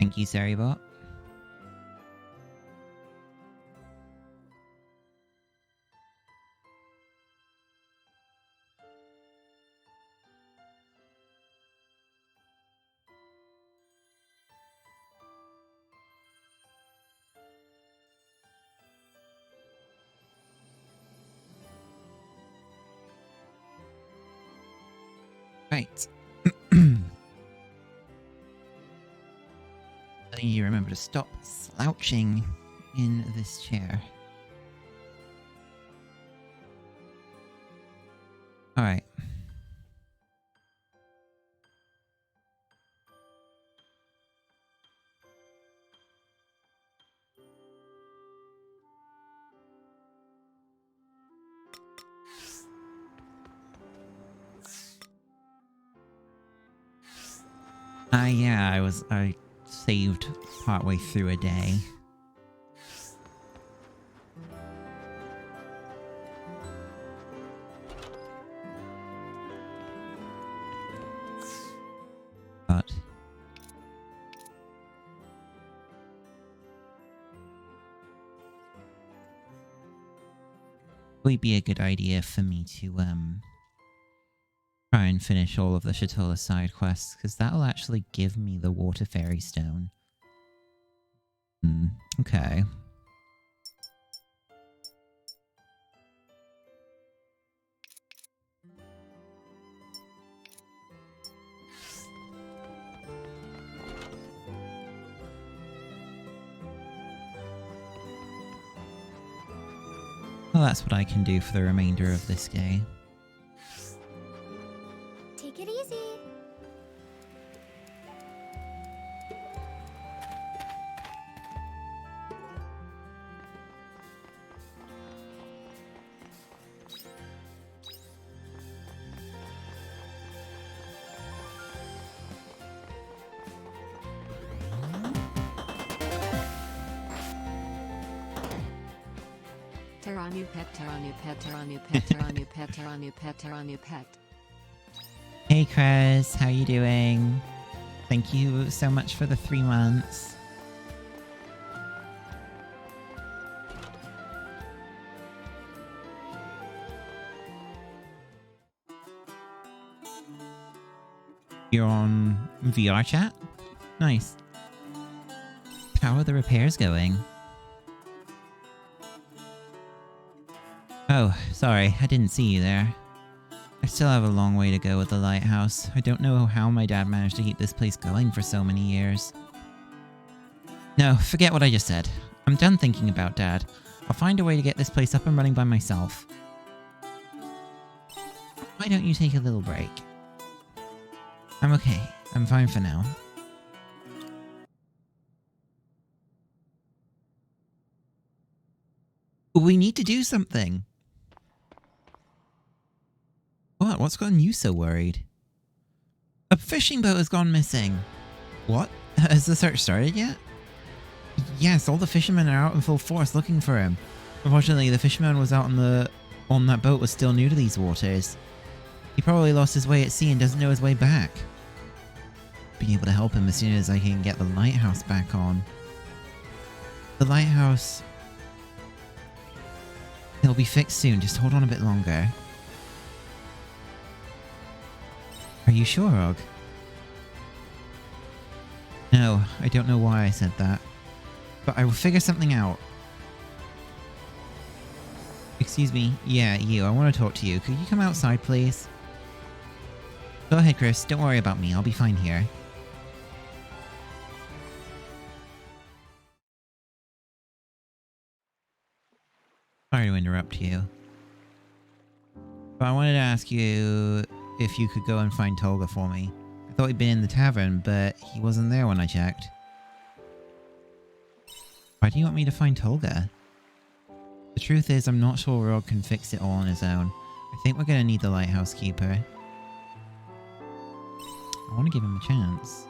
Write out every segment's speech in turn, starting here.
Thank you, Seribot. Right. You remember to stop slouching in this chair. Alright. Yeah, I saved partway through a day. But would be a good idea for me to try and finish all of the Shatola side quests, because that'll actually give me the Water Fairy Stone. Okay. Well, that's what I can do for the remainder of this day. Take it easy. TeranuTegu. Hey Chris, how you doing? Thank you so much for the 3 months. You're on VR chat? Nice. How are the repairs going? Oh, sorry, I didn't see you there. I still have a long way to go with the lighthouse. I don't know how my dad managed to keep this place going for so many years. No, forget what I just said. I'm done thinking about Dad. I'll find a way to get this place up and running by myself. Why don't you take a little break? I'm okay. I'm fine for now. We need to do something. What? What's gotten you so worried? A fishing boat has gone missing. What? Has the search started yet? Yes, all the fishermen are out in full force looking for him. Unfortunately, the fisherman was out on that boat was still new to these waters. He probably lost his way at sea and doesn't know his way back. Being able to help him as soon as I can get the lighthouse back on. The lighthouse... It'll be fixed soon, just hold on a bit longer. Are you sure, Og? No, I don't know why I said that. But I will figure something out. Excuse me. Yeah, you. I want to talk to you. Could you come outside, please? Go ahead, Chris. Don't worry about me. I'll be fine here. Sorry to interrupt you. But I wanted to ask you if you could go and find Tolga for me. I thought he'd been in the tavern, but he wasn't there when I checked. Why do you want me to find Tolga? The truth is, I'm not sure Rog can fix it all on his own. I think we're gonna need the lighthouse keeper. I want to give him a chance.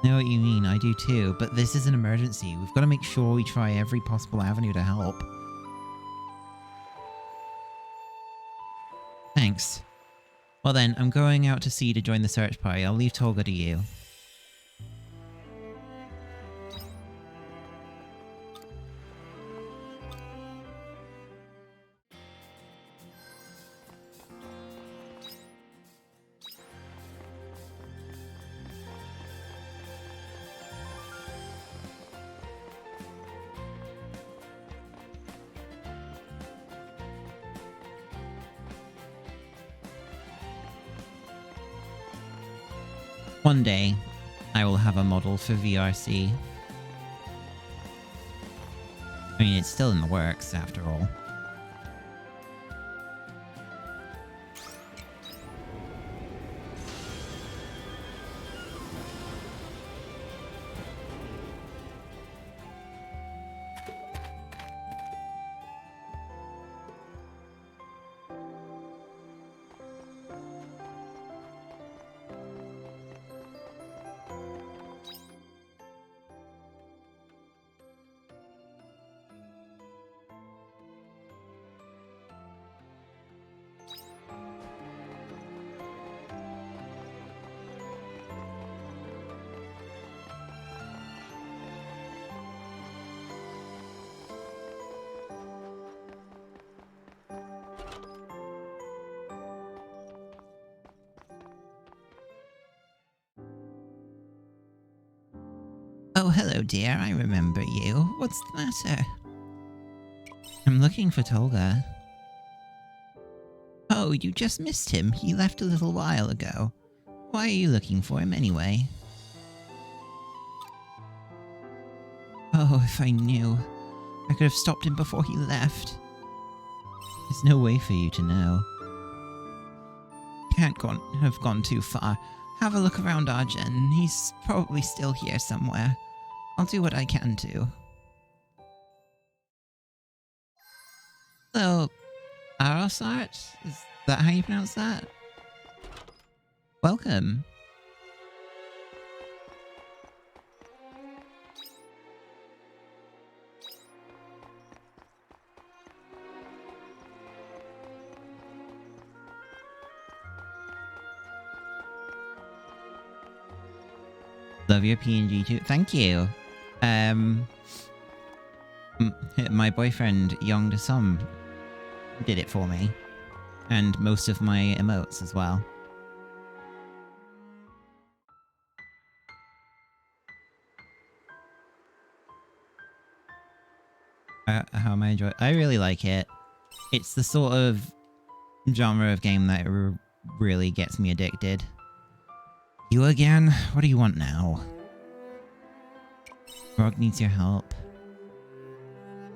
I know what you mean, I do too, but this is an emergency. We've got to make sure we try every possible avenue to help. Thanks. Well then, I'm going out to sea to join the search party. I'll leave Tolga to you. One day, I will have a model for VRC. I mean, it's still in the works, after all. Oh, hello, dear. I remember you. What's the matter? I'm looking for Tolga. Oh, you just missed him. He left a little while ago. Why are you looking for him anyway? Oh, if I knew. I could have stopped him before he left. There's no way for you to know. Can't have gone too far. Have a look around Arjen. He's probably still here somewhere. I'll do what I can to. Hello, Arosart? Is that how you pronounce that? Welcome. Love your PNG too. Thank you. My boyfriend Yong Desum did it for me, and most of my emotes as well. How am I enjoying? I really like it. It's the sort of genre of game that really gets me addicted. You again? What do you want now? Frog needs your help.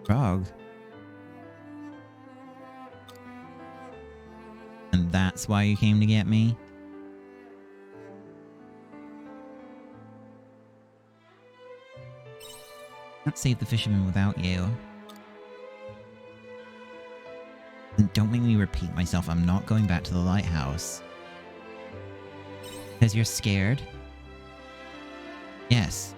Frog? And that's why you came to get me? Can't save the fisherman without you. And don't make me repeat myself, I'm not going back to the lighthouse. Because you're scared? Yes.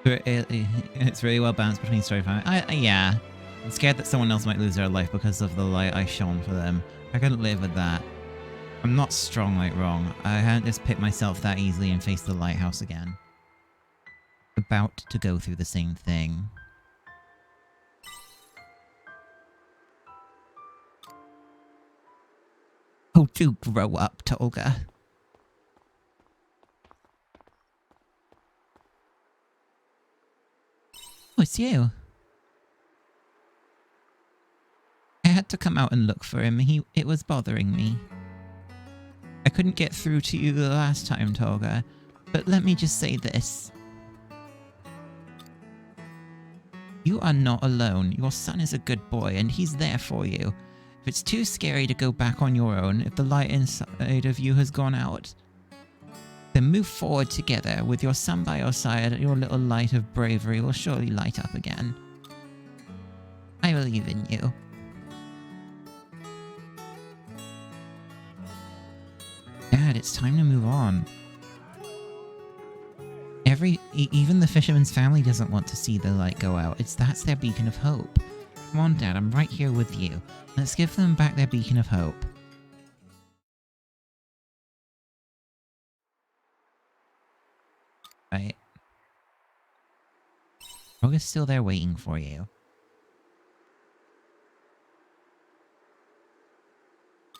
It's really well balanced between story and yeah. I'm scared that someone else might lose their life because of the light I shone for them. I couldn't live with that. I'm not strong like wrong. I can't just pick myself that easily and face the lighthouse again. About to go through the same thing. Oh, do grow up, Tolga. Oh, it's you. I had to come out and look for him. It was bothering me. I couldn't get through to you the last time, Tolga, but let me just say this. You are not alone. Your son is a good boy, and he's there for you. If it's too scary to go back on your own, if the light inside of you has gone out, then move forward together. With your son by your side, your little light of bravery will surely light up again. I believe in you. Dad, it's time to move on. Even the fisherman's family doesn't want to see the light go out. That's their beacon of hope. Come on, Dad, I'm right here with you. Let's give them back their beacon of hope. Right. Roga's still there waiting for you.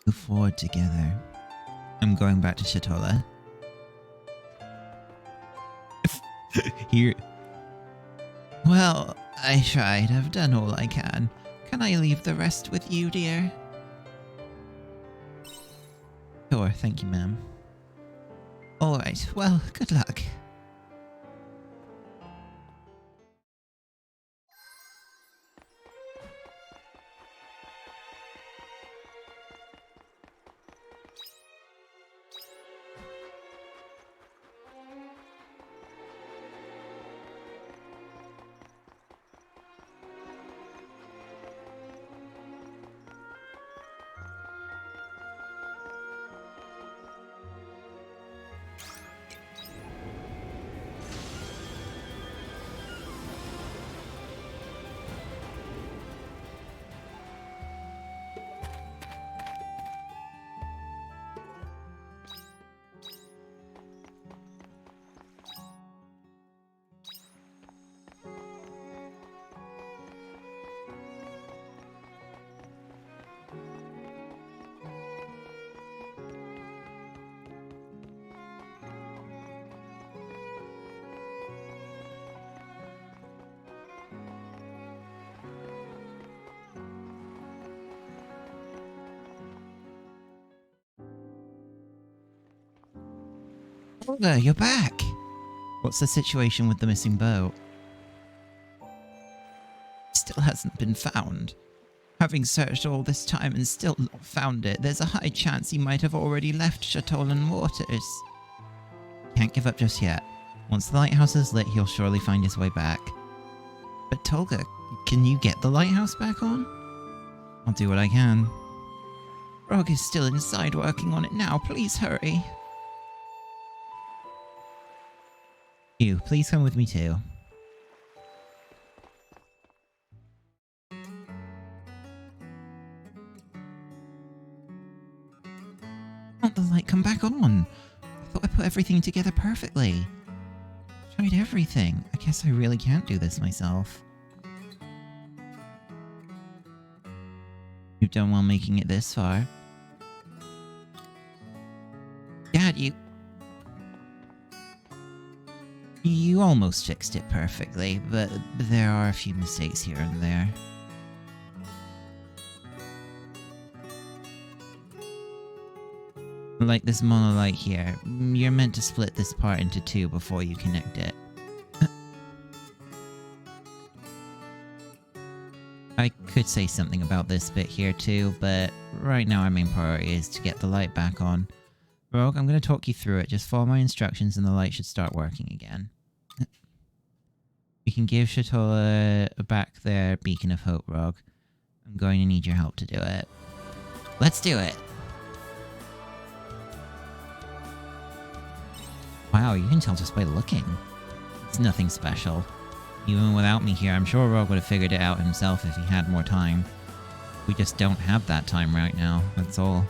Move forward together. I'm going back to Shatola. Here. Well, I tried. I've done all I can. Can I leave the rest with you, dear? thank you, ma'am. Alright, well, good luck. Olga, you're back! What's the situation with the missing boat? Still hasn't been found. Having searched all this time and still not found it, there's a high chance he might have already left Chatolan waters. Can't give up just yet. Once the lighthouse is lit, he'll surely find his way back. But Tolga, can you get the lighthouse back on? I'll do what I can. Rog is still inside working on it now. Please hurry. You, please come with me too. Won't the light come back on? I thought I put everything together perfectly. Tried everything. I guess I really can't do this myself. You've done well making it this far. Dad, You almost fixed it perfectly, but there are a few mistakes here and there. Like this monolight here, you're meant to split this part into two before you connect it. I could say something about this bit here too, but right now our main priority is to get the light back on. Rogue, I'm going to talk you through it. Just follow my instructions and the light should start working again. We can give Shatola back their beacon of hope, Rogue. I'm going to need your help to do it. Let's do it! Wow, you can tell just by looking. It's nothing special. Even without me here, I'm sure Rogue would have figured it out himself if he had more time. We just don't have that time right now, that's all.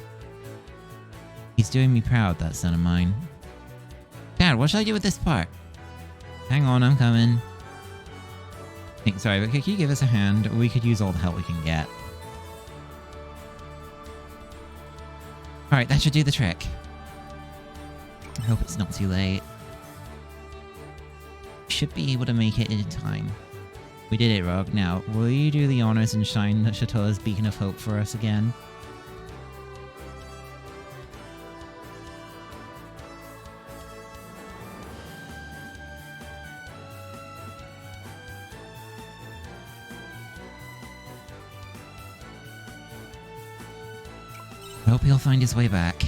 He's doing me proud, that son of mine. Dad, what should I do with this part? Hang on, I'm coming. Sorry, but could you give us a hand? We could use all the help we can get. Alright, that should do the trick. I hope it's not too late. Should be able to make it in time. We did it, Rogue. Now, will you do the honors and shine Shatola's beacon of hope for us again? I hope he'll find his way back.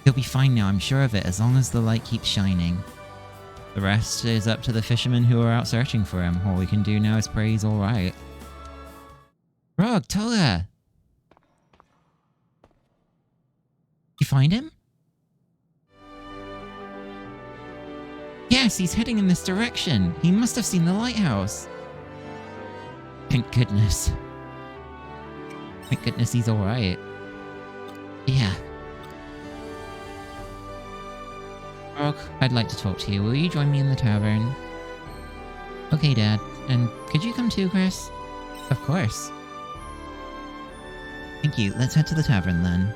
He'll be fine now, I'm sure of it, as long as the light keeps shining. The rest is up to the fishermen who are out searching for him. All we can do now is pray he's alright. Rog, Toga! You find him? Yes, he's heading in this direction. He must have seen the lighthouse. Thank goodness. Thank goodness he's alright. Yeah. Rog, I'd like to talk to you. Will you join me in the tavern? Okay, Dad. And could you come too, Chris? Of course. Thank you. Let's head to the tavern then.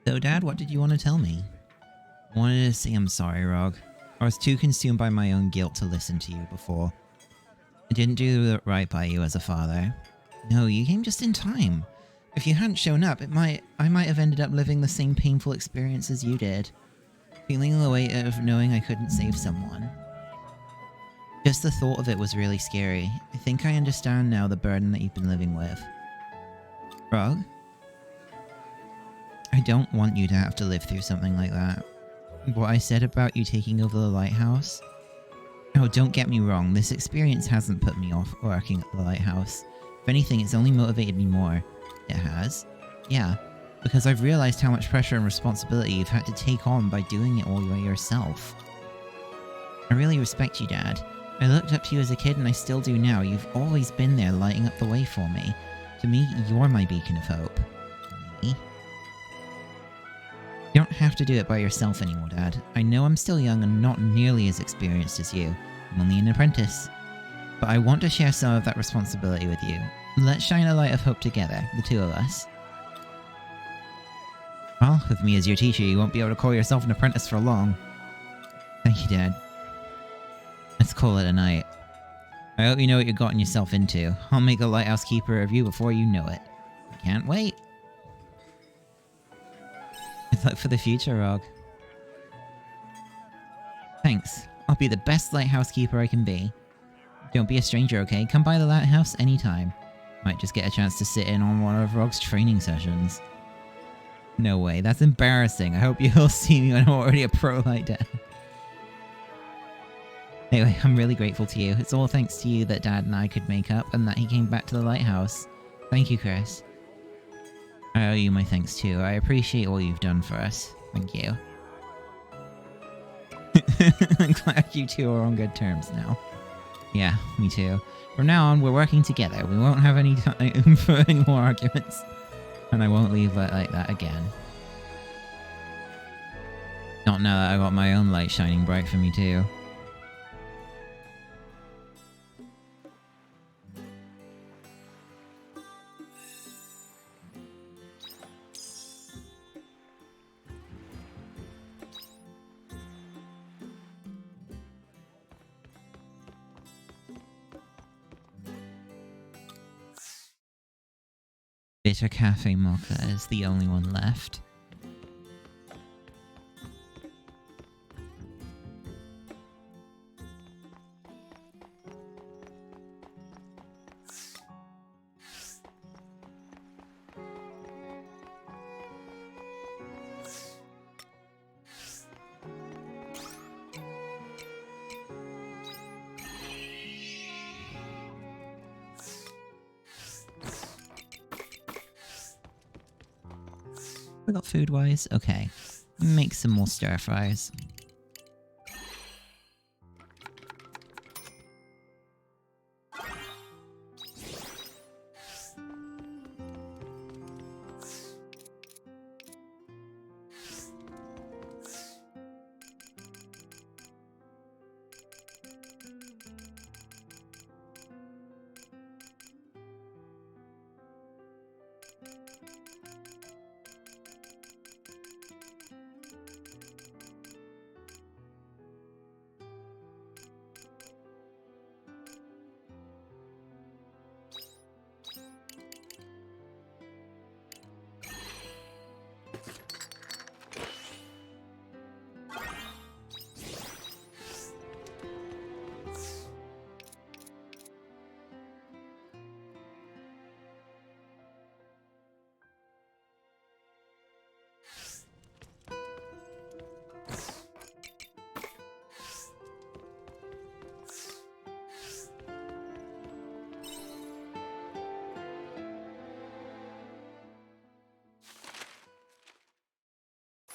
So, Dad, what did you want to tell me? I wanted to say I'm sorry, Rog. I was too consumed by my own guilt to listen to you before. I didn't do it right by you as a father. No, you came just in time. If you hadn't shown up, I might have ended up living the same painful experience as you did. Feeling the weight of knowing I couldn't save someone. Just the thought of it was really scary. I think I understand now the burden that you've been living with. Rog? I don't want you to have to live through something like that. What I said about you taking over the lighthouse? Oh, don't get me wrong, this experience hasn't put me off working at the lighthouse. If anything, it's only motivated me more. It has? Yeah, because I've realized how much pressure and responsibility you've had to take on by doing it all by yourself. I really respect you, Dad. I looked up to you as a kid and I still do now. You've always been there lighting up the way for me. To me, you're my beacon of hope. Me? You don't have to do it by yourself anymore, Dad. I know I'm still young and not nearly as experienced as you. I'm only an apprentice. But I want to share some of that responsibility with you. Let's shine a light of hope together, the two of us. Well, with me as your teacher, you won't be able to call yourself an apprentice for long. Thank you, Dad. Let's call it a night. I hope you know what you've gotten yourself into. I'll make a lighthouse keeper of you before you know it. I can't wait. Good luck for the future, Rog. Thanks. I'll be the best lighthouse keeper I can be. Don't be a stranger, okay? Come by the lighthouse anytime. Might just get a chance to sit in on one of Rog's training sessions. No way, that's embarrassing. I hope you'll see me when I'm already a pro like that. Anyway, I'm really grateful to you. It's all thanks to you that Dad and I could make up and that he came back to the lighthouse. Thank you, Chris. I owe you my thanks too. I appreciate all you've done for us. Thank you. I'm glad you two are on good terms now. Yeah, me too. From now on, we're working together. We won't have any time for any more arguments. And I won't leave it like that again. Not now that I got my own light shining bright for me too. Bitter Cafe Mocha is the only one left. We got food-wise? Okay. Make some more stir-fries.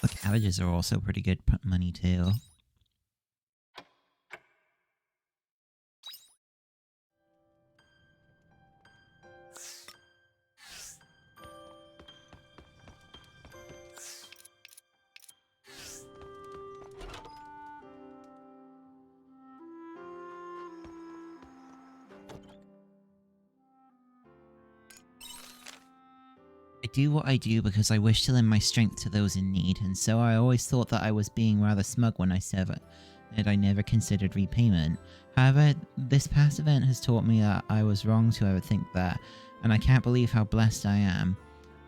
The cabbages are also pretty good money too. I do what I do because I wish to lend my strength to those in need, and so I always thought that I was being rather smug when I said that I never considered repayment. However, this past event has taught me that I was wrong to ever think that, and I can't believe how blessed I am.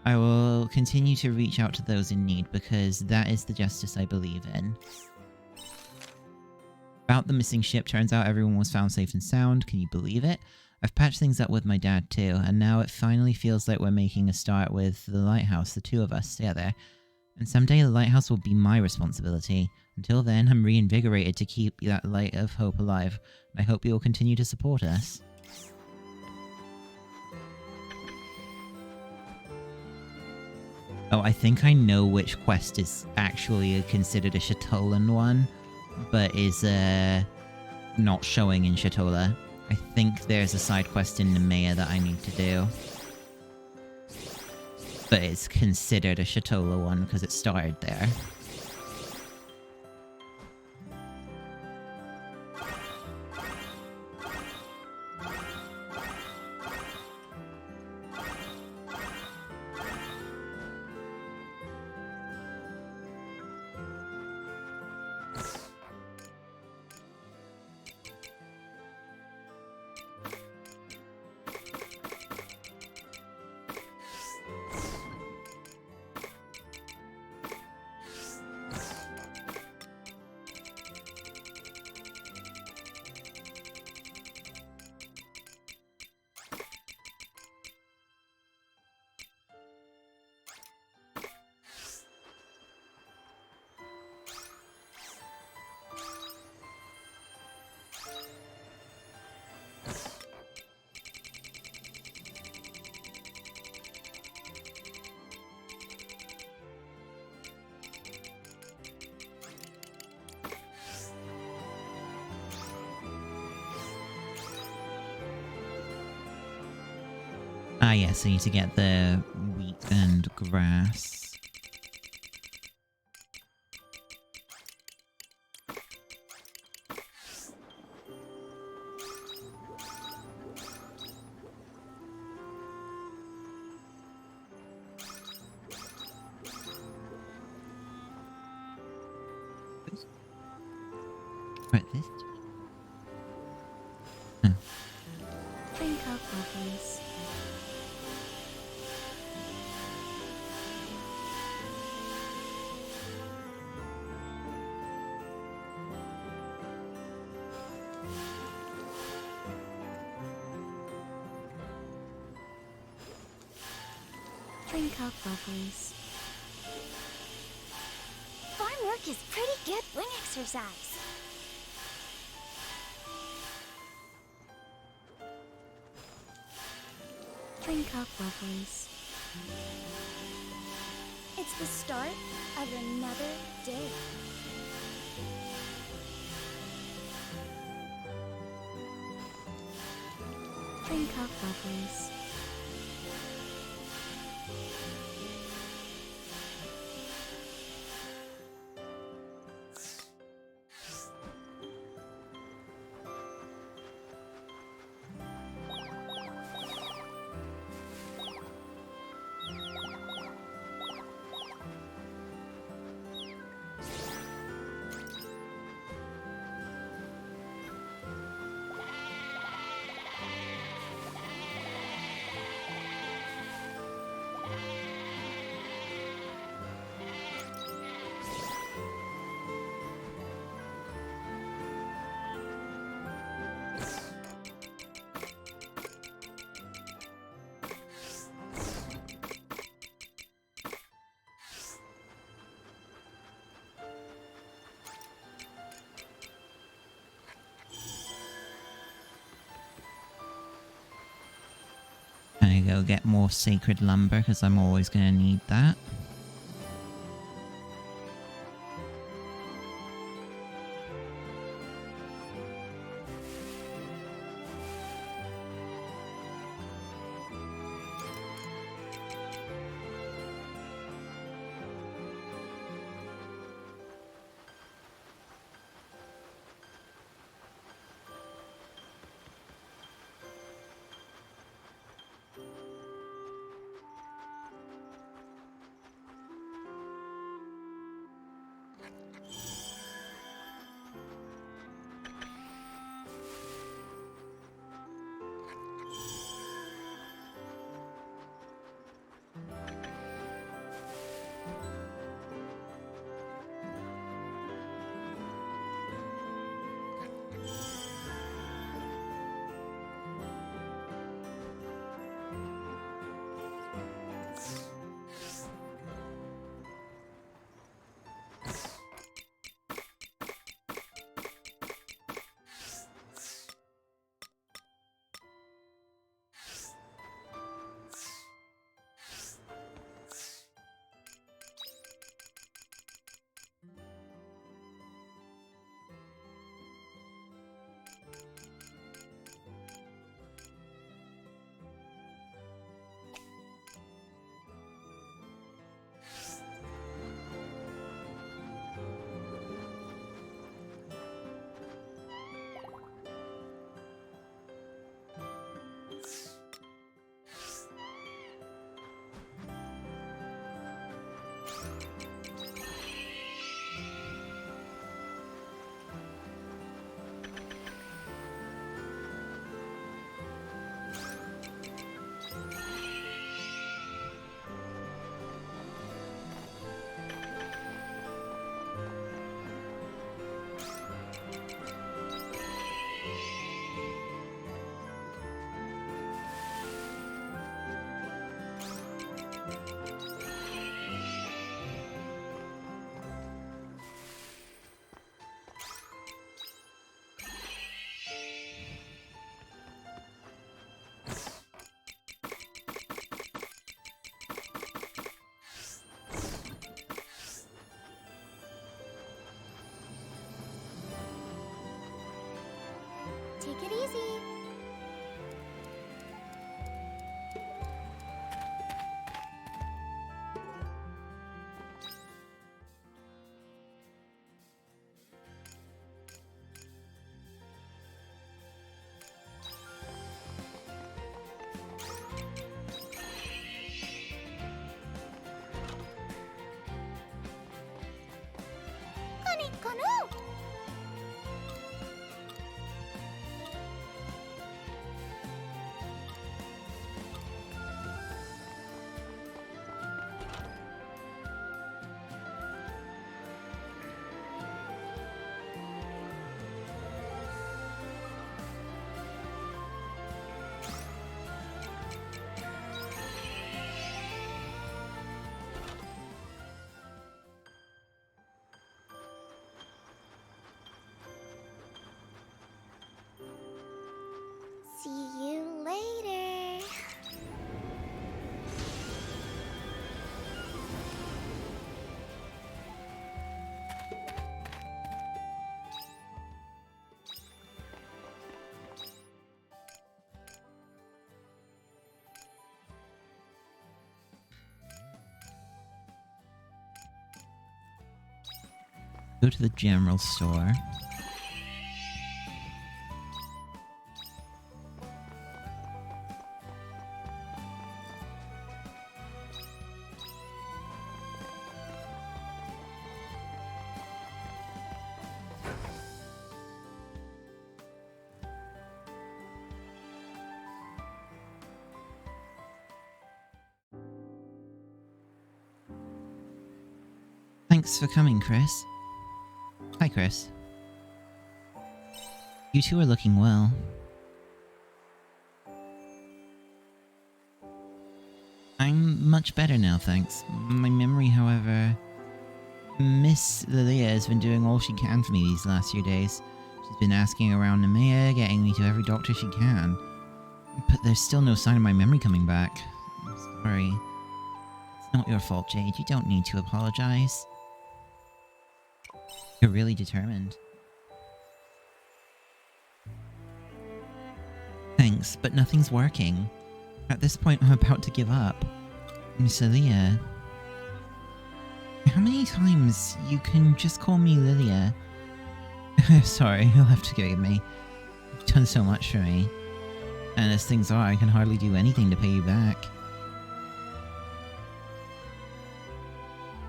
I will continue to reach out to those in need because that is the justice I believe in. About the missing ship, turns out everyone was found safe and sound. Can you believe it? I've patched things up with my dad too, and now it finally feels like we're making a start with the lighthouse, the two of us together. And someday the lighthouse will be my responsibility. Until then, I'm reinvigorated to keep that light of hope alive, and I hope you will continue to support us. Oh, I think I know which quest is actually considered a Shatolan one, but is not showing in Shatola. I think there's a side quest in Nemea that I need to do. But it's considered a Shatola one because it started there. Ah yes, I need to get the wheat and grass. Right, this. Huh. Drink alcohol, please. Drink alcohol, please. Farm work is pretty good wing exercise. Drink alcohol, please. It's the start of another day. Drink alcohol, please. I go get more sacred lumber because I'm always going to need that. Go to the general store. Thanks for coming, Chris. Hi, Chris. You two are looking well. I'm much better now, thanks. My memory, however... Miss Lilia has been doing all she can for me these last few days. She's been asking around Nemea, getting me to every doctor she can. But there's still no sign of my memory coming back. I'm sorry. It's not your fault, Jade. You don't need to apologize. You're really determined. Thanks, but nothing's working. At this point, I'm about to give up. Miss Lilia... How many times you can just call me Lilia? Sorry, you'll have to forgive me. You've done so much for me. And as things are, I can hardly do anything to pay you back.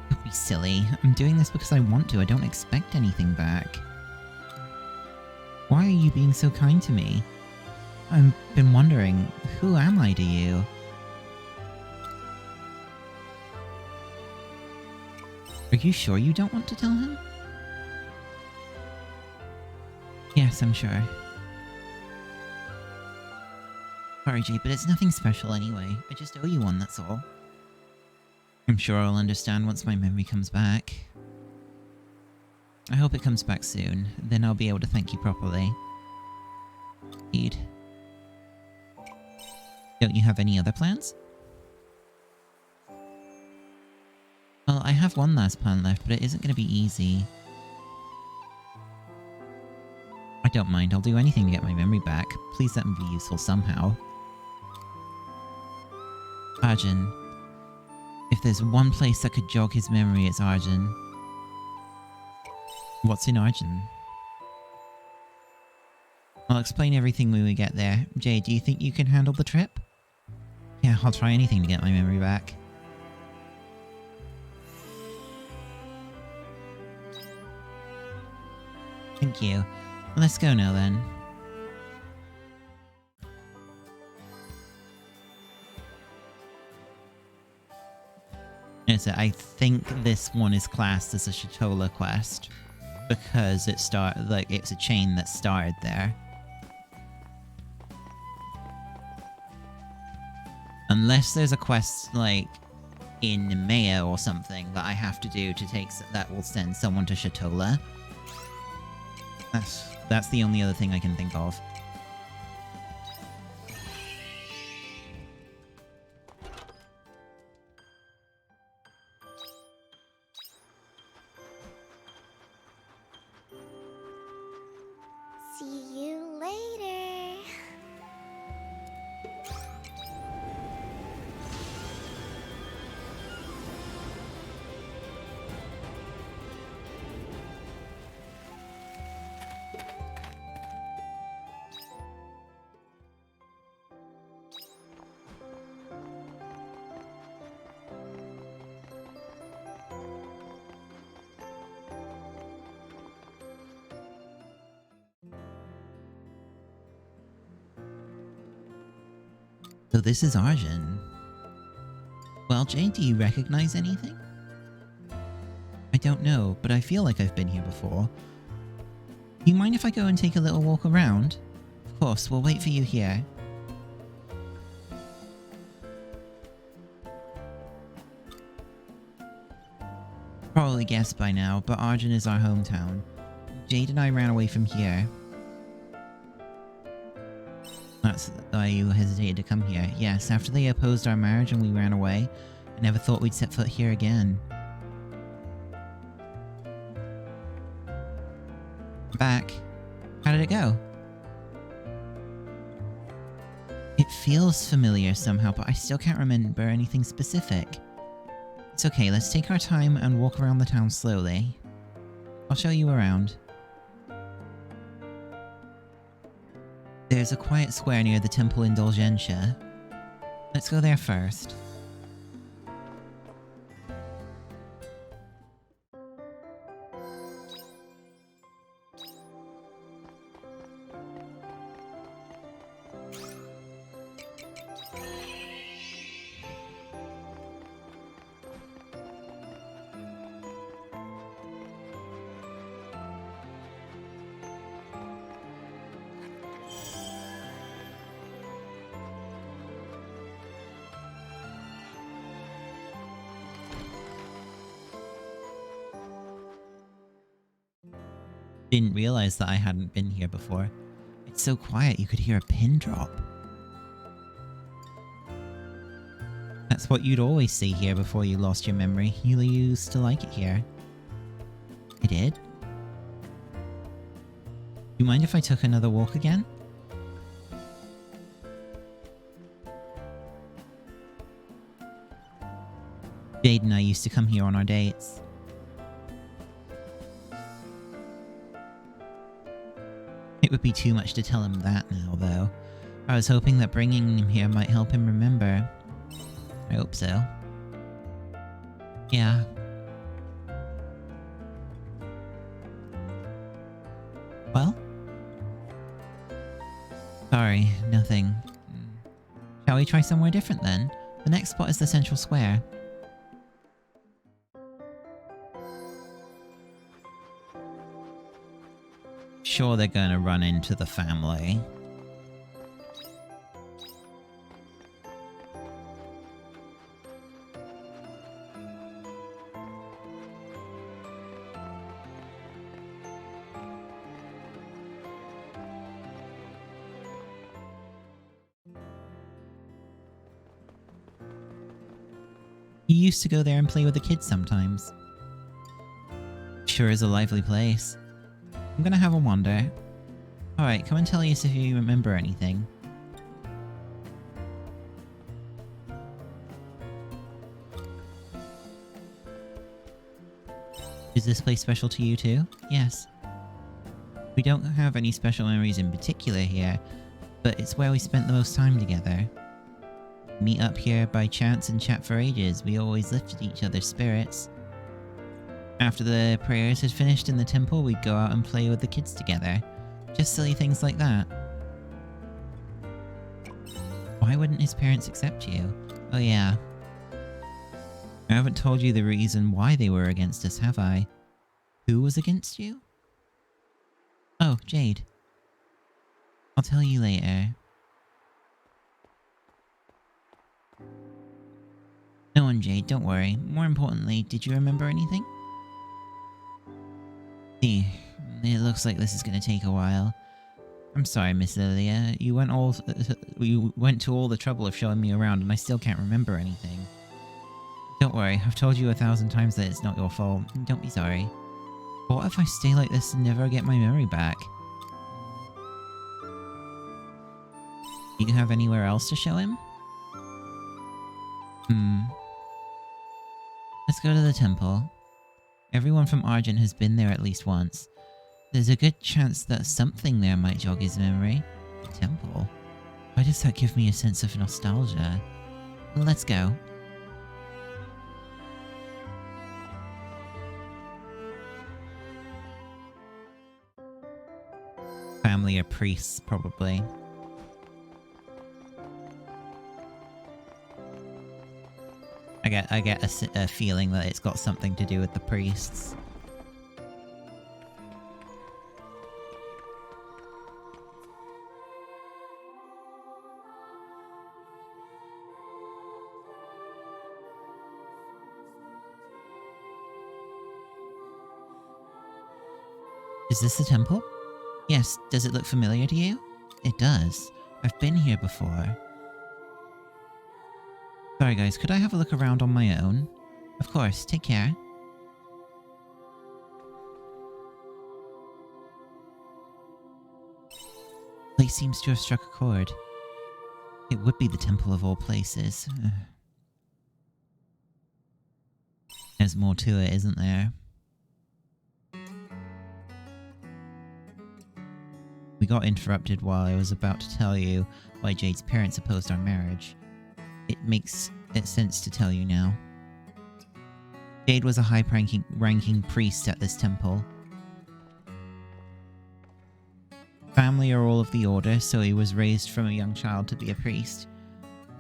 Don't be silly. I'm doing this because I want to. I don't expect anything back. Why are you being so kind to me? I've been wondering, who am I to you? Are you sure you don't want to tell him? Yes, I'm sure. Sorry, Jade, but it's nothing special anyway. I just owe you one, that's all. I'm sure I'll understand once my memory comes back. I hope it comes back soon. Then I'll be able to thank you properly. Indeed. Don't you have any other plans? Well, I have one last plan left, but it isn't going to be easy. I don't mind, I'll do anything to get my memory back. Please let me be useful somehow. Arjun. If there's one place that could jog his memory, it's Arjun. What's in Arjun? I'll explain everything when we get there. Jay, do you think you can handle the trip? Yeah, I'll try anything to get my memory back. Thank you. Let's go now then. I think this one is classed as a Shatola quest because it's a chain that started there. Unless there's a quest like in Nemea or something that I have to do to take that will send someone to Shatola. That's the only other thing I can think of. See you later. So this is Arjun. Well, Jane, do you recognize anything? I don't know, but I feel like I've been here before. Do you mind if I go and take a little walk around? Of course, we'll wait for you here. Probably guessed by now, but Arjun is our hometown. Jade and I ran away from here. That's why you hesitated to come here. Yes, after they opposed our marriage and we ran away, I never thought we'd set foot here again. Back. How did it go? It feels familiar somehow, but I still can't remember anything specific. It's okay, let's take our time and walk around the town slowly. I'll show you around. There's a quiet square near the Temple Indulgentia. Let's go there first. Didn't realize that I hadn't been here before. It's so quiet you could hear a pin drop. That's what you'd always say here before you lost your memory. You used to like it here. I did? You mind if I took another walk again? Jade and I used to come here on our dates. It would be too much to tell him that now, though. I was hoping that bringing him here might help him remember. I hope so. Yeah. Well? Sorry, nothing. Shall we try somewhere different then? The next spot is the central square. Sure, they're gonna run into the family. You used to go there and play with the kids sometimes. Sure is a lively place. I'm gonna have a wander. Alright, come and tell us if you remember anything. Is this place special to you too? Yes. We don't have any special memories in particular here, but it's where we spent the most time together. Meet up here by chance and chat for ages. We always lifted each other's spirits. After the prayers had finished in the temple, we'd go out and play with the kids together. Just silly things like that. Why wouldn't his parents accept you? Oh yeah. I haven't told you the reason why they were against us, have I? Who was against you? Oh, Jade. I'll tell you later. No one, Jade, don't worry. More importantly, did you remember anything? See, it looks like this is gonna take a while. I'm sorry, Miss Lilia. You went to all the trouble of showing me around and I still can't remember anything. Don't worry, I've told you 1,000 times that it's not your fault. Don't be sorry. What if I stay like this and never get my memory back? Do you have anywhere else to show him? Let's go to the temple. Everyone from Argent has been there at least once. There's a good chance that something there might jog his memory. The temple? Why does that give me a sense of nostalgia? Let's go. Family of priests, probably. I get a feeling that it's got something to do with the priests. Is this the temple? Yes, does it look familiar to you? It does. I've been here before. Sorry guys, could I have a look around on my own? Of course, take care. Place seems to have struck a chord. It would be the temple of all places. There's more to it, isn't there? We got interrupted while I was about to tell you why Jade's parents opposed our marriage. It makes sense to tell you now. Jade was a high-ranking priest at this temple. Family are all of the order, so he was raised from a young child to be a priest.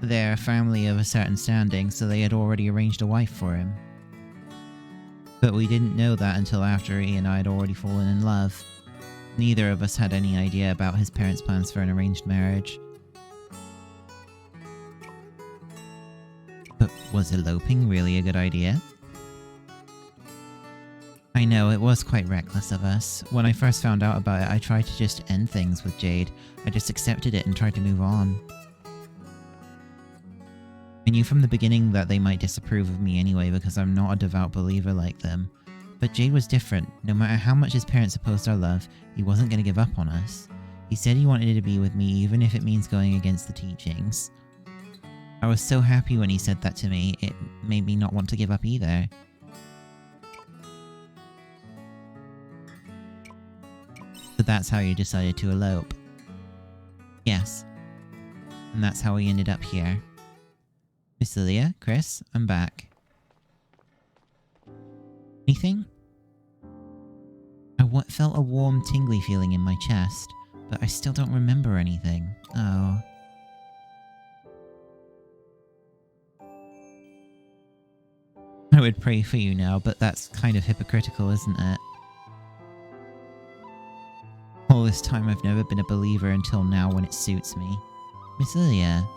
They're a family of a certain standing, so they had already arranged a wife for him. But we didn't know that until after he and I had already fallen in love. Neither of us had any idea about his parents' plans for an arranged marriage. But was eloping really a good idea? I know, it was quite reckless of us. When I first found out about it, I tried to just end things with Jade. I just accepted it and tried to move on. I knew from the beginning that they might disapprove of me anyway because I'm not a devout believer like them. But Jade was different. No matter how much his parents opposed our love, he wasn't going to give up on us. He said he wanted to be with me even if it means going against the teachings. I was so happy when he said that to me, it made me not want to give up either. So that's how you decided to elope. Yes. And that's how we ended up here. Miss Lilia, Chris, I'm back. Anything? I felt a warm, tingly feeling in my chest, but I still don't remember anything. Oh. I would pray for you now, but that's kind of hypocritical, isn't it? All this time I've never been a believer until now when it suits me. Miss Lilia.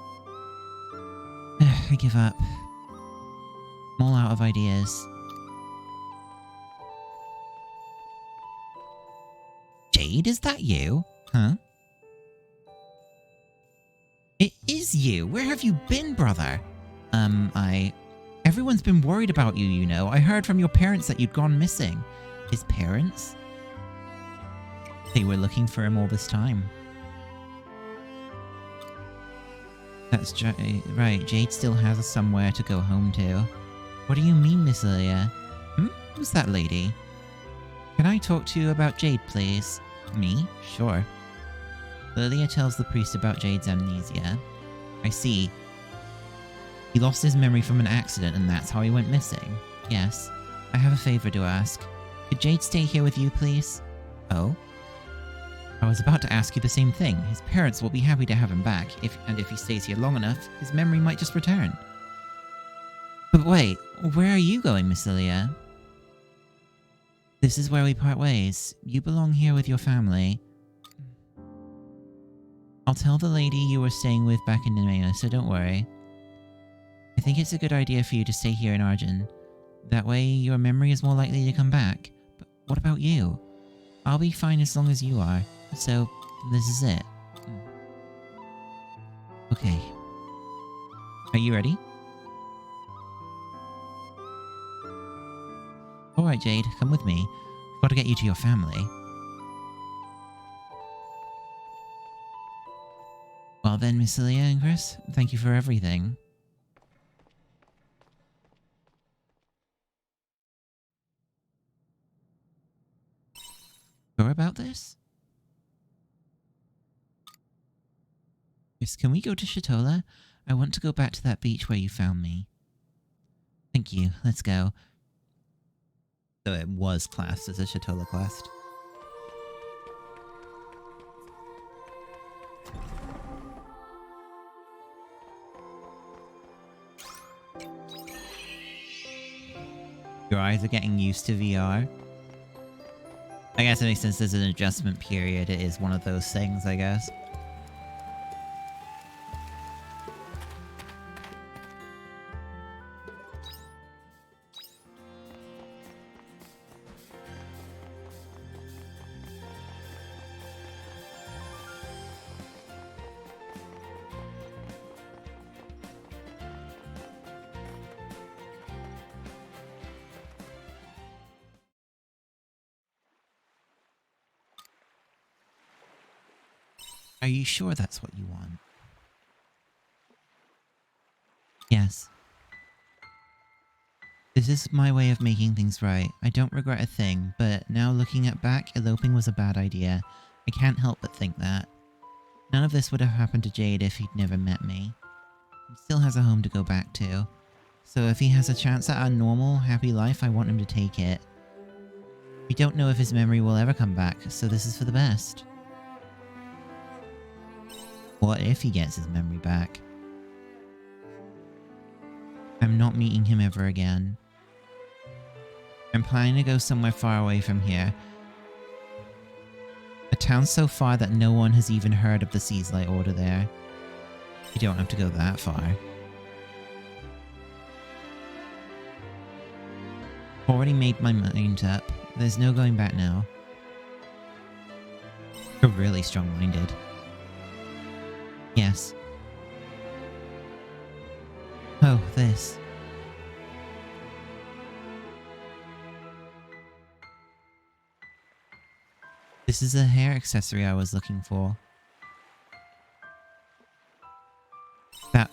I give up. I'm all out of ideas. Jade, is that you? Huh? It is you! Where have you been, brother? Everyone's been worried about you, you know. I heard from your parents that you'd gone missing. His parents? They were looking for him all this time. That's right, Jade still has us somewhere to go home to. What do you mean, Miss Lilia? Who's that lady? Can I talk to you about Jade, please? Me? Sure. Lilia tells the priest about Jade's amnesia. I see. He lost his memory from an accident and that's how he went missing. Yes. I have a favor to ask. Could Jade stay here with you, please? Oh? I was about to ask you the same thing. His parents will be happy to have him back, if he stays here long enough, his memory might just return. But wait, where are you going, Miss Lilia? This is where we part ways. You belong here with your family. I'll tell the lady you were staying with back in Nemea, so don't worry. I think it's a good idea for you to stay here in Arjun. That way, your memory is more likely to come back. But what about you? I'll be fine as long as you are. So, this is it. Okay. Are you ready? Alright, Jade, come with me. I've got to get you to your family. Well then, Miss Lilia and Chris, thank you for everything. Sure about this? Chris, can we go to Shatola? I want to go back to that beach where you found me. Thank you. Let's go. So it was classed as a Shatola quest. Your eyes are getting used to VR. I guess it makes sense there's an adjustment period. It is one of those things, I guess. Are you sure that's what you want? Yes. This is my way of making things right. I don't regret a thing, but now looking back, eloping was a bad idea. I can't help but think that. None of this would have happened to Jade if he'd never met me. He still has a home to go back to. So if he has a chance at a normal, happy life, I want him to take it. We don't know if his memory will ever come back, so this is for the best. What if he gets his memory back? I'm not meeting him ever again. I'm planning to go somewhere far away from here. A town so far that no one has even heard of the Seaslight Order there. You don't have to go that far. Already made my mind up. There's no going back now. You're really strong-minded. Yes. Oh, this. This is a hair accessory I was looking for.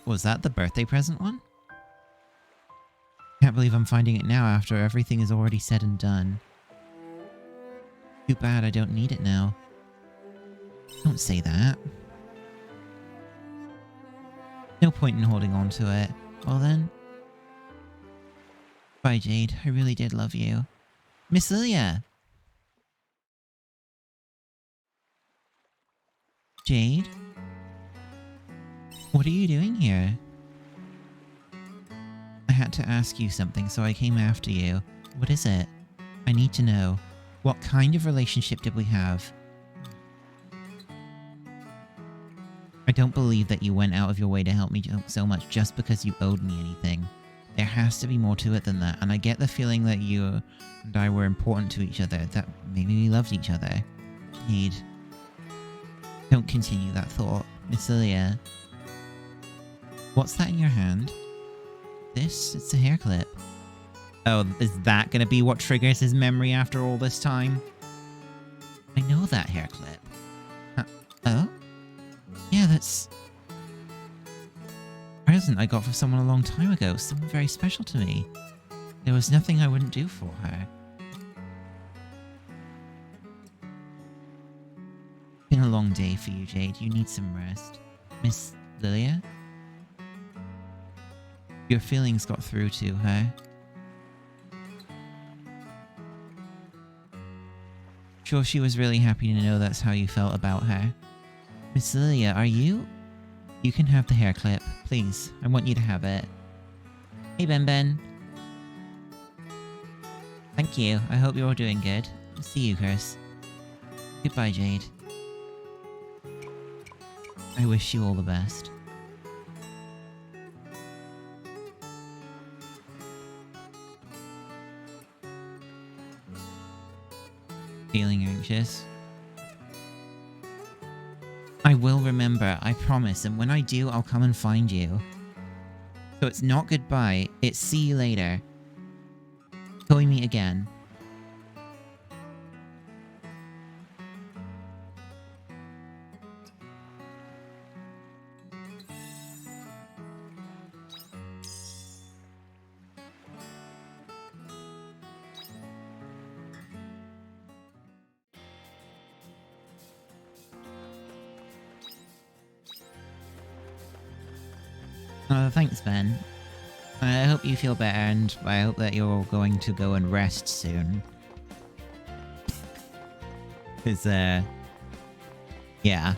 Was that the birthday present one? Can't believe I'm finding it now after everything is already said and done. Too bad I don't need it now. Don't say that. No point in holding on to it. Well then. Bye, Jade. I really did love you. Miss Lilia! Jade? What are you doing here? I had to ask you something, so I came after you. What is it? I need to know. What kind of relationship did we have? I don't believe that you went out of your way to help me so much just because you owed me anything. There has to be more to it than that, and I get the feeling that you and I were important to each other, that maybe we loved each other. Jade. Don't continue that thought. Miss Lilia. What's that in your hand? This? It's a hair clip. Oh, is that gonna be what triggers his memory after all this time? I know that hair clip. Huh. Oh? Yeah, that's... a present I got for someone a long time ago. Someone very special to me. There was nothing I wouldn't do for her. Been a long day for you, Jade. You need some rest. Miss Lilia? Your feelings got through to her. Sure, she was really happy to know that's how you felt about her. Miss Lilia, are you? You can have the hair clip. Please, I want you to have it. Hey, Ben. Thank you. I hope you're all doing good. See you, Chris. Goodbye, Jade. I wish you all the best. Feeling anxious? I will remember, I promise, and when I do, I'll come and find you. So it's not goodbye, it's see you later. Till we meet again. Thanks, Ben. I hope you feel better, and I hope that you're going to go and rest soon. Because, yeah.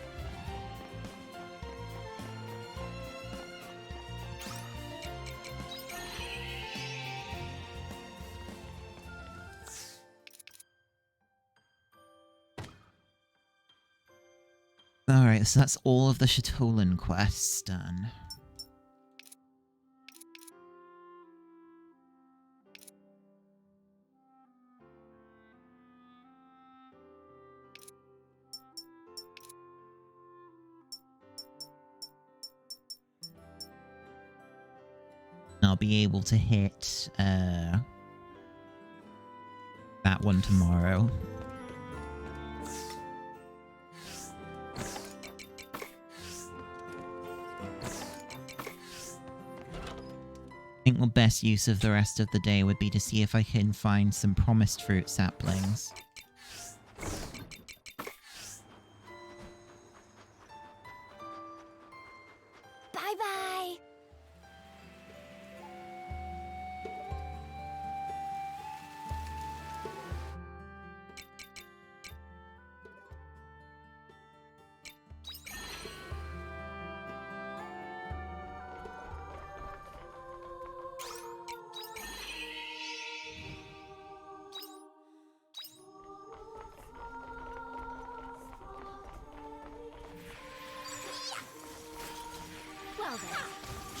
Alright, so that's all of the Chatolan quests done. I'll be able to hit that one tomorrow. I think the best use of the rest of the day would be to see if I can find some promised fruit saplings.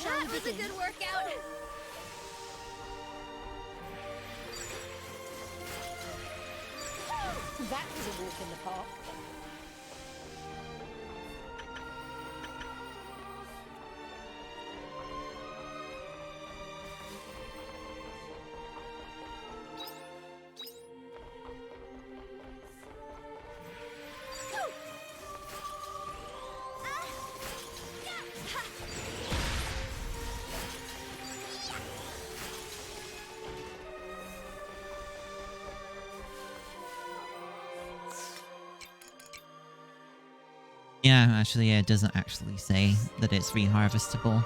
That was a good workout. That was a walk in the park. Yeah, actually, it doesn't actually say that it's reharvestable.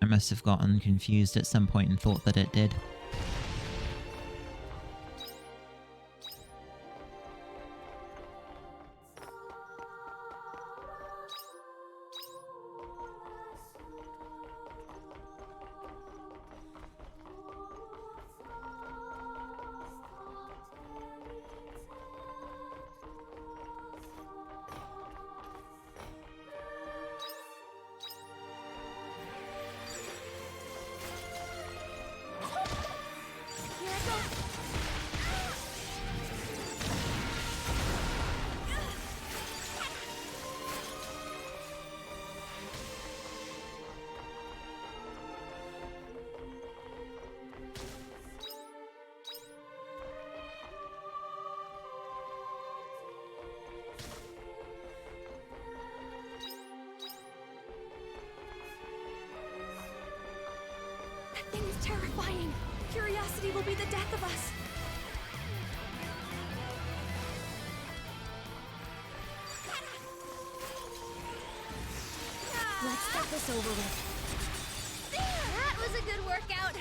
I must have gotten confused at some point and thought that it did. Here I go. That thing is terrifying. Curiosity will be the death of us. Let's get this over with. That was a good workout.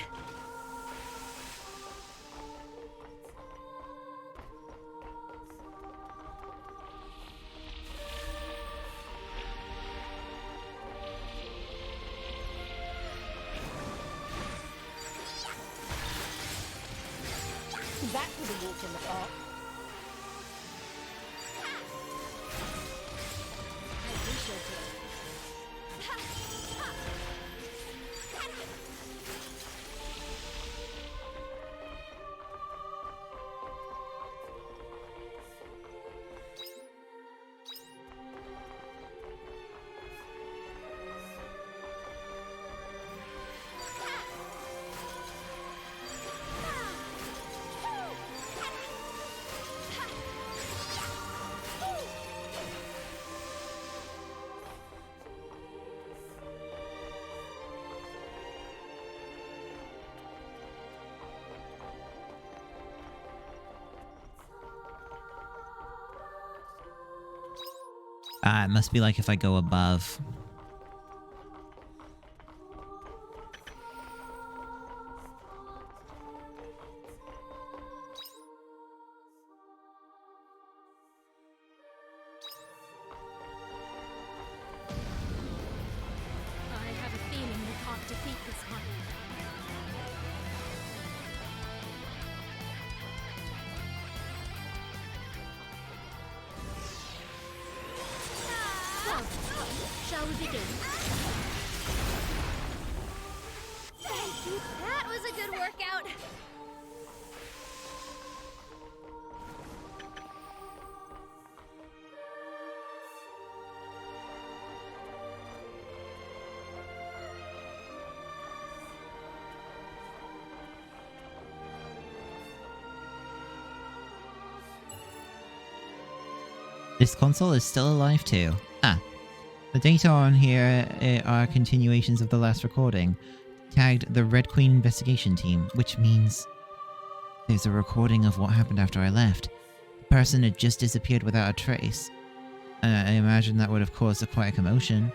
That was a walk in the park. As we should do. It must be like if I go above. I have a feeling we can't defeat this one. Shall we begin? Thank you. That was a good workout. This console is still alive too. Ah. The data on here are continuations of the last recording, tagged the Red Queen Investigation Team, which means there's a recording of what happened after I left. The person had just disappeared without a trace. I imagine that would have caused quite a commotion.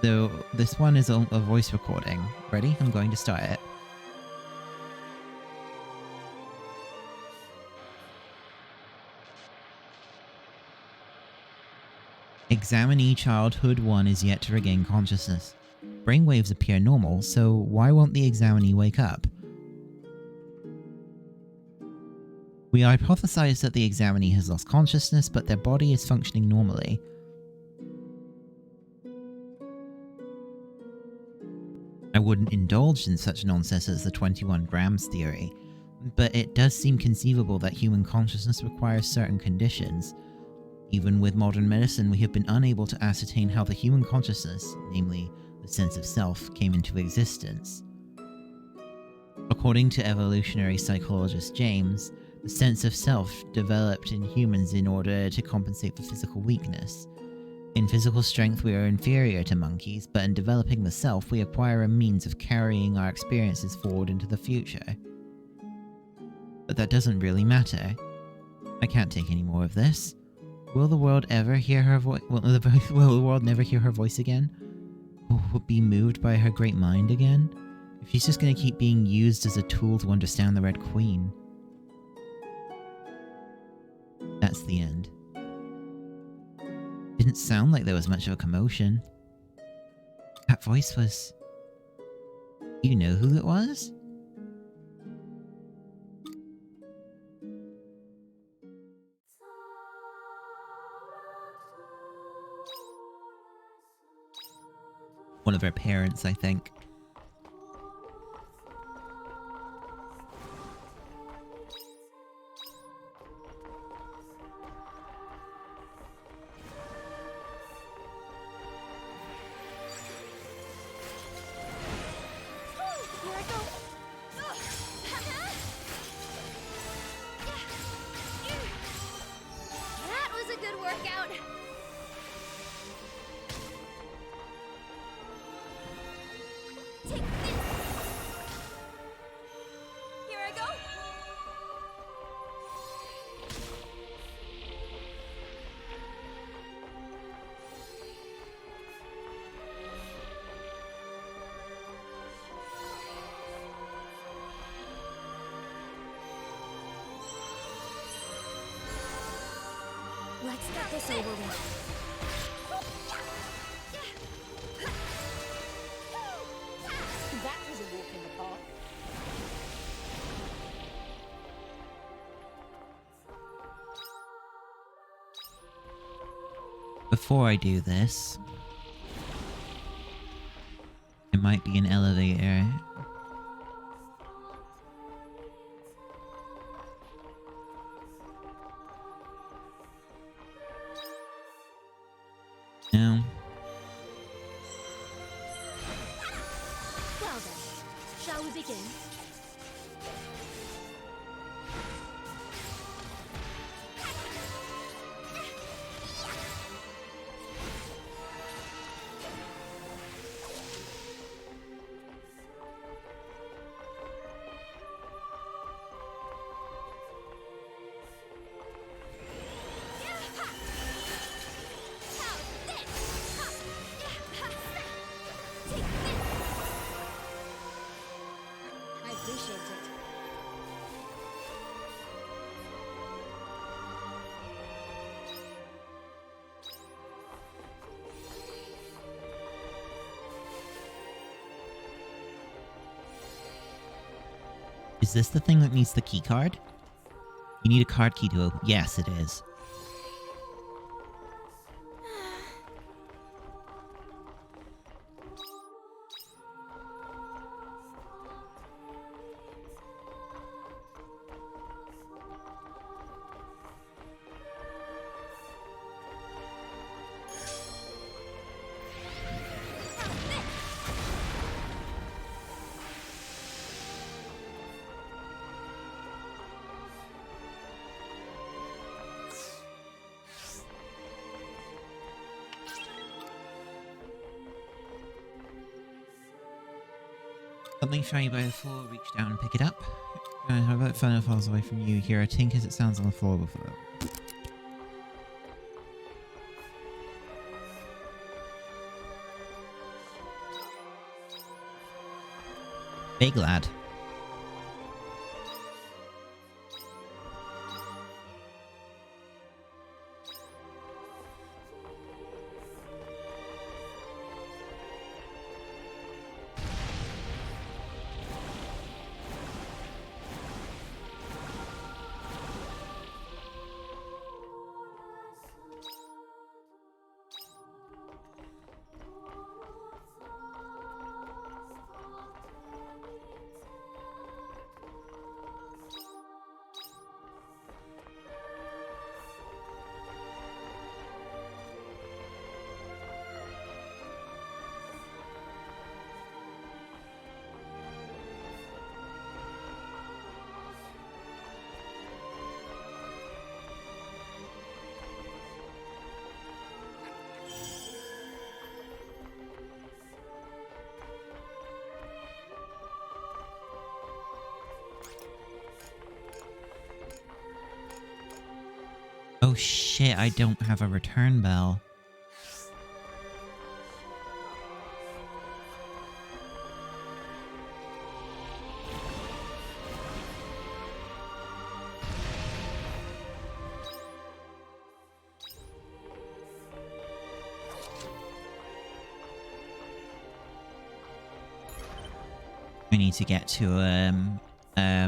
Though this one is a voice recording. Ready? I'm going to start it. Examinee Childhood 1 is yet to regain consciousness. Brainwaves appear normal, so why won't the examinee wake up? We hypothesize that the examinee has lost consciousness, but their body is functioning normally. wouldn't indulge in such nonsense as the 21 grams theory, but it does seem conceivable that human consciousness requires certain conditions. Even with modern medicine, we have been unable to ascertain how the human consciousness, namely the sense of self, came into existence. According to evolutionary psychologist James, the sense of self developed in humans in order to compensate for physical weakness. In physical strength, we are inferior to monkeys, but in developing the self, we acquire a means of carrying our experiences forward into the future. But that doesn't really matter. I can't take any more of this. Will the world ever hear her voice? Will the world never hear her voice again? Will be moved by her great mind again? If she's just gonna keep being used as a tool to understand the Red Queen. That's the end. Didn't sound like there was much of a commotion. That voice was... You know who it was? One of her parents, I think. Here I go. That was a good workout. Take this. Here I go. Let's get this over with. That was a walk in the park. Before I do this... It might be an elevator. No. Well then, shall we begin? I appreciate it. Is this the thing that needs the key card? You need a card key to open. Yes, it is. Something shiny by the floor, reach down and pick it up. How about fun if falls away from you? Hear a tink as it sounds on the floor before. Big lad. Oh shit, I don't have a return bell. I need to get to a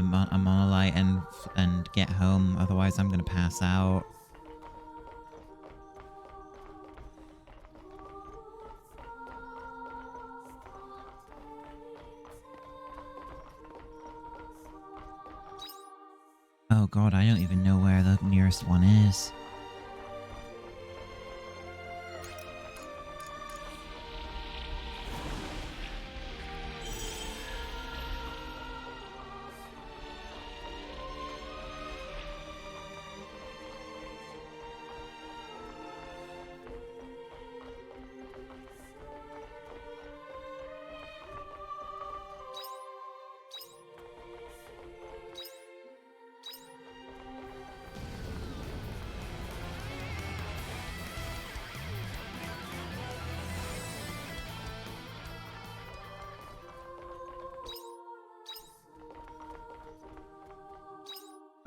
monolith and get home, otherwise I'm gonna pass out. Oh god, I don't even know where the nearest one is.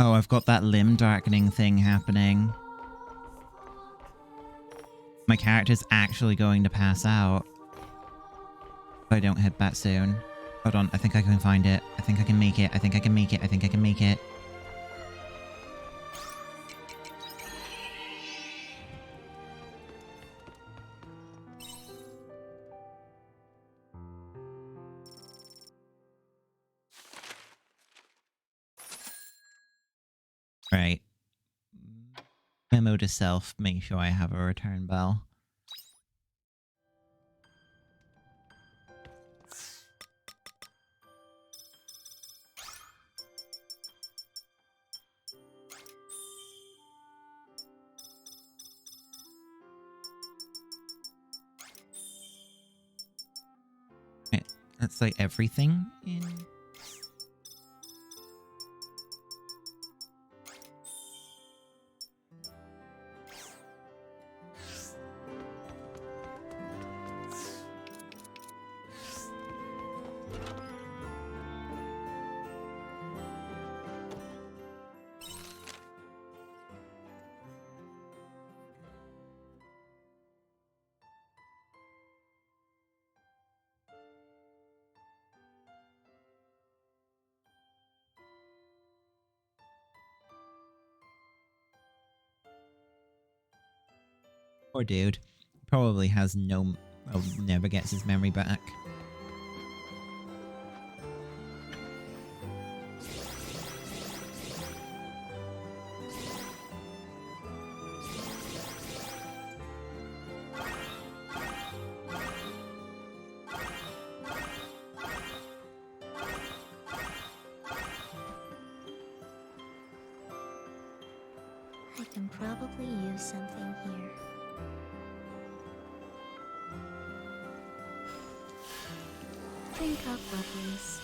Oh, I've got that limb darkening thing happening. My character's actually going to pass out. If I don't head back soon. Hold on, I think I can find it. I think I can make it. I think I can make it. I think I can make it. Right. Memo to self, make sure I have a return bell. Right, that's like everything in... Poor dude. Probably has no... Oh, never gets his memory back. I can probably use something here. Drink up, lovelies.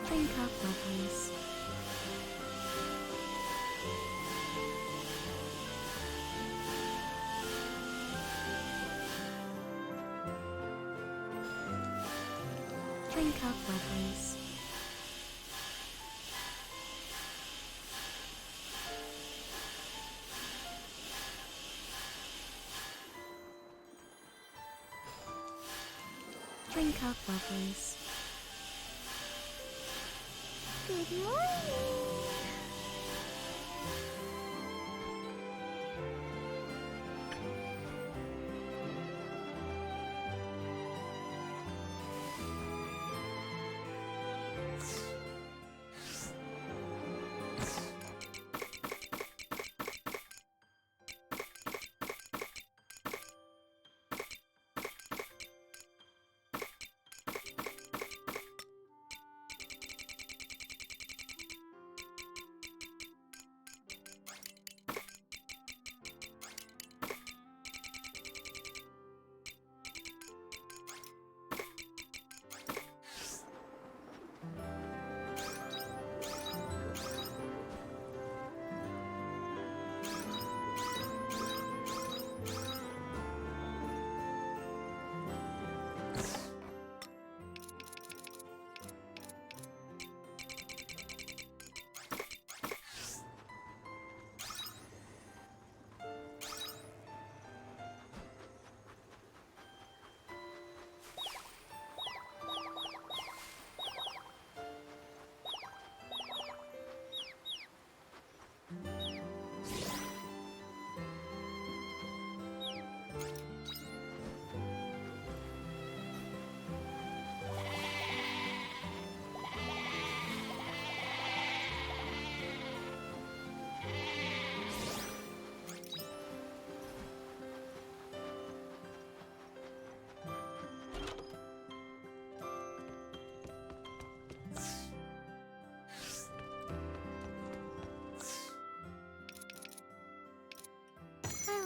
Drink up, lovelies. Drink up, lovelies. Drink up, lovelies. Good morning.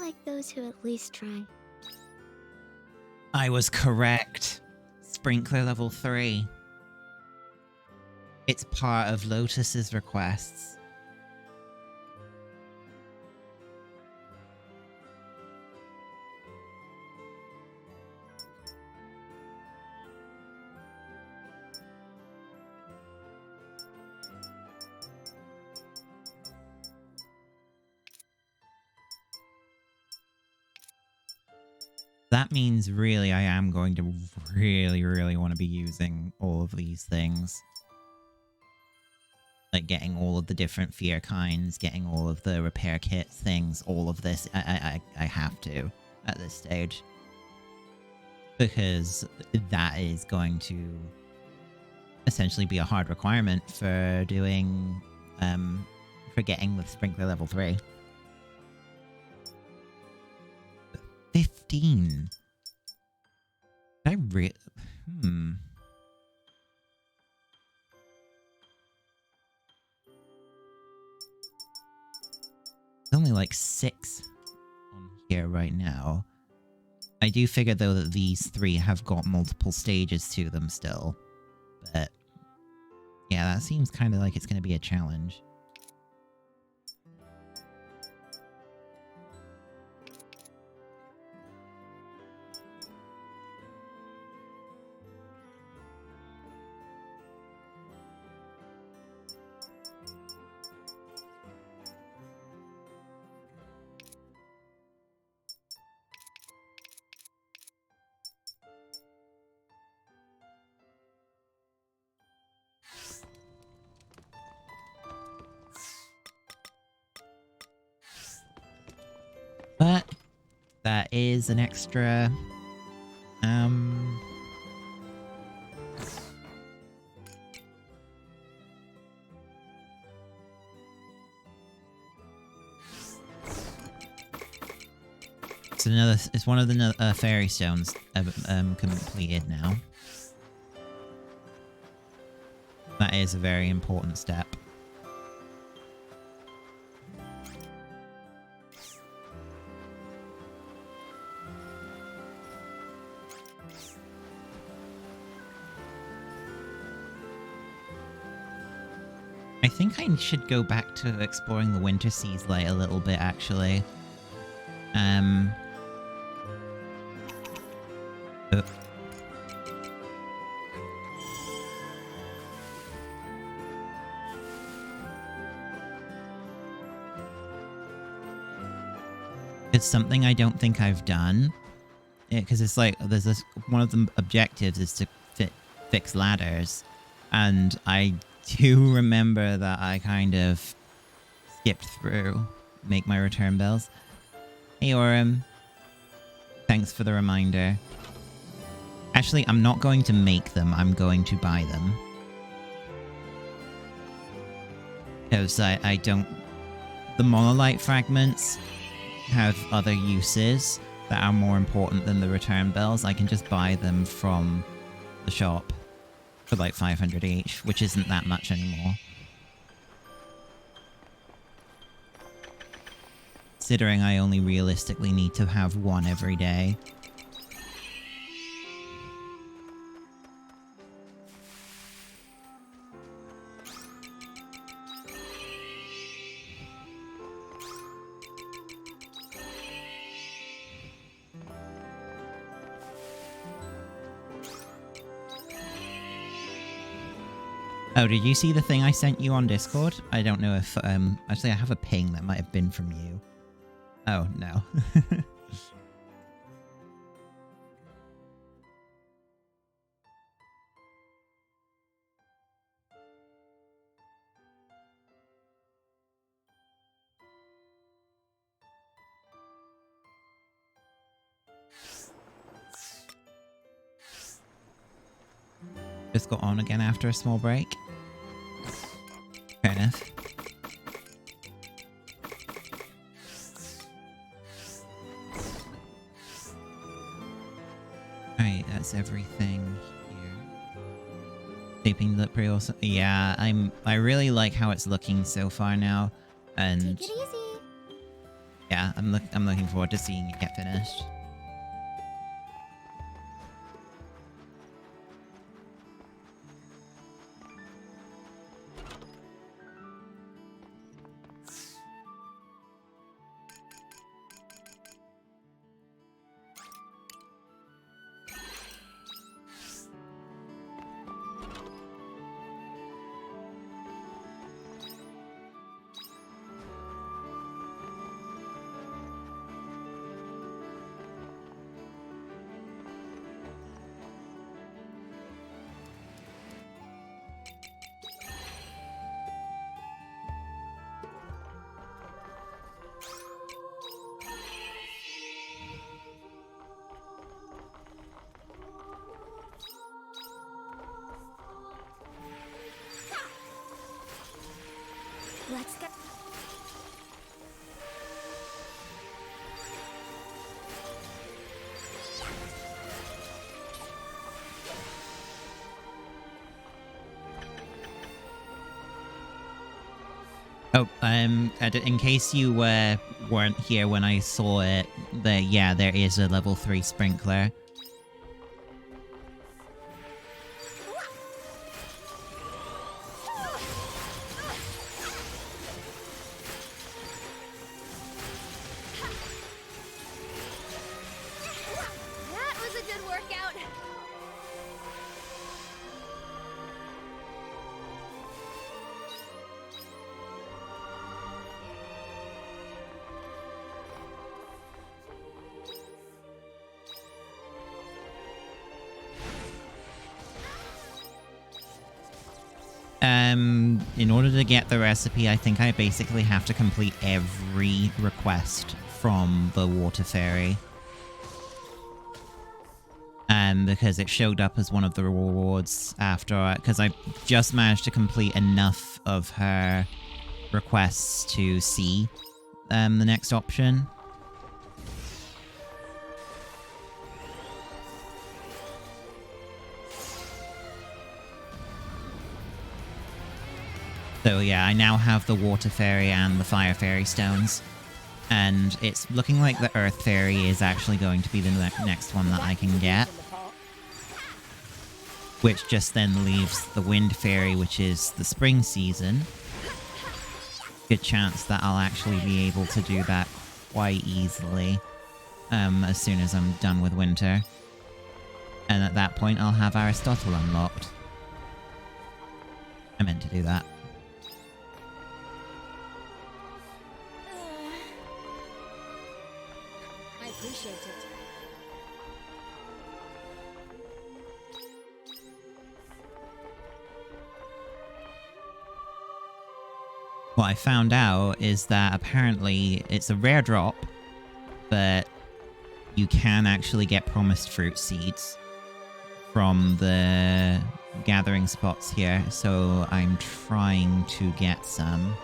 like those who at least try. I was correct. Sprinkler level 3. It's part of Lotus's requests. That means really I am going to really want to be using all of these things. Like getting all of the different fear kinds, getting all of the repair kits things, all of this. I have to at this stage. Because that is going to essentially be a hard requirement for doing, for getting the Sprinkler level 3. 15. I It's only like 6 on here right now. I do figure though that these 3 have got multiple stages to them still. But yeah, that seems kind of like it's going to be a challenge. But that is an extra, it's one of the fairy stones completed now. That is a very important step. I think I should go back to exploring the Winter Seas light a little bit, actually. It's something I don't think I've done. Because it's like, there's this, one of the objectives is to fix ladders. And I do remember that I kind of skipped through make my return bells. Hey, Orem. Thanks for the reminder. Actually, I'm not going to make them. I'm going to buy them. Because I don't... The monolite fragments have other uses that are more important than the return bells. I can just buy them from the shop for like 500 each, which isn't that much anymore. Considering I only realistically need to have one every day. Oh, did you see the thing I sent you on Discord? I don't know if, actually I have a ping that might have been from you. Oh, no. Just got on again after a small break. Fair enough. Alright, that's everything here. Shaping look pretty awesome. Yeah, I really like how it's looking so far now. And Take it easy. Yeah, I'm looking forward to seeing it get finished. Let's go. Oh, in case you weren't here when I saw it, there is a level 3 sprinkler. That was a good workout. In order to get the recipe, I think I basically have to complete every request from the water fairy. Because it showed up as one of the rewards after, because I just managed to complete enough of her requests to see the next option. So yeah, I now have the water fairy and the fire fairy stones. And it's looking like the earth fairy is actually going to be the next one that I can get. Which just then leaves the wind fairy, which is the spring season. Good chance that I'll actually be able to do that quite easily. As soon as I'm done with winter. And at that point I'll have Aristotle unlocked. I meant to do that. I appreciate it. What I found out is that apparently it's a rare drop, but you can actually get promised fruit seeds from the gathering spots here, so I'm trying to get some.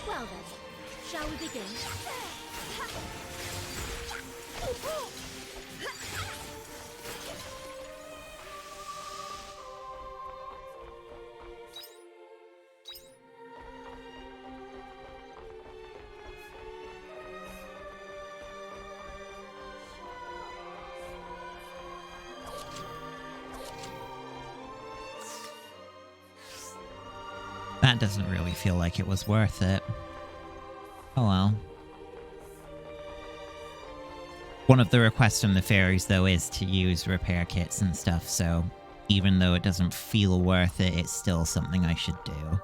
Well then, shall we begin? That doesn't really feel like it was worth it. Oh well. One of the requests from the fairies, though, is to use repair kits and stuff, so even though it doesn't feel worth it, it's still something I should do.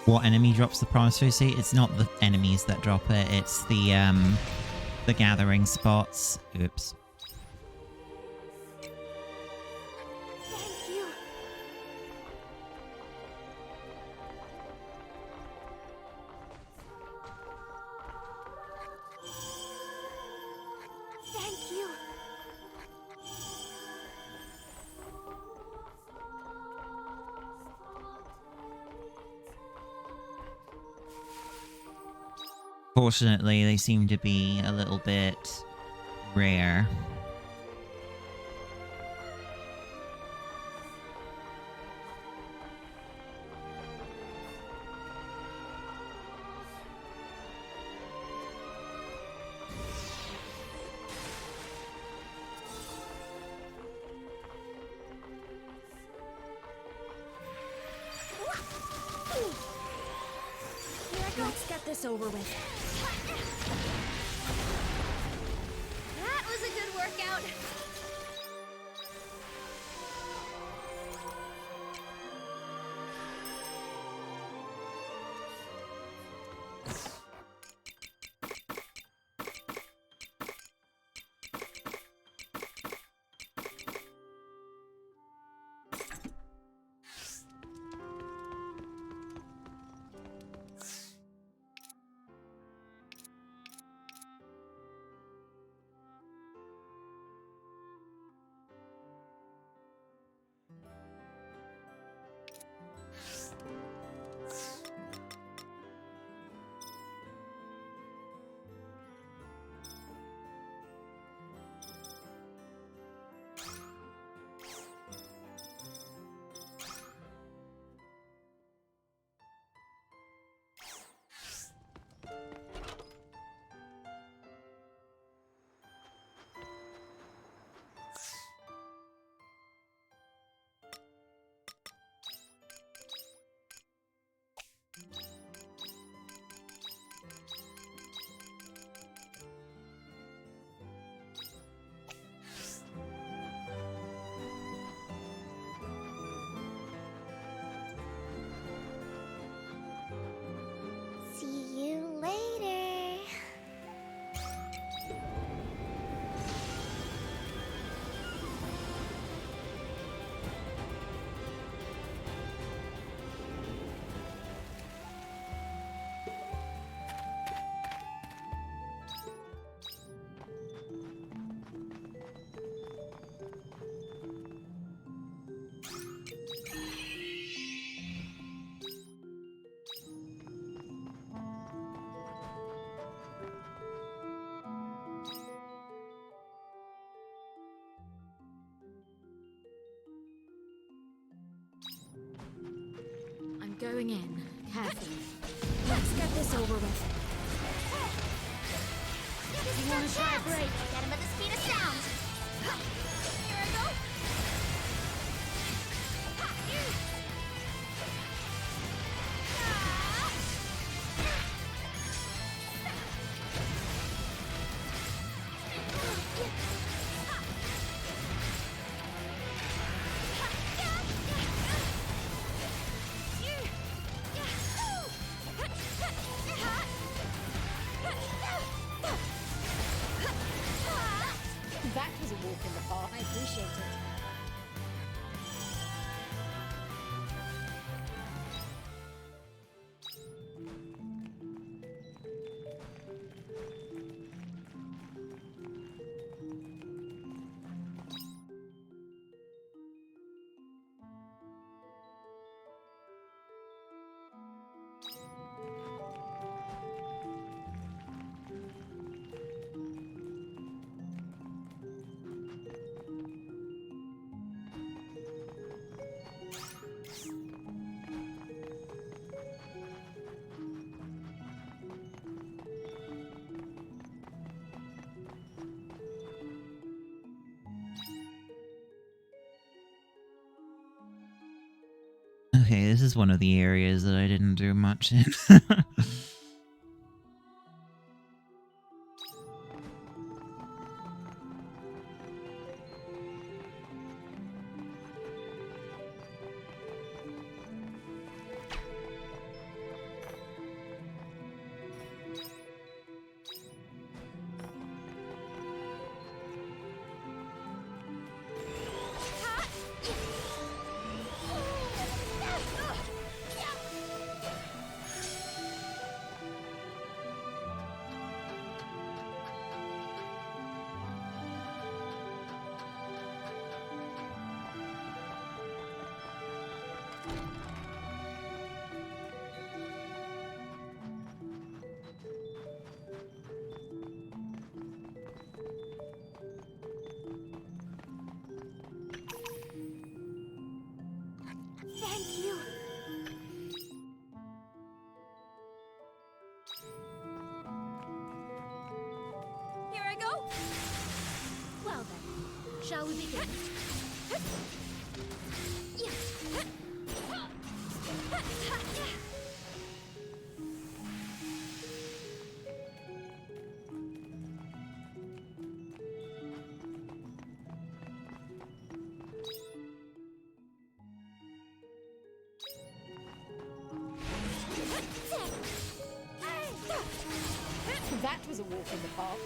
What enemy drops the promissory seed? It's not the enemies that drop it, it's the gathering spots. Oops. Thank you. Thank you. Fortunately, they seem to be a little bit rare. Let's get this over with. That was a good workout. See you later. I'm going in, carefully. Let's get this over with. You want to try a break? Get him at the speed of sound. Here I go. That was a walk in the park. I appreciate it. Okay, this is one of the areas that I didn't do much in. Shall we begin? That was a walk in the park.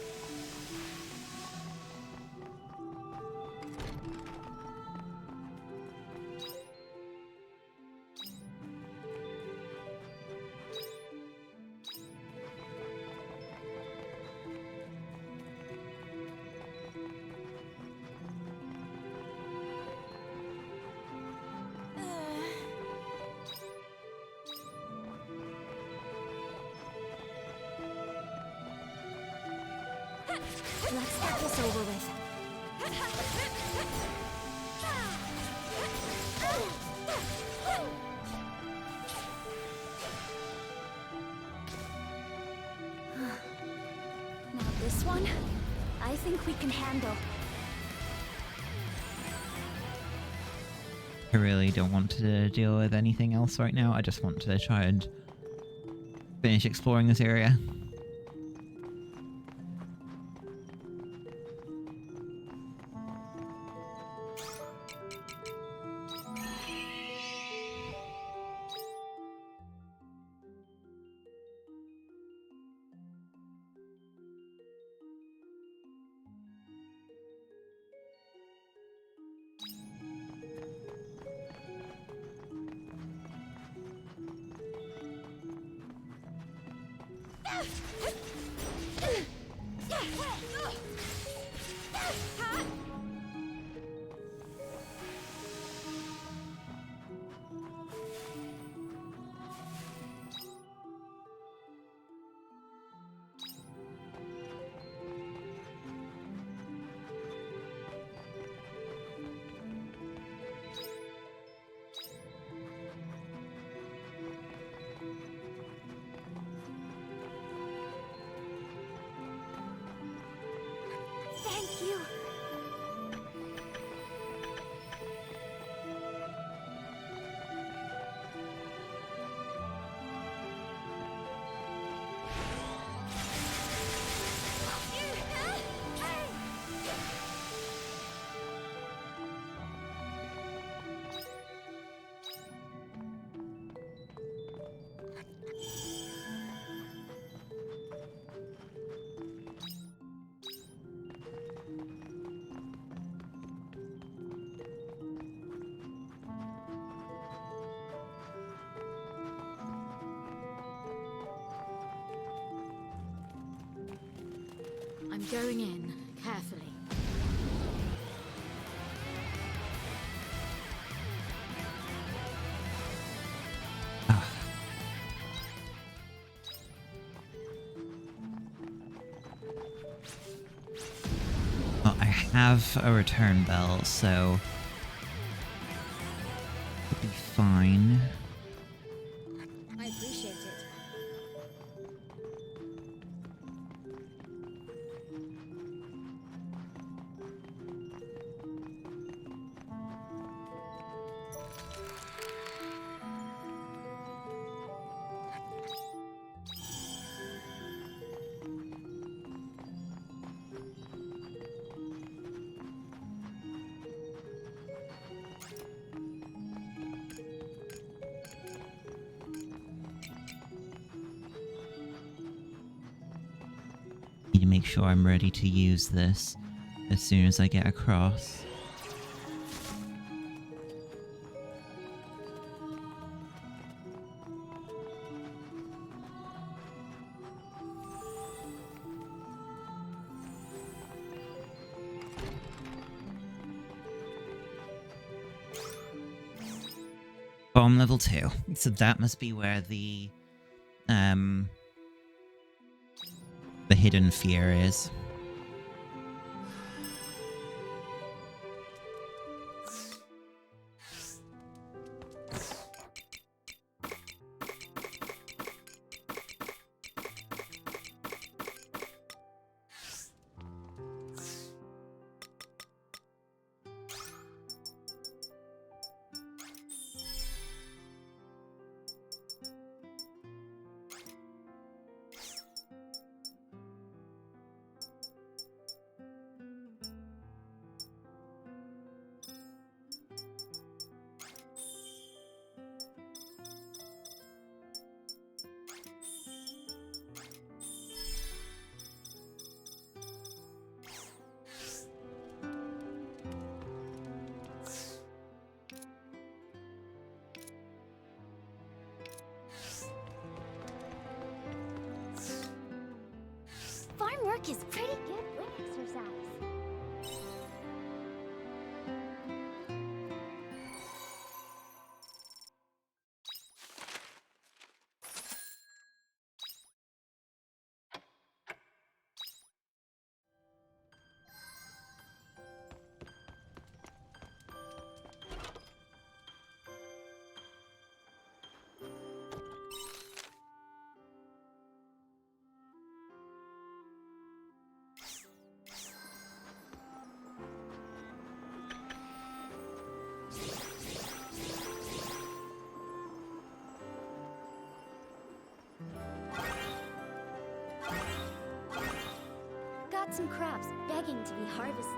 Let's get this over with. Now this one, I think we can handle. I really don't want to deal with anything else right now. I just want to try and finish exploring this area. Thank you. I'm going in, carefully. Well, I have a return bell, so it'll be fine. I appreciate it. Need to make sure I'm ready to use this as soon as I get across. Bomb level 2. So that must be where the hidden fear is. Teamwork is pretty good wit exercise. Got some crops begging to be harvested.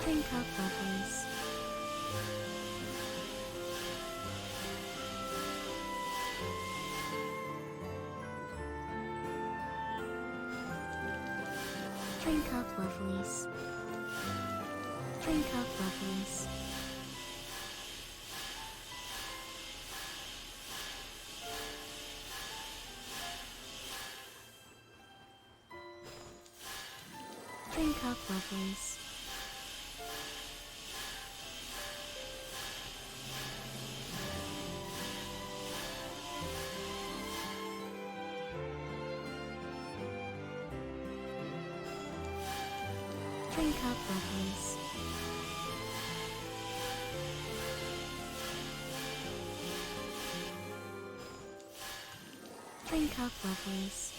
Drink up, lovelies. Drink up, lovelies. Drink up, lovelies. Drink up, lovelies. Drink up, lovelies. Drink up, lovelies.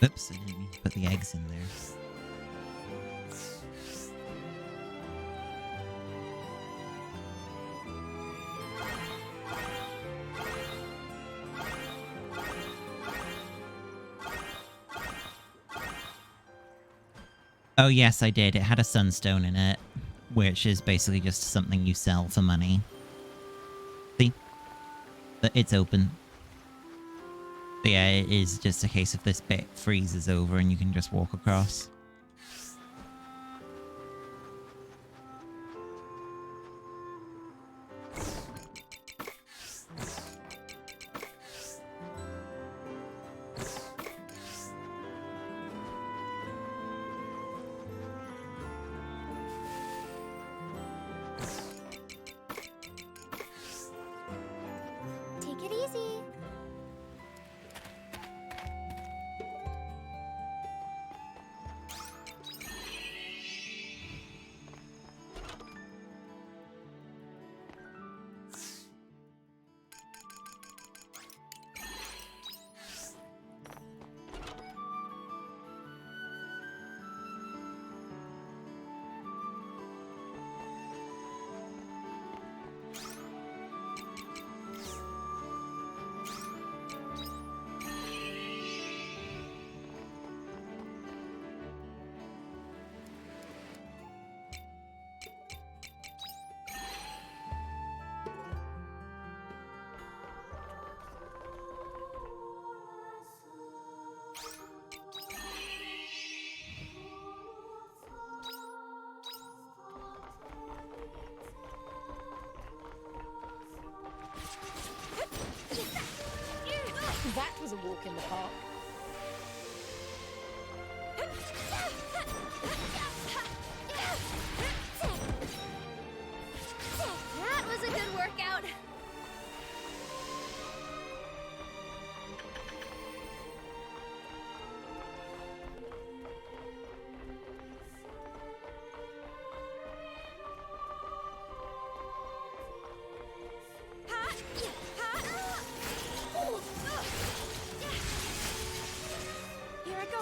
Oops, I didn't mean to put the eggs in there. Oh yes, I did. It had a sunstone in it, which is basically just something you sell for money. See? It's open. But yeah, it is just a case of this bit freezes over and you can just walk across. Take it easy. That was a walk in the park. That was a good workout. Here I go.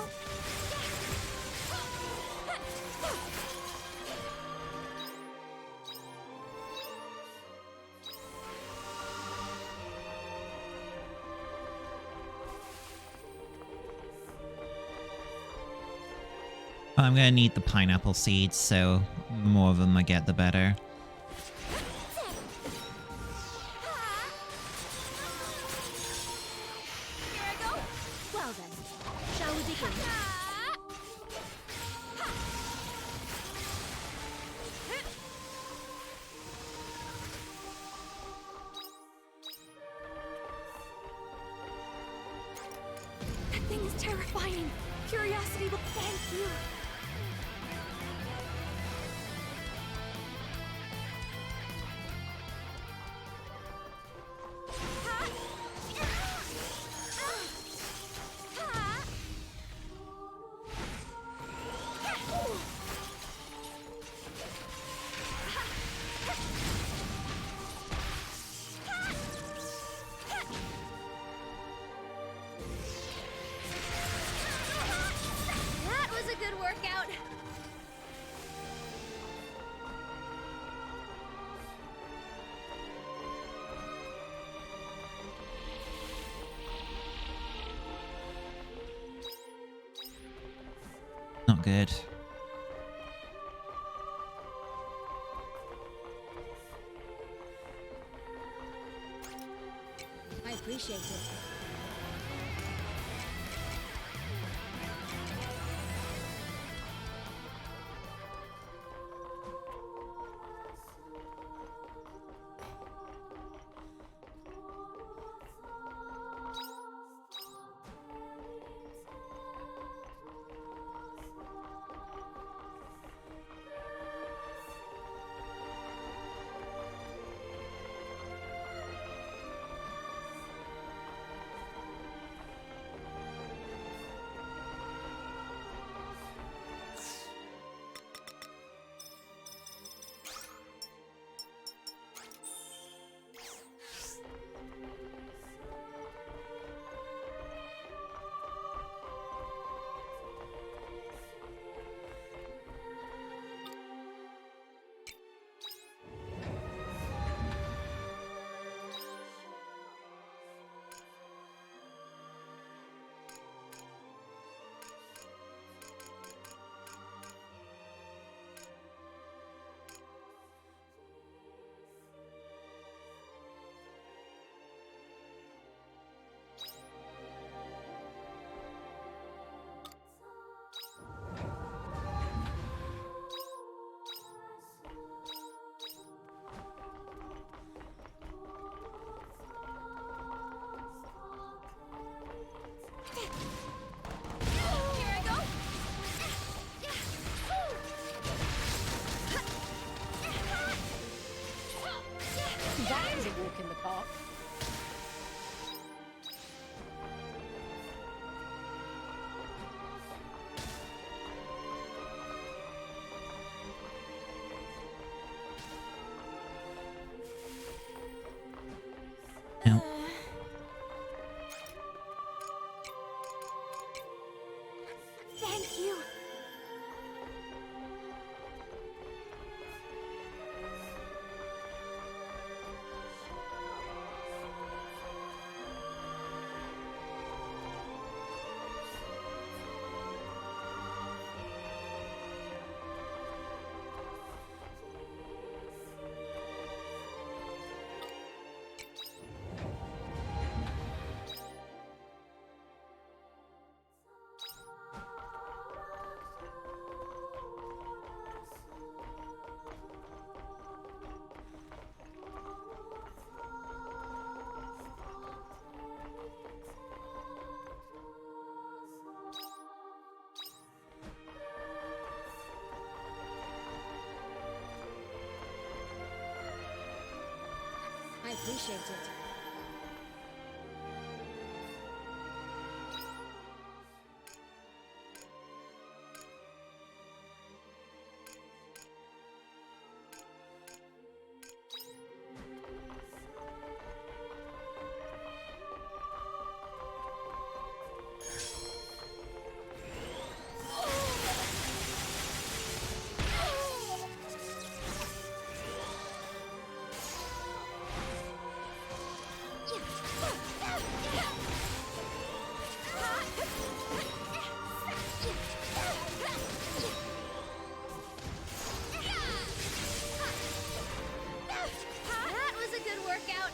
I'm gonna need the pineapple seeds, so the more of them I get, the better. Here I go. Well then, shall we begin? That thing is terrifying. Curiosity will thank you. That was a good workout. Not good. I appreciate it. walk in the park. No. Thank you. I appreciate it. That was a good workout.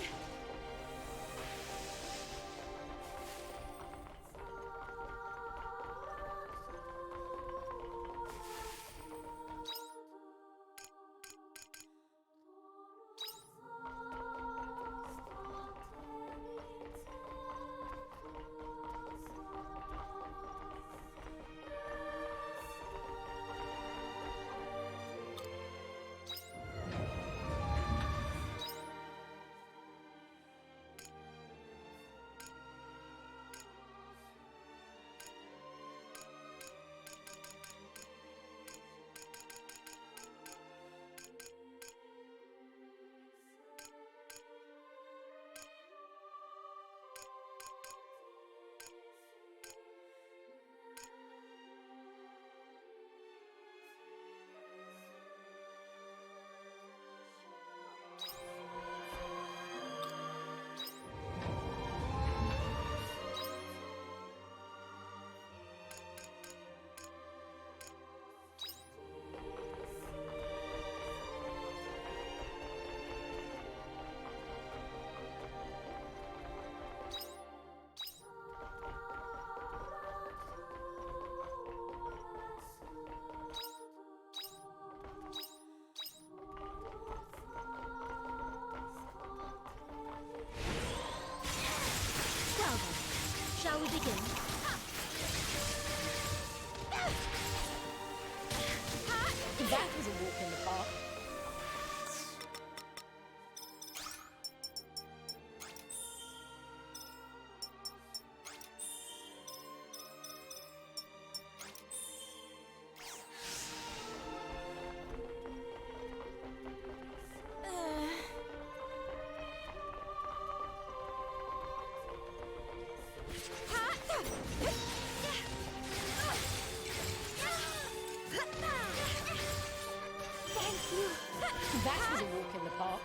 Well then, shall we begin? That was a walk in the park. Thank you. That was a walk in the park.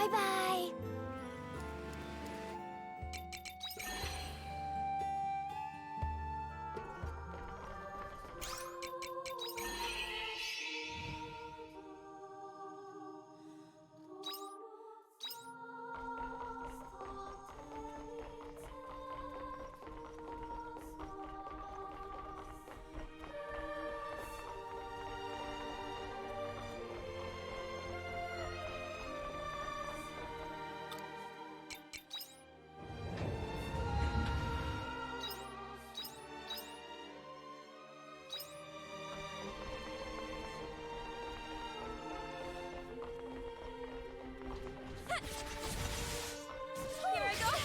Bye-bye. Here I go.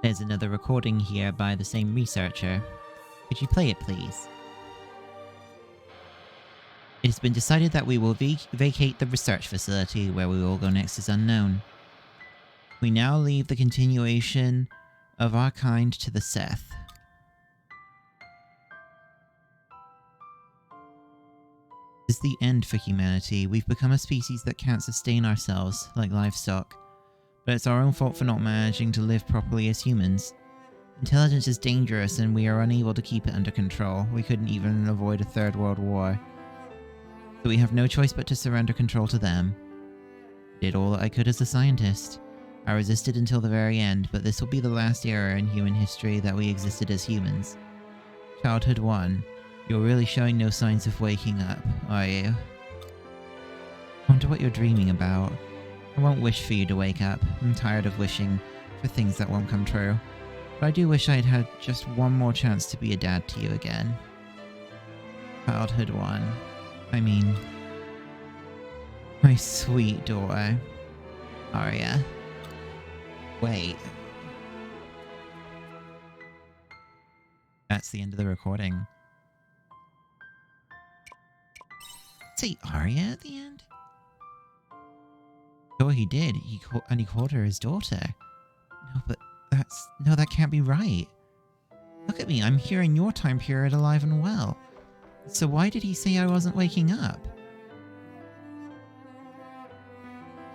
There's another recording here by the same researcher. Could you play it, please? It has been decided that we will vacate the research facility. Where we will go next is unknown. We now leave the continuation of our kind to the Seth. This is the end for humanity. We've become a species that can't sustain ourselves, like livestock. But it's our own fault for not managing to live properly as humans. Intelligence is dangerous and we are unable to keep it under control. We couldn't even avoid a third world war. So we have no choice but to surrender control to them. I did all that I could as a scientist. I resisted until the very end, but this will be the last era in human history that we existed as humans. Childhood 1, you're really showing no signs of waking up, are you? I wonder what you're dreaming about. I won't wish for you to wake up. I'm tired of wishing for things that won't come true. But I do wish I'd had just one more chance to be a dad to you again. Childhood 1. I mean... my sweet daughter. Arya. Wait. That's the end of the recording. Say Arya at the end? Sure he did. He called her his daughter. No, but that can't be right. Look at me, I'm here in your time period alive and well. So why did he say I wasn't waking up?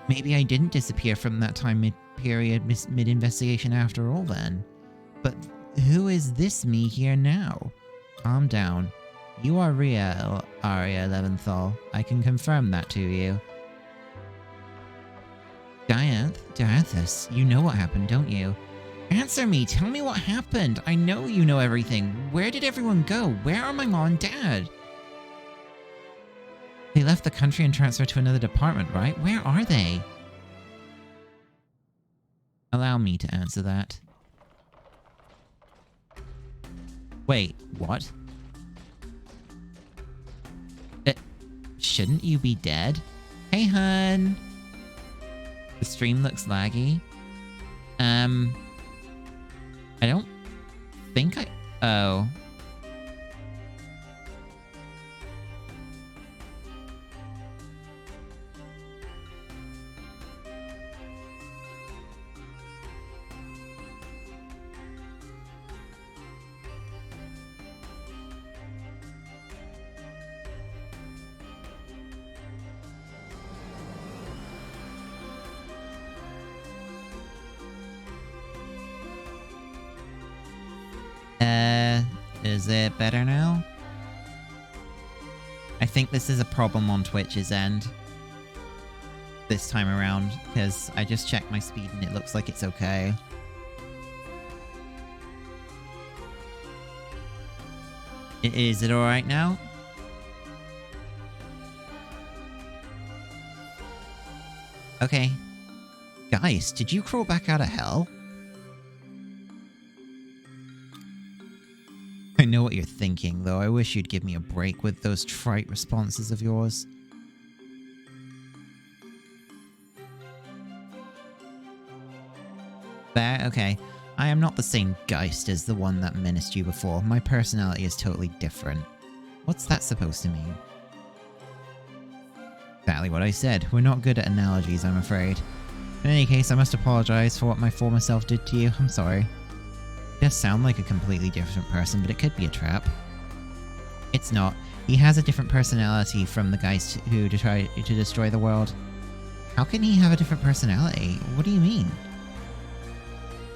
Maybe I didn't disappear from that time mid-investigation after all then. But who is this me here now? Calm down. You are real, Arya Leventhal. I can confirm that to you. Dianthus, you know what happened, don't you? Answer me! Tell me what happened! I know you know everything. Where did everyone go? Where are my mom and dad? They left the country and transferred to another department, right? Where are they? Allow me to answer that. Wait, what? Shouldn't you be dead? Hey, hun! The stream looks laggy. I don't think oh. Is it better now? I think this is a problem on Twitch's end. This time around, because I just checked my speed and it looks like it's okay. Is it alright now? Okay. Guys, did you crawl back out of hell? I know what you're thinking, though. I wish you'd give me a break with those trite responses of yours. There, okay. I am not the same Geist as the one that menaced you before. My personality is totally different. What's that supposed to mean? Exactly what I said. We're not good at analogies, I'm afraid. In any case, I must apologize for what my former self did to you. I'm sorry. It does sound like a completely different person, but it could be a trap. It's not. He has a different personality from the Geist who tried to destroy the world. How can he have a different personality? What do you mean?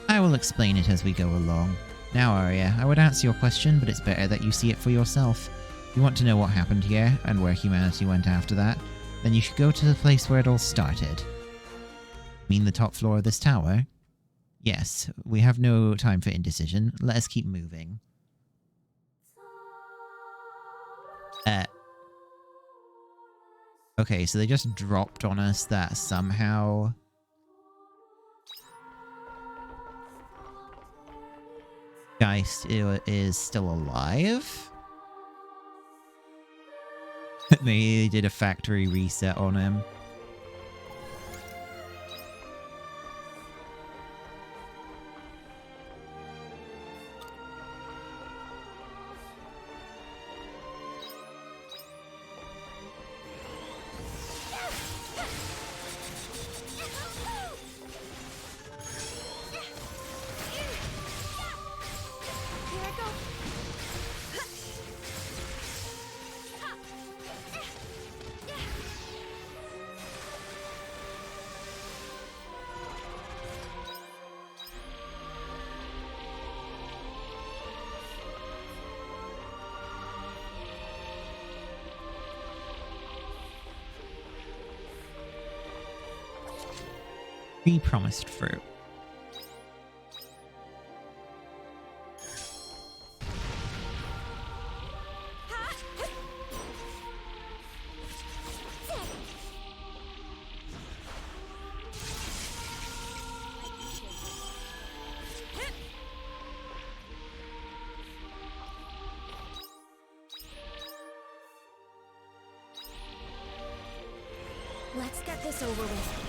I will explain it as we go along. Now, Arya, I would answer your question, but it's better that you see it for yourself. If you want to know what happened here, and where humanity went after that, then you should go to the place where it all started. Mean the top floor of this tower? Yes, we have no time for indecision. Let us keep moving. Okay, so they just dropped on us that somehow Geist is still alive? Maybe they did a factory reset on him. Promised fruit. Let's get this over with.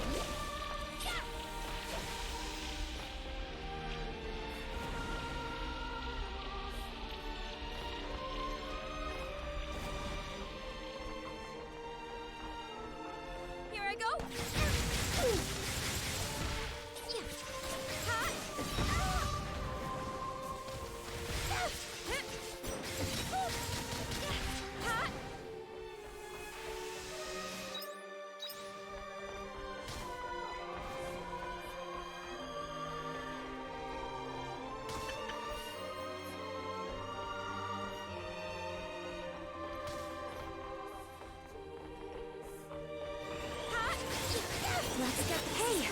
Hey,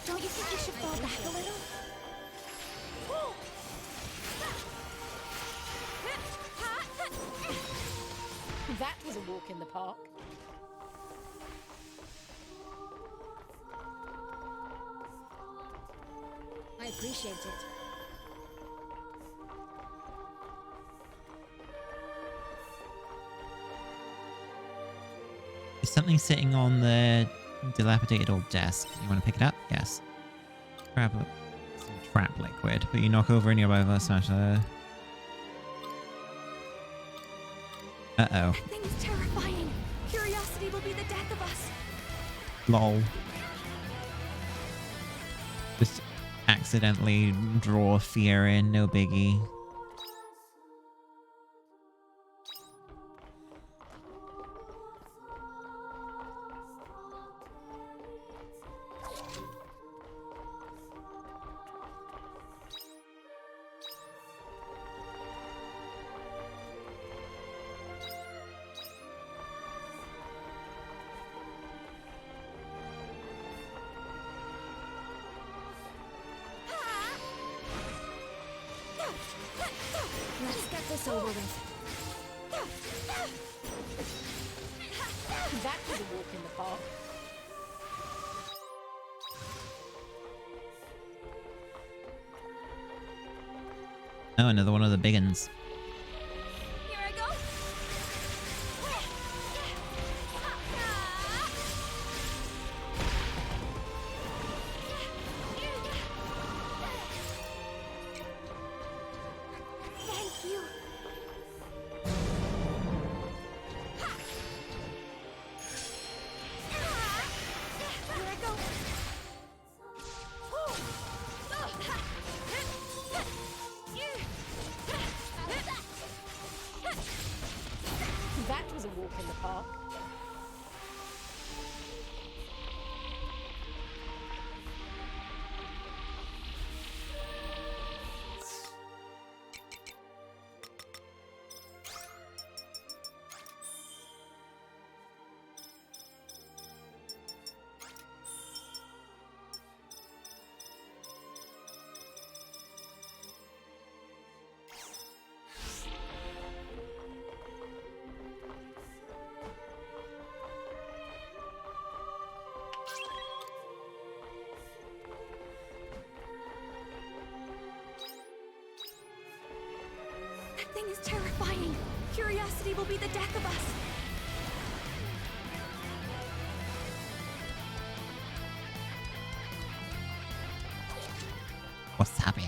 don't you think you should fall back a little? That was a walk in the park. I appreciate it. Is something sitting on the dilapidated old desk? You want to pick it up? Yes. Grab some trap liquid, but you knock over a nearby glass smasher. Uh-oh. That thing is terrifying. Curiosity will be the death of us. Lol. Just accidentally draw fear in, no biggie. Let's get this over with. That was a walk in the park. Oh, another one of the big uns. Here I go. Thank you. Here I go. That was a walk in the park. That thing is terrifying. Curiosity will be the death of us. Wasabi.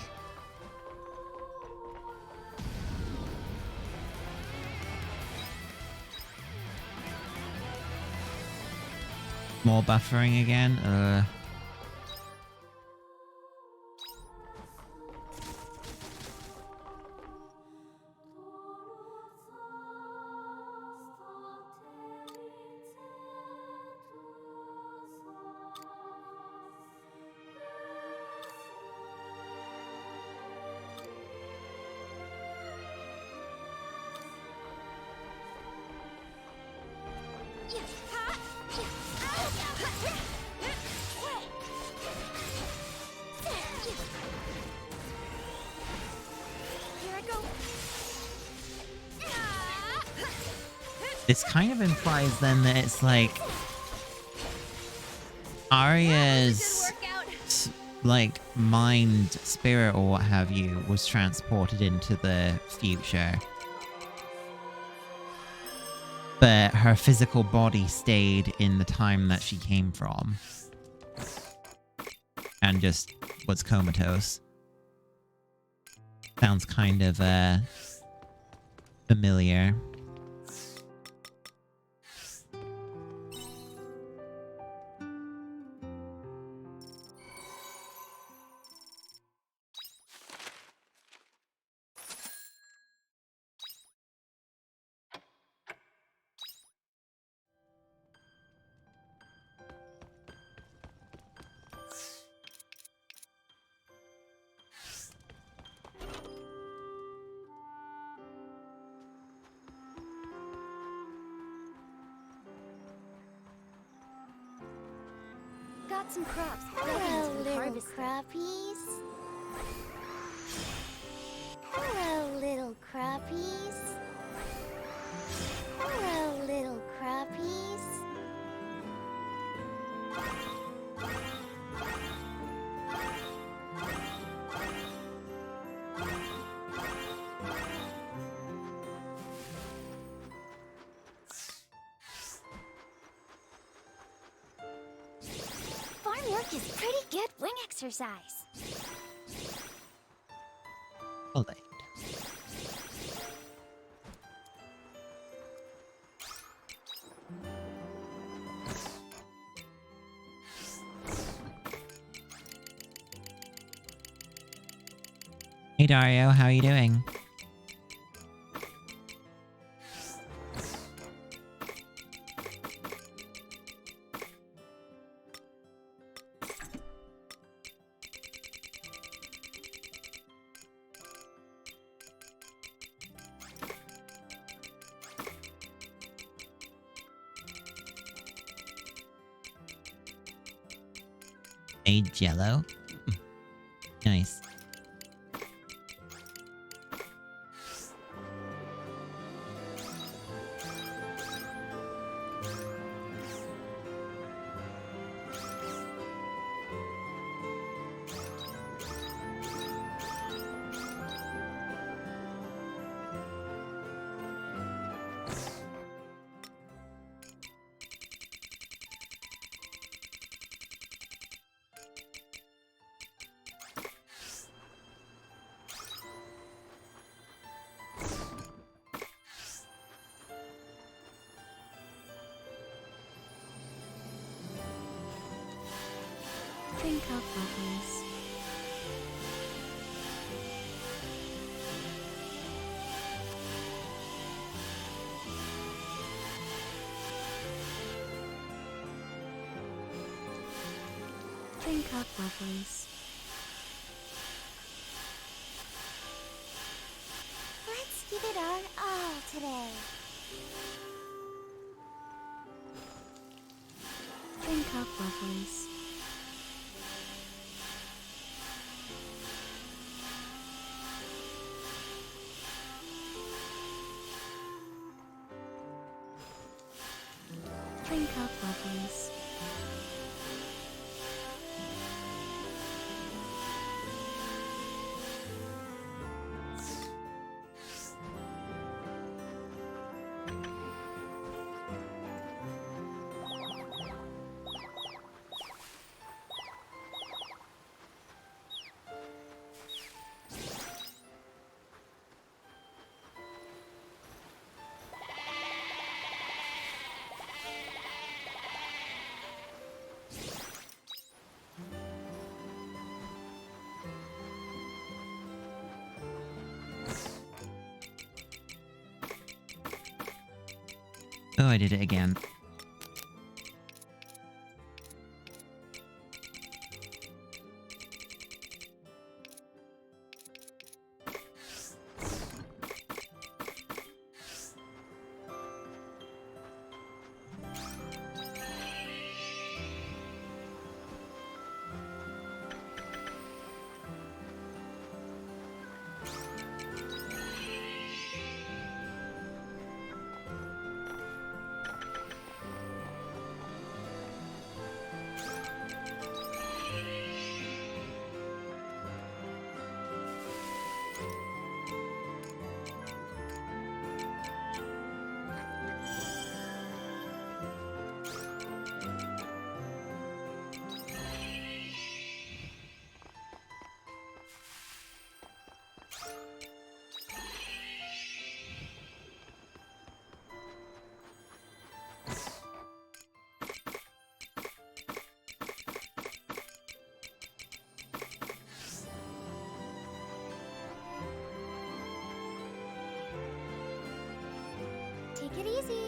More buffering again? Here I go. This kind of implies then that it's like Arya's like mind, spirit, or what have you was transported into the future, but her physical body stayed in the time that she came from and just was comatose. Sounds kind of familiar. Got some crops. Hello, Ready to little harvest them. crappies. Hello, little crappies. Hello, little crappies. Farm work is pretty good wing exercise. Alright. Hey Dario, how are you doing? Made jello? Nice. Drink up, lovelies. Drink up, lovelies. Let's give it our all today. Drink up, lovelies. Drink up, lovelies. Oh, I did it again. Take it easy.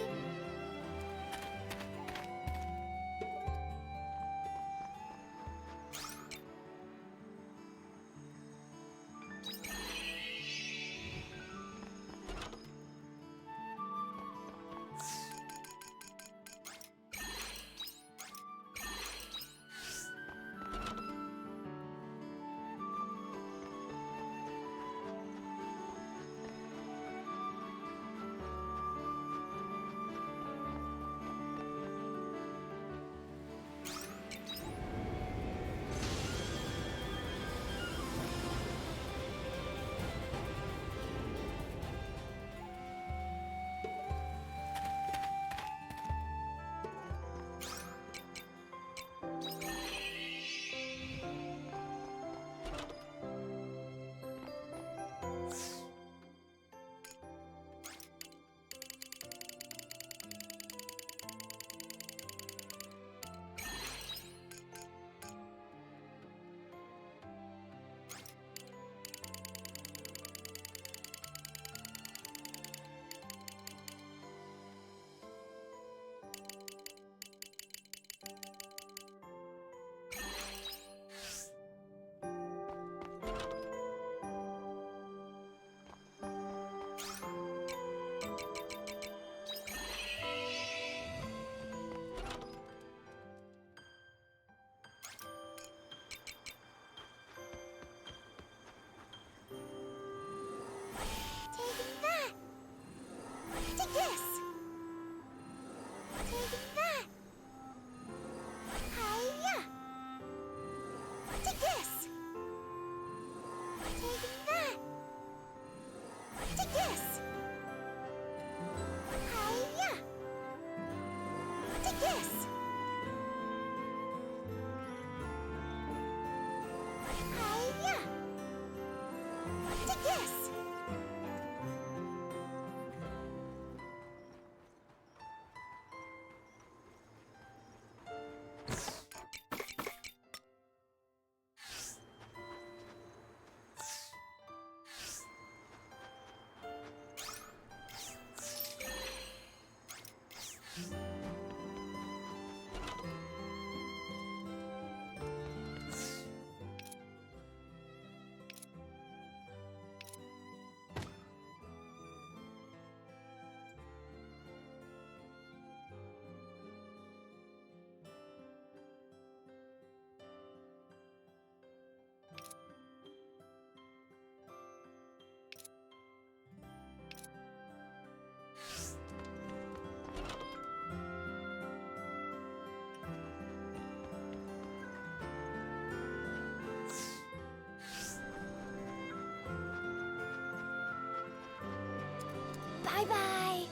Bye-bye.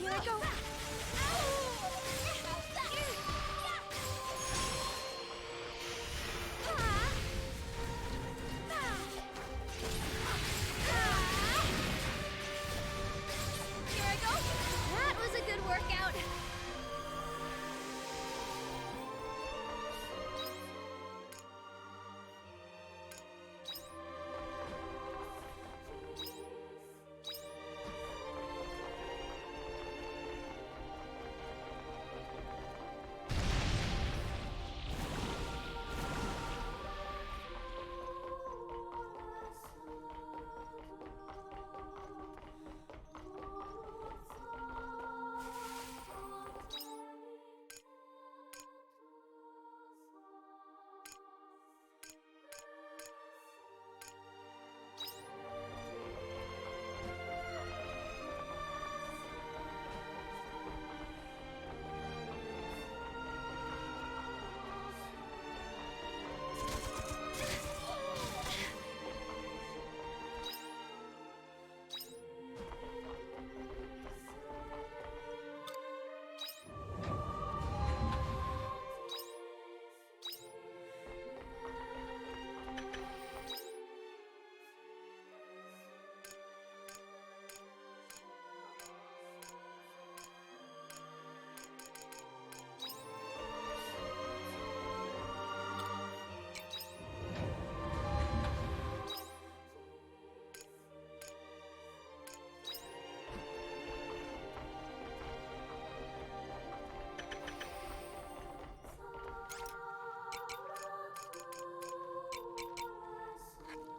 Here I go. Here I go. That was a good workout.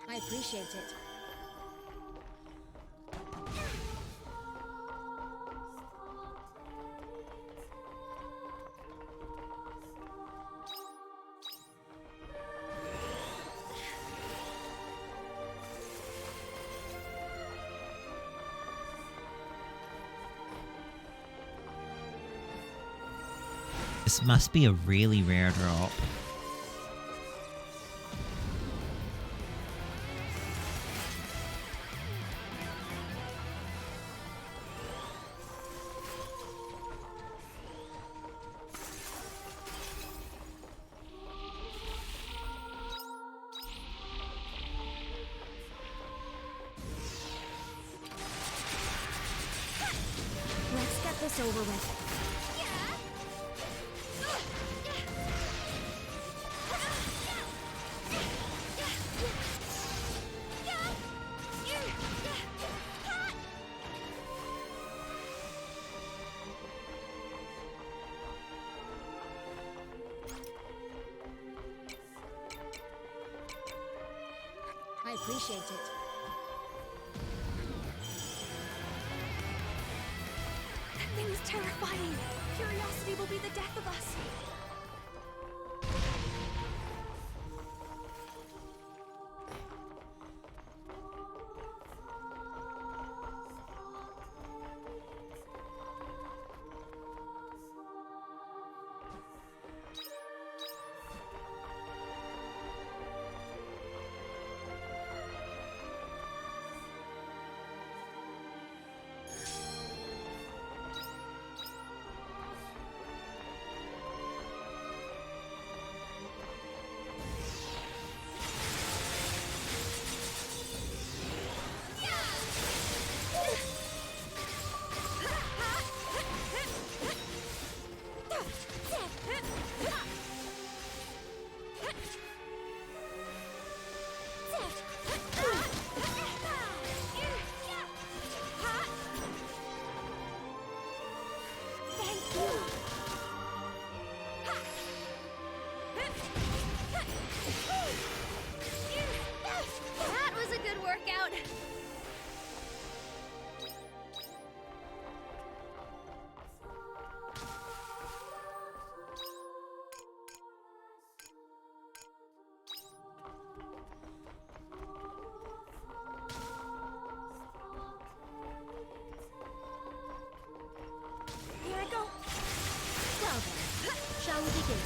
I appreciate it. This must be a really rare drop. Let's get this over with. I appreciate it. That thing is terrifying. Curiosity will be the death of us. workout! Here I go. Well then, shall we begin?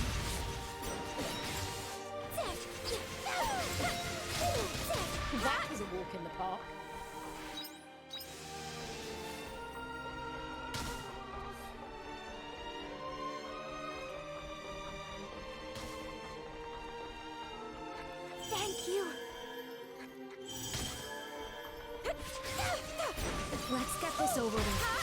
That was a walk in the park. Thank you. Let's get this over with.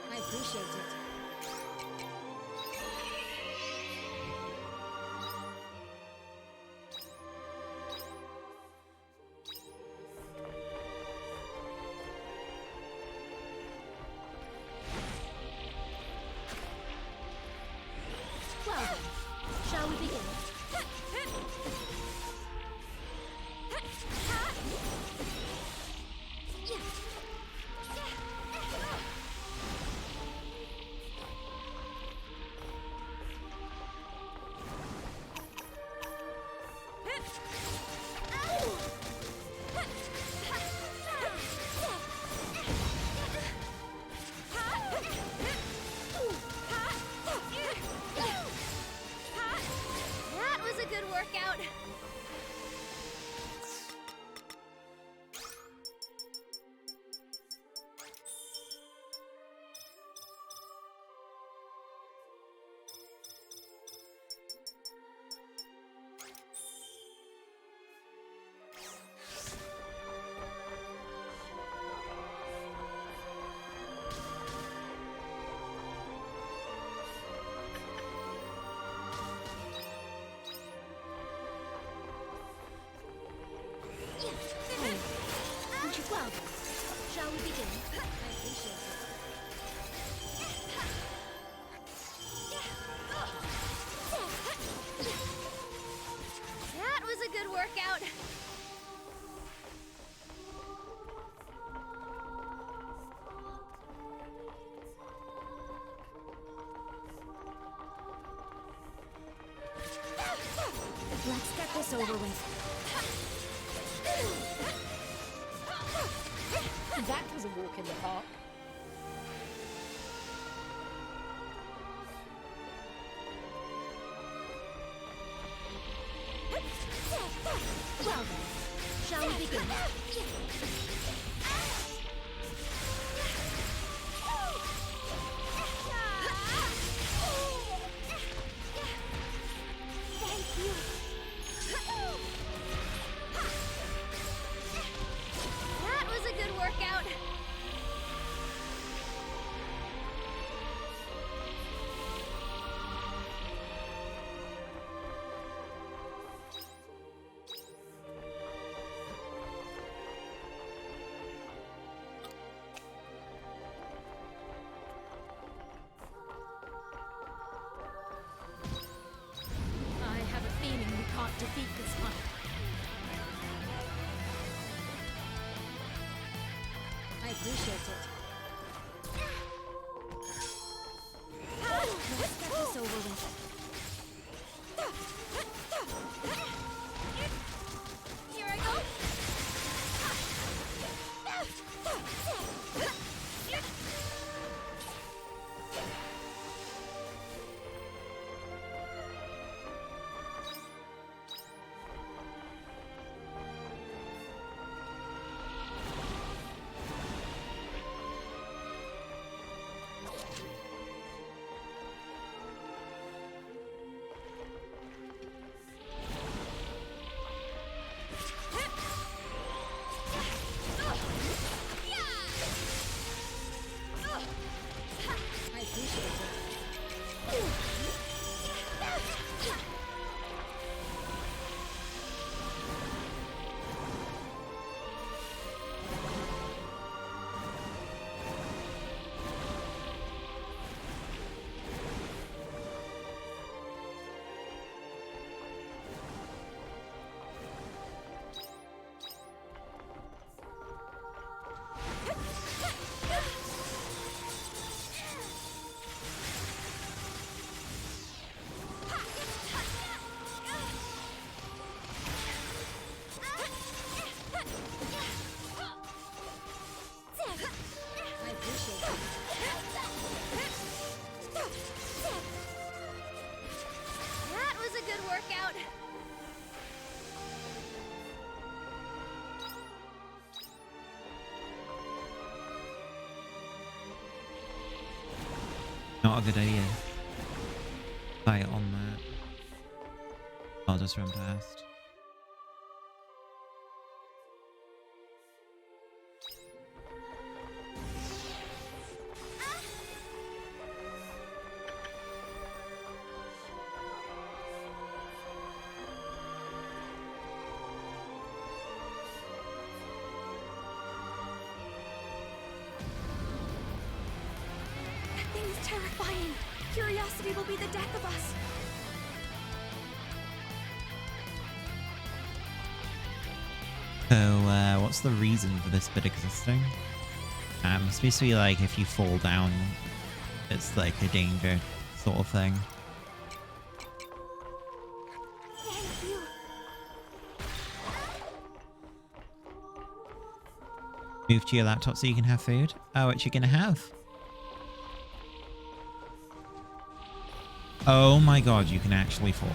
I appreciate it. Well then, shall we begin? That was a good workout. Well then, shall we begin? I appreciate it. That was a good workout. Let's get this over with. That was a walk in the park. Well then, shall we begin? Thank you. That was a good workout. defeat this one. I appreciate it. Let's get this over with. Here I go. I appreciate it. I appreciate it. That was a good workout. Not a good idea. Fight on that. I'll just run past. That thing is terrifying. Curiosity will be the death of us. So, what's the reason for this bit existing? It's supposed to be like if you fall down, it's like a danger sort of thing. Thank you. Move to your laptop so you can have food. Oh, what you gonna have? Oh my god, you can actually fall.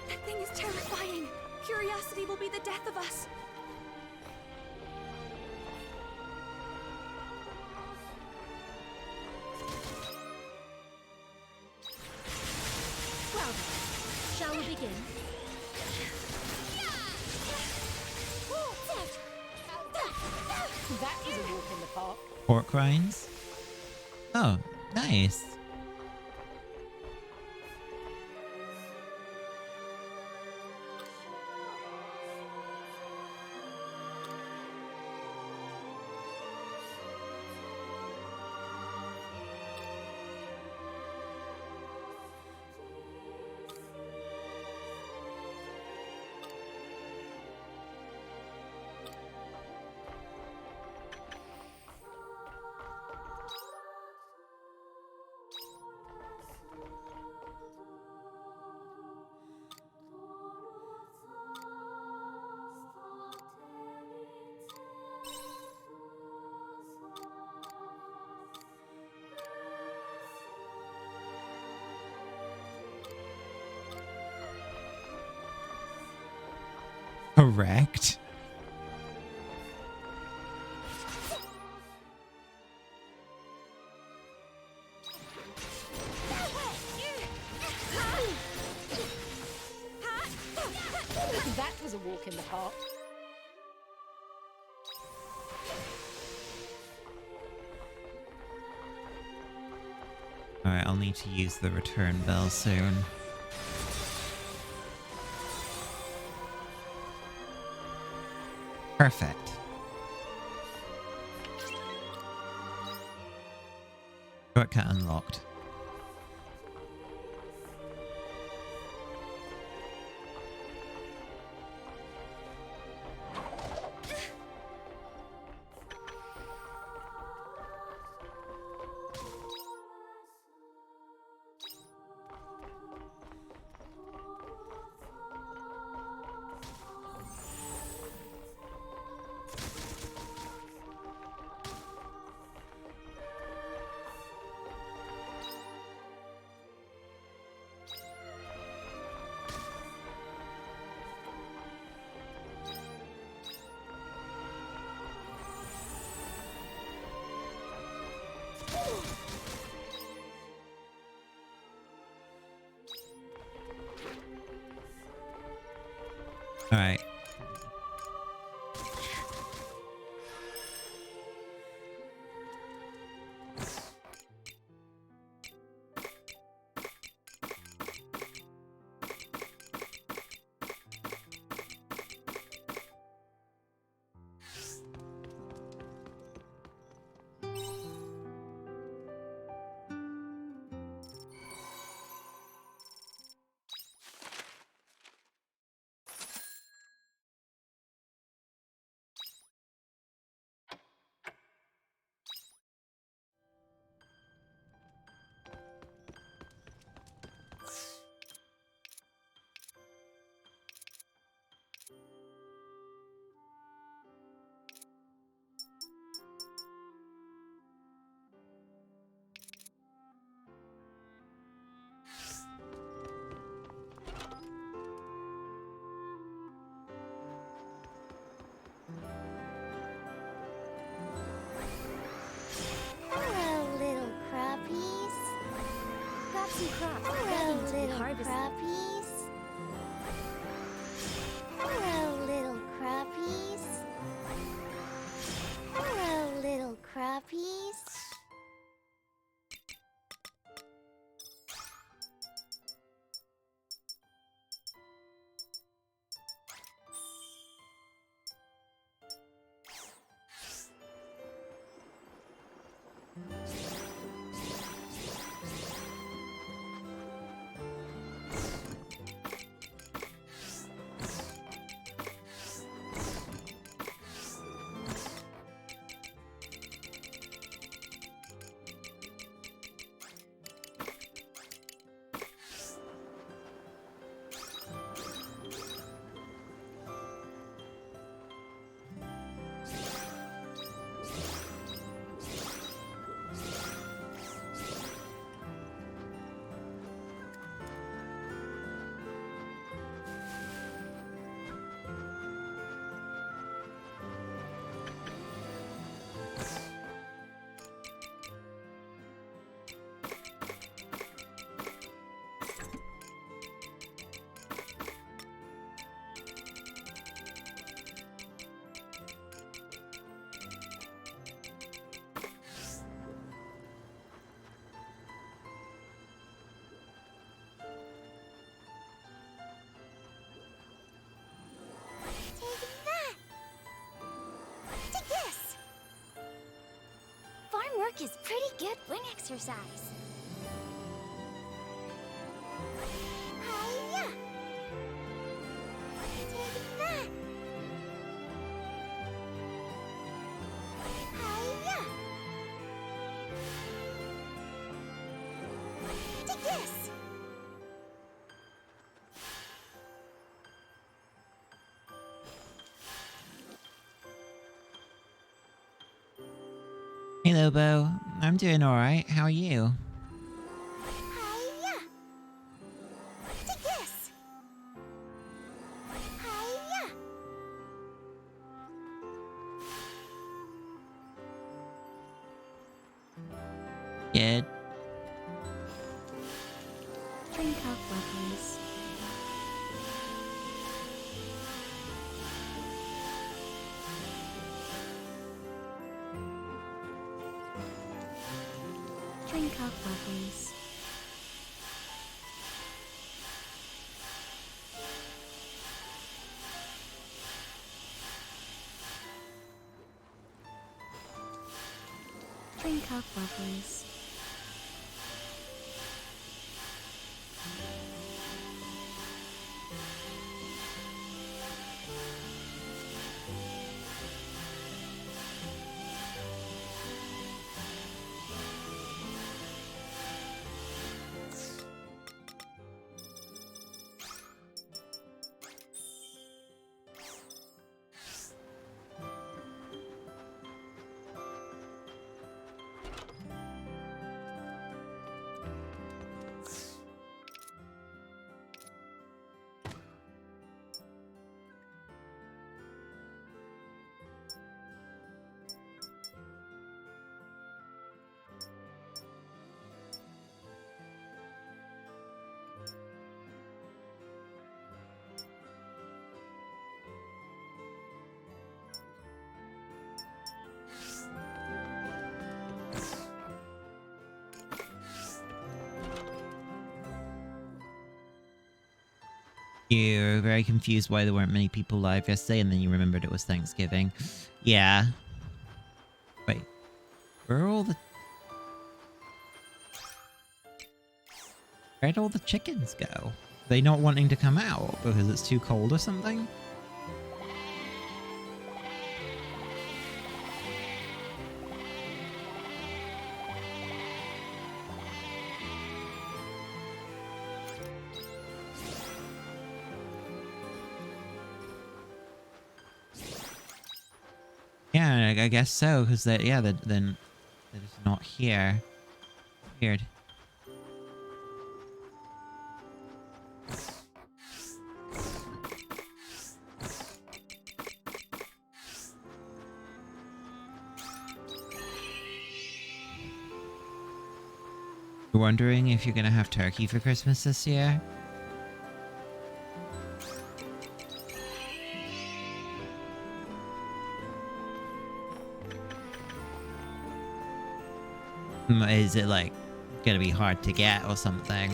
That thing is terrifying. Curiosity will be the death of us. Well, shall we begin? That was a walk in the park. Pork rinds? Oh, nice. Correct. That was a walk in the park. Alright, I'll need to use the return bell soon. Perfect. Shortcut unlocked. Alright. Hello, little crappies. Crops and crops Hello, begging to be little harvested. crappies. Hello, little crappies. Hello, little crappies. Farm work is pretty good wing exercise. Hiya! Take that! Hiya! Take this! Hey Lobo, I'm doing alright. How are you? Hiya! Take this! Hiya! Good. Drink up, weapons. Drink up, weapons. Think up, lovelies. You were very confused why there weren't many people live yesterday, and then you remembered it was Thanksgiving. Yeah. Wait. Where'd all the chickens go? Are they not wanting to come out because it's too cold or something? Yeah, I guess so, because then they're just not here. Weird. You're wondering if you're gonna have turkey for Christmas this year? Is it like gonna be hard to get or something?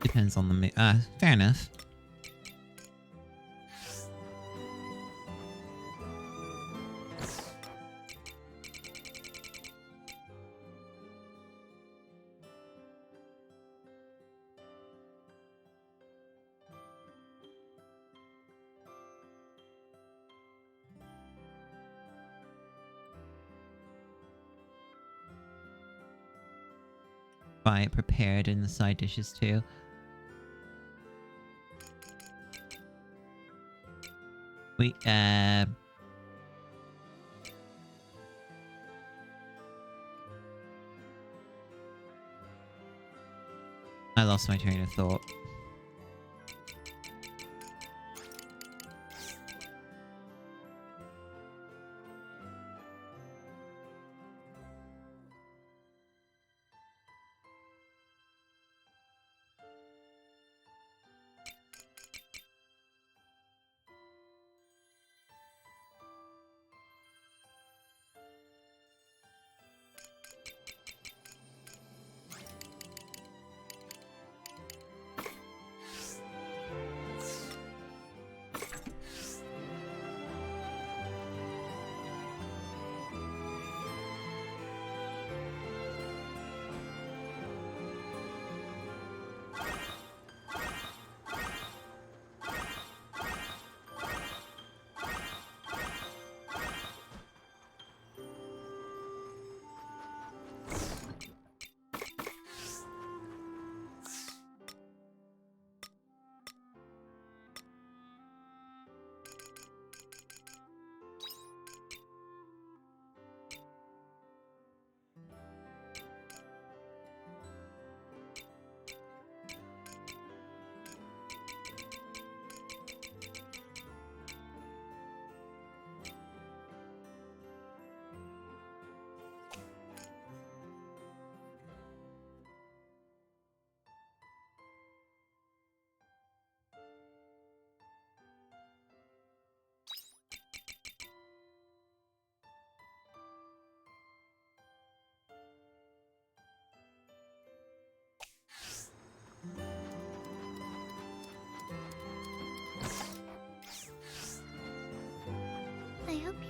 Depends on the fair enough. Buy it prepared in the side dishes too. I lost my train of thought.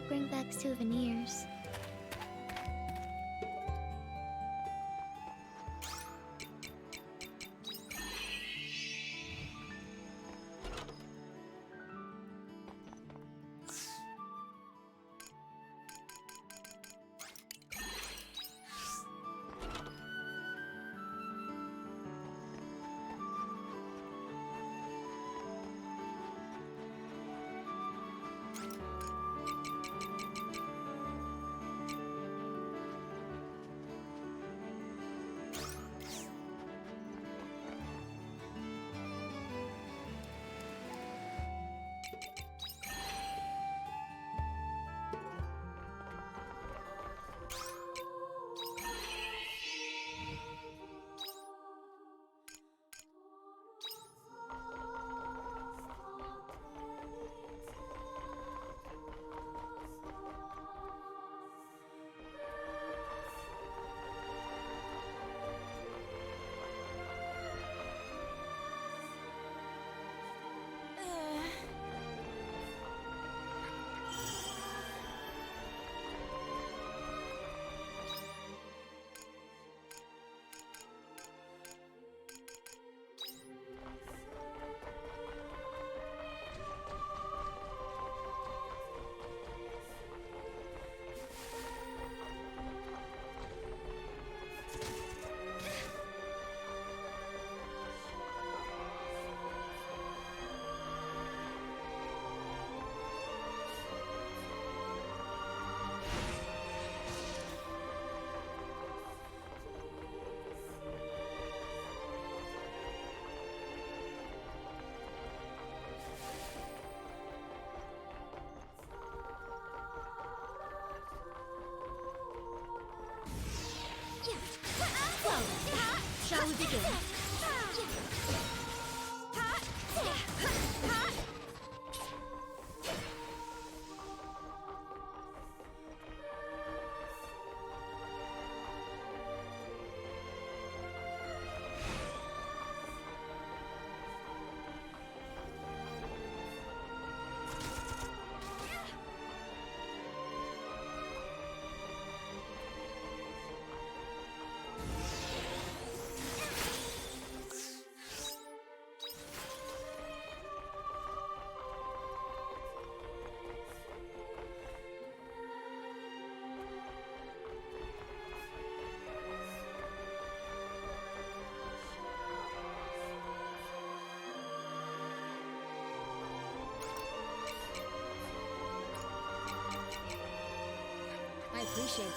bring back souvenirs. Shall we begin? I appreciate it.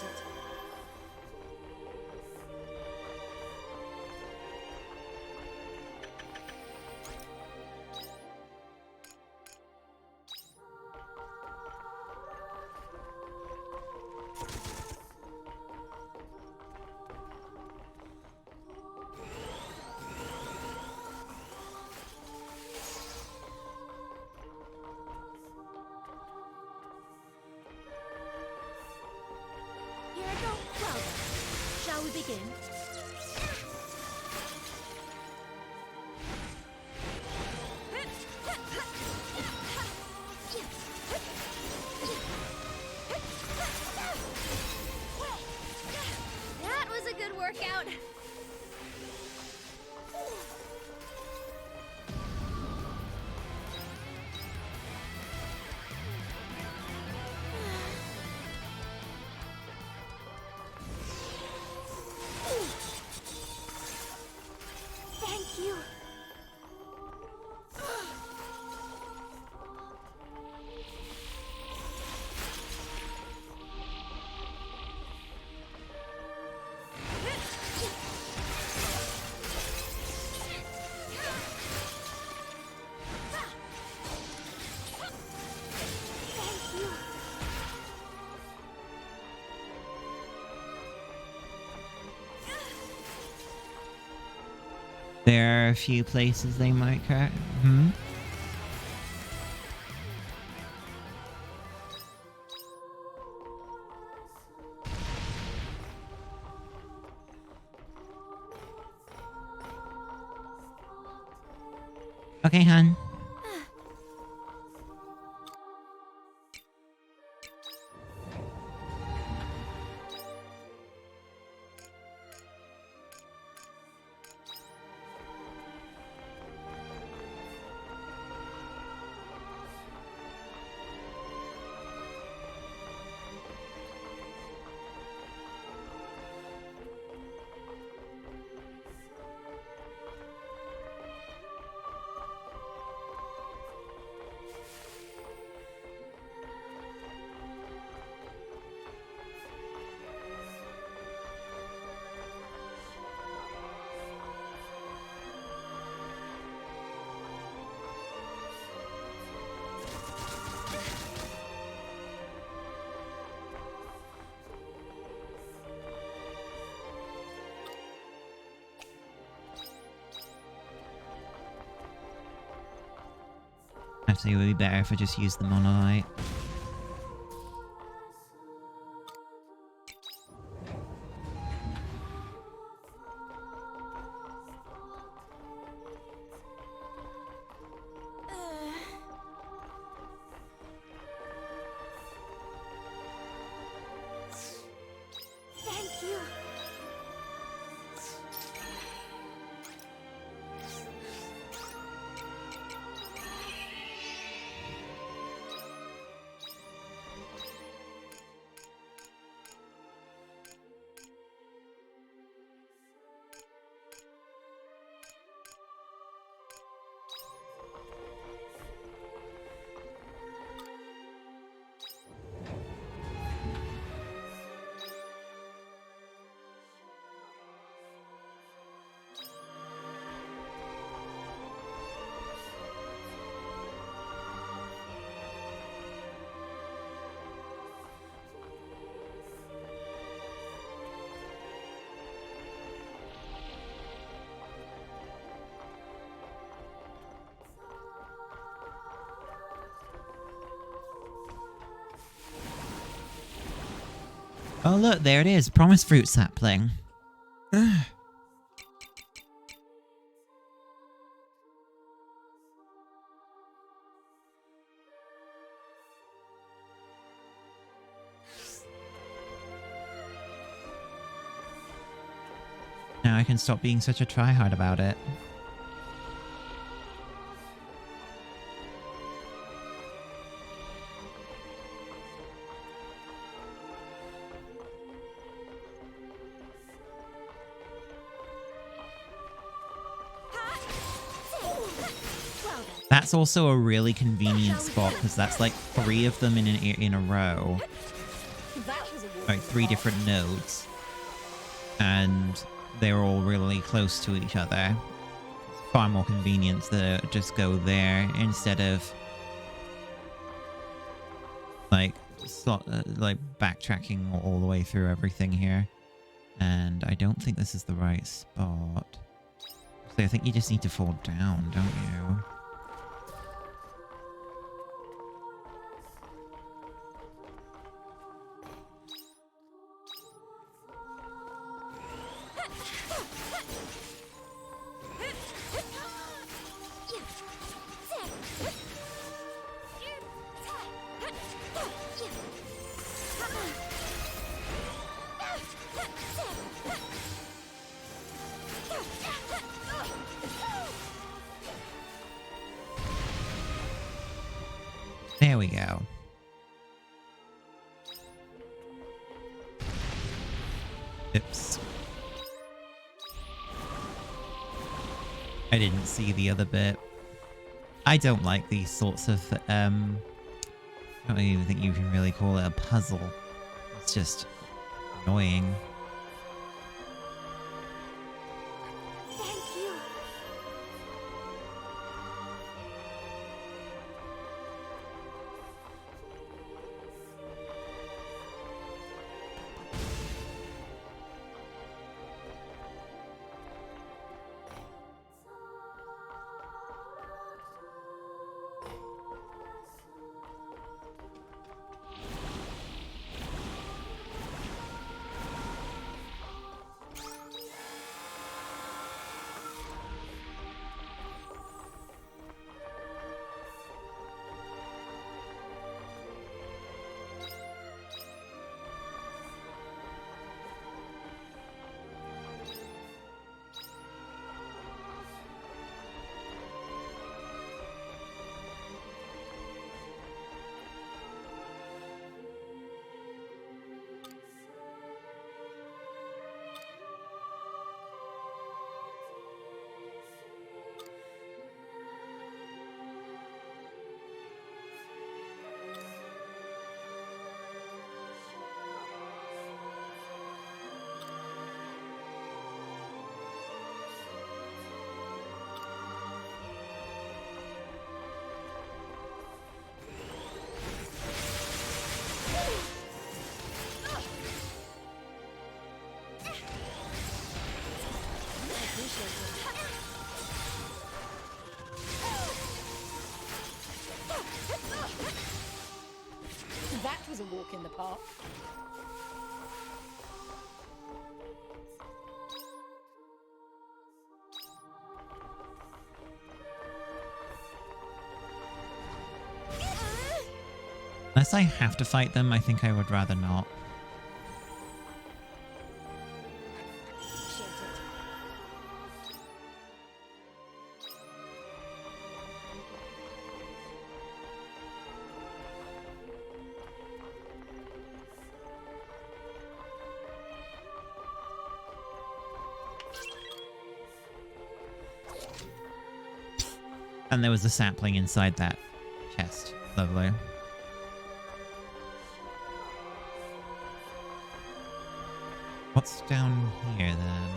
Here I go. Well, shall we begin? That was a good workout. Thank you. There are a few places they might crack. Hmm? Okay, hun. Actually, it would be better if I just used the monolite. Thank you. Oh look, there it is. Promise fruit sapling. Now I can stop being such a tryhard about it. That's also a really convenient spot because that's like 3 of them in a row. That was a walk Like in the 3 park. different nodes. And they're all really close to each other. It's far more convenient to just go there instead of like backtracking all the way through everything here. And I don't think this is the right spot. So I think you just need to fall down, don't you? There we go. Oops. I didn't see the other bit. I don't like these sorts of, I don't even think you can really call it a puzzle. It's just annoying. Thank you. was a walk in the park. Unless I have to fight them, I think I would rather not. And there was a sapling inside that chest. Lovely. What's down here then?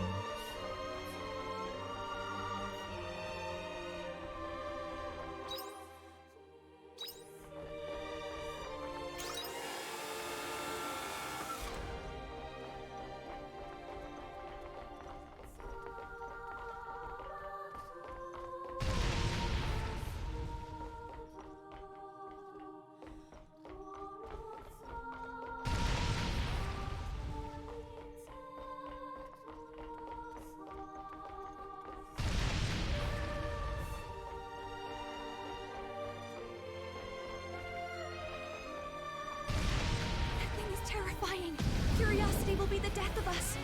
That thing is terrifying. Curiosity will be the death of us.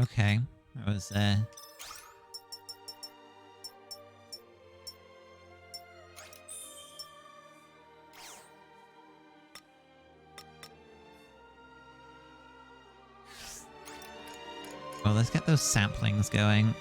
Okay. That was, Well, let's get those saplings going.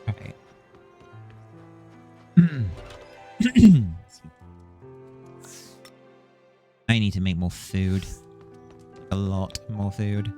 Alright. I need to make more food. A lot more food.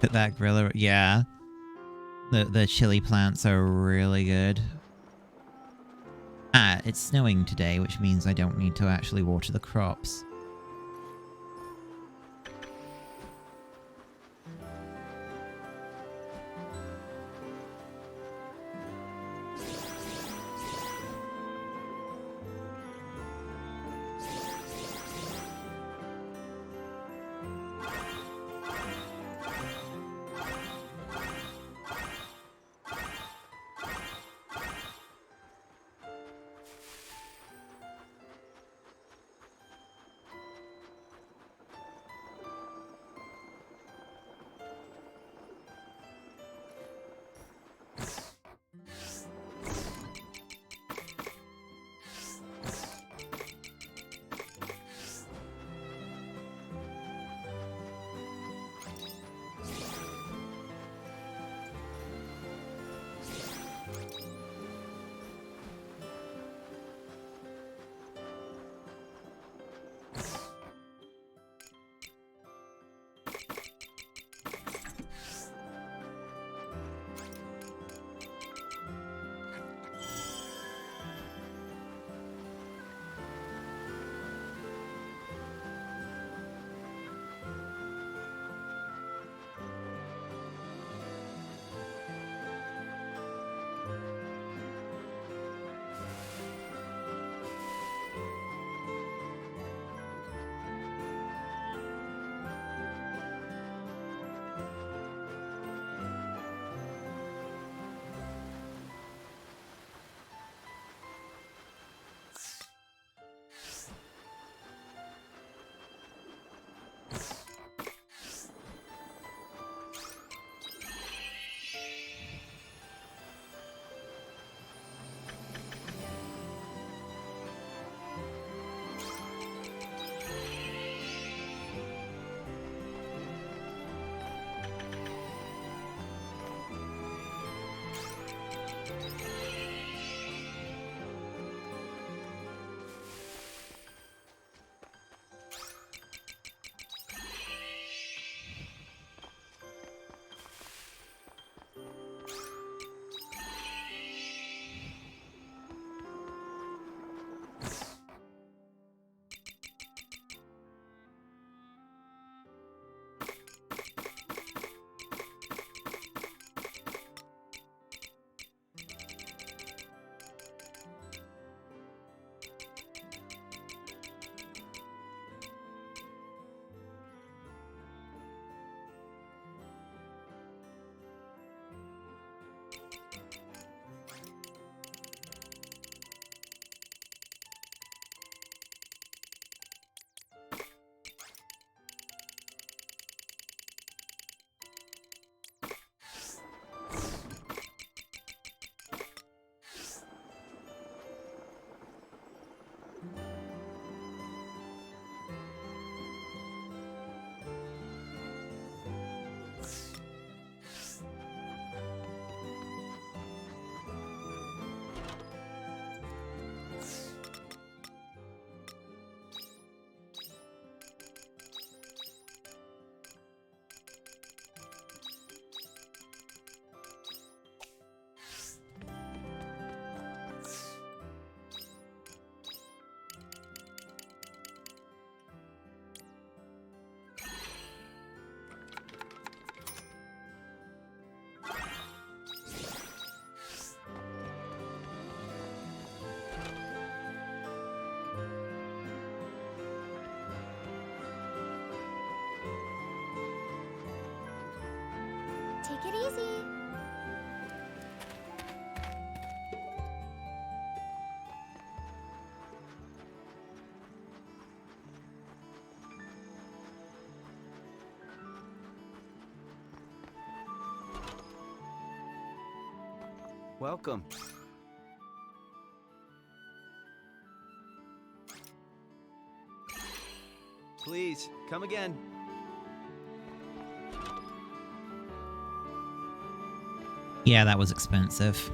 Put that griller, yeah. The chili plants are really good. Ah, it's snowing today, which means I don't need to actually water the crops. Take it easy. Welcome. Please, come again. Yeah, that was expensive.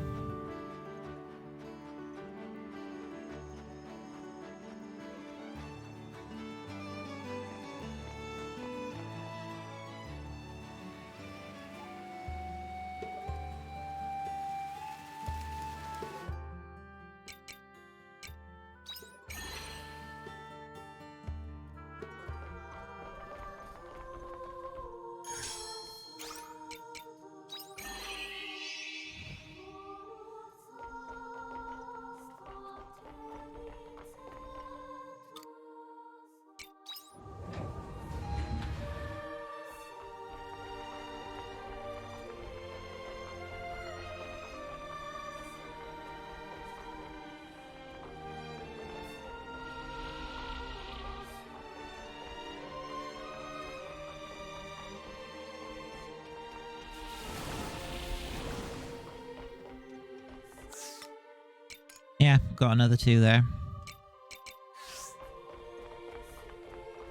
Yeah, got another 2 there.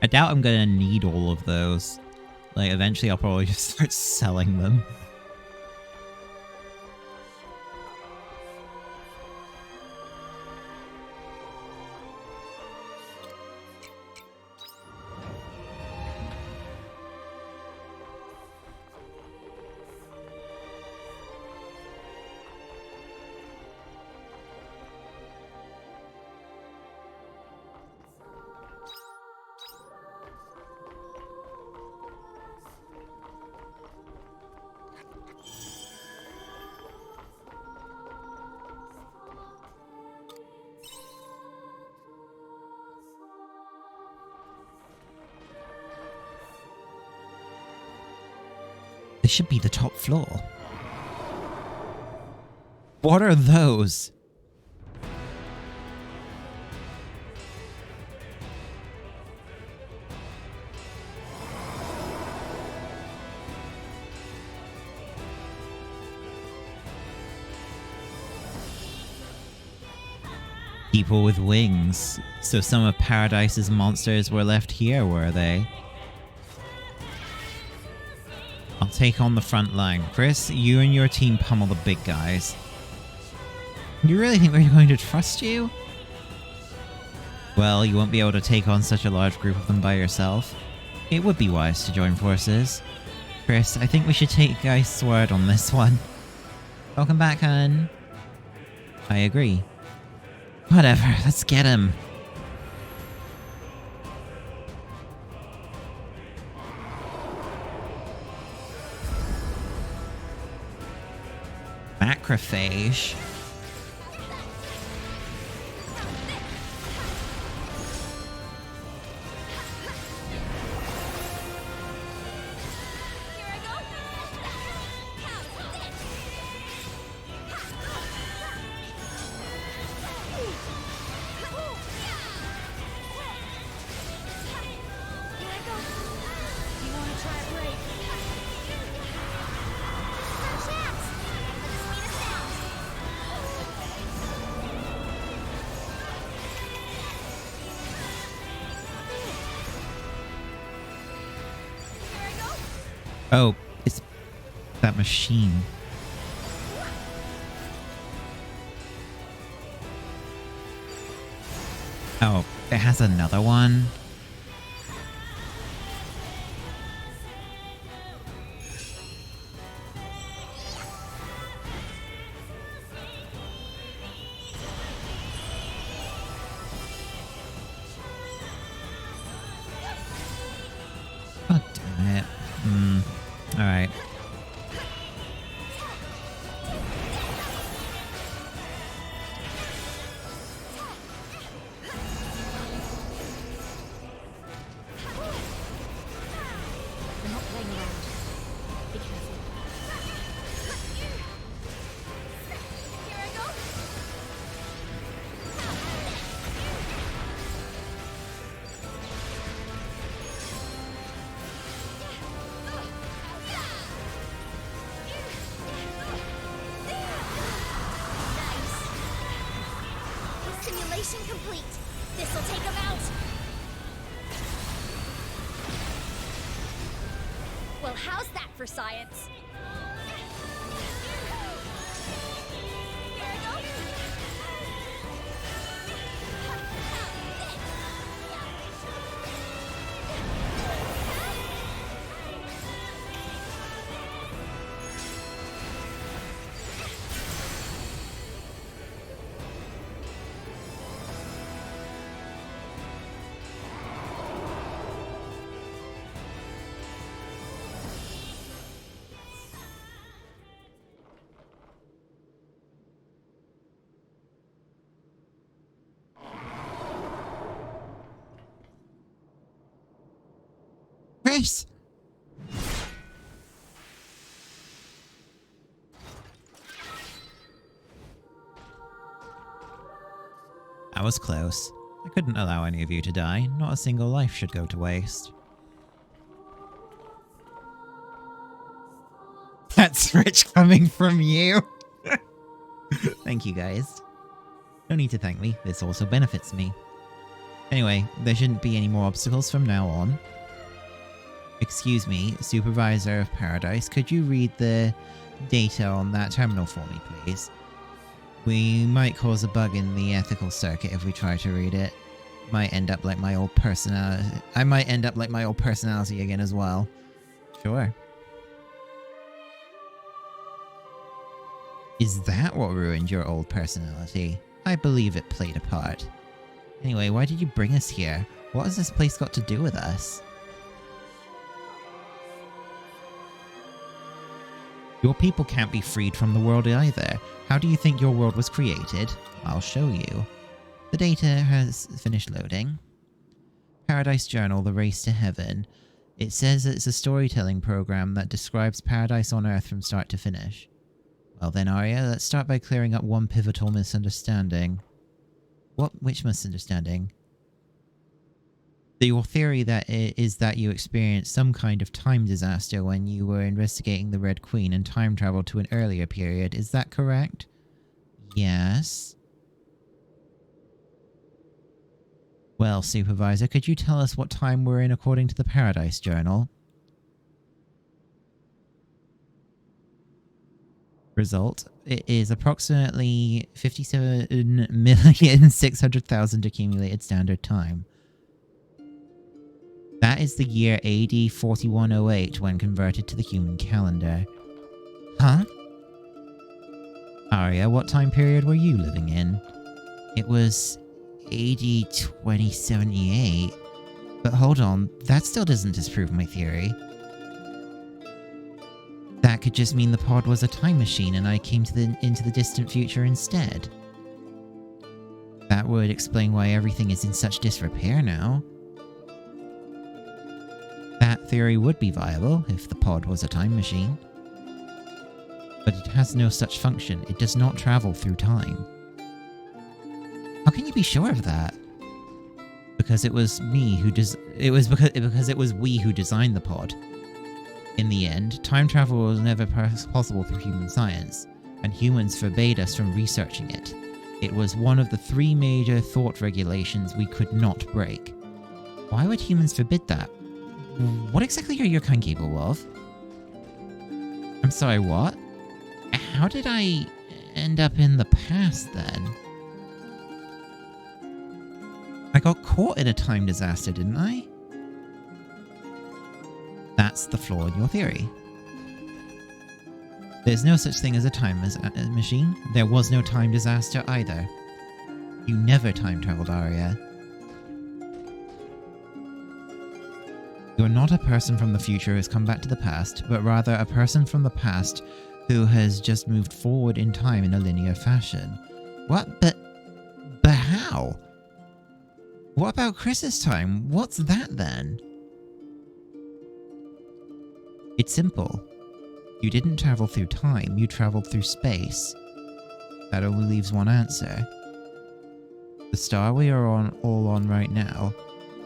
I doubt I'm gonna need all of those. Like, eventually I'll probably just start selling them. This should be the top floor. What are those? People with wings. So some of Paradise's monsters were left here, were they? I'll take on the front line. Chris, you and your team pummel the big guys. You really think we're going to trust you? Well, you won't be able to take on such a large group of them by yourself. It would be wise to join forces. Chris, I think we should take Geist's word on this one. Welcome back, hun. I agree. Whatever, let's get him. Macrophage. Oh, it's that machine. Oh, it has another one. God damn it. Alright. We're not playing around. Be careful. Simulation complete. This'll take him out. Well, how's that for science? Chris! I was close. I couldn't allow any of you to die. Not a single life should go to waste. That's rich coming from you! Thank you, guys. No need to thank me. This also benefits me. Anyway, there shouldn't be any more obstacles from now on. Excuse me, Supervisor of Paradise, could you read the data on that terminal for me, please? We might cause a bug in the ethical circuit if we try to read it. Might end up like my old personality. I might end up like my old personality again as well. Sure. Is that what ruined your old personality? I believe it played a part. Anyway, why did you bring us here? What has this place got to do with us? Your people can't be freed from the world either. How do you think your world was created? I'll show you. The data has finished loading. Paradise Journal, The Race to Heaven. It says it's a storytelling program that describes paradise on Earth from start to finish. Well then, Arya, let's start by clearing up one pivotal misunderstanding. Which misunderstanding? Your theory is that you experienced some kind of time disaster when you were investigating the Red Queen and time traveled to an earlier period. Is that correct? Yes. Well, Supervisor, could you tell us what time we're in according to the Paradise Journal? Result. It is approximately 57,600,000 accumulated standard time. That is the year AD 4108 when converted to the human calendar. Huh? Arya, what time period were you living in? It was AD 2078. But hold on, that still doesn't disprove my theory. That could just mean the pod was a time machine and I came into the distant future instead. That would explain why everything is in such disrepair now. That theory would be viable if the pod was a time machine. But it has no such function. It does not travel through time. How can you be sure of that? Because it was me who because it was we who designed the pod. In the end, time travel was never possible through human science, and humans forbade us from researching it. It was one of the 3 major thought regulations we could not break. Why would humans forbid that? What exactly are your kind capable of? I'm sorry, what? How did I end up in the past then? I got caught in a time disaster, didn't I? That's the flaw in your theory. There's no such thing as a time machine. There was no time disaster either. You never time traveled, Arya. You're not a person from the future who has come back to the past, but rather a person from the past who has just moved forward in time in a linear fashion. What? But how? What about Chris's time? What's that then? It's simple. You didn't travel through time, you traveled through space. That only leaves one answer. The star we are all on right now,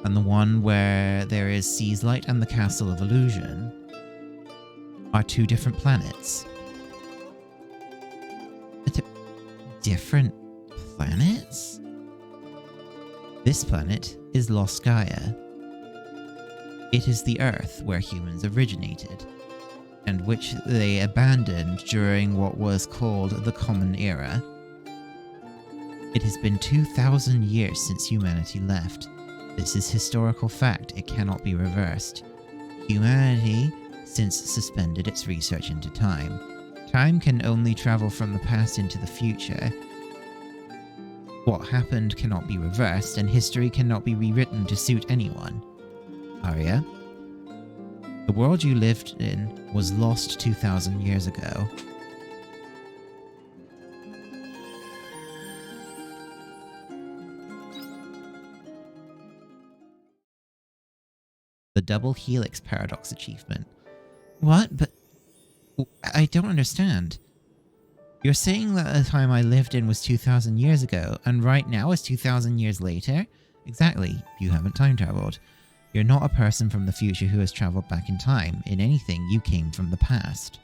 and the one where there is Sea's Light and the Castle of Illusion, are 2 different planets. Different planets? This planet is Lost Gaia. It is the Earth where humans originated, and which they abandoned during what was called the Common Era. It has been 2,000 years since humanity left. This is historical fact, it cannot be reversed. Humanity since suspended its research into time. Time can only travel from the past into the future. What happened cannot be reversed, and history cannot be rewritten to suit anyone. Arya, the world you lived in was lost 2,000 years ago. The Double Helix Paradox achievement. What? But I don't understand. You're saying that the time I lived in was 2,000 years ago, and right now is 2,000 years later? Exactly, you haven't time traveled. You're not a person from the future who has traveled back in time. In anything, you came from the past.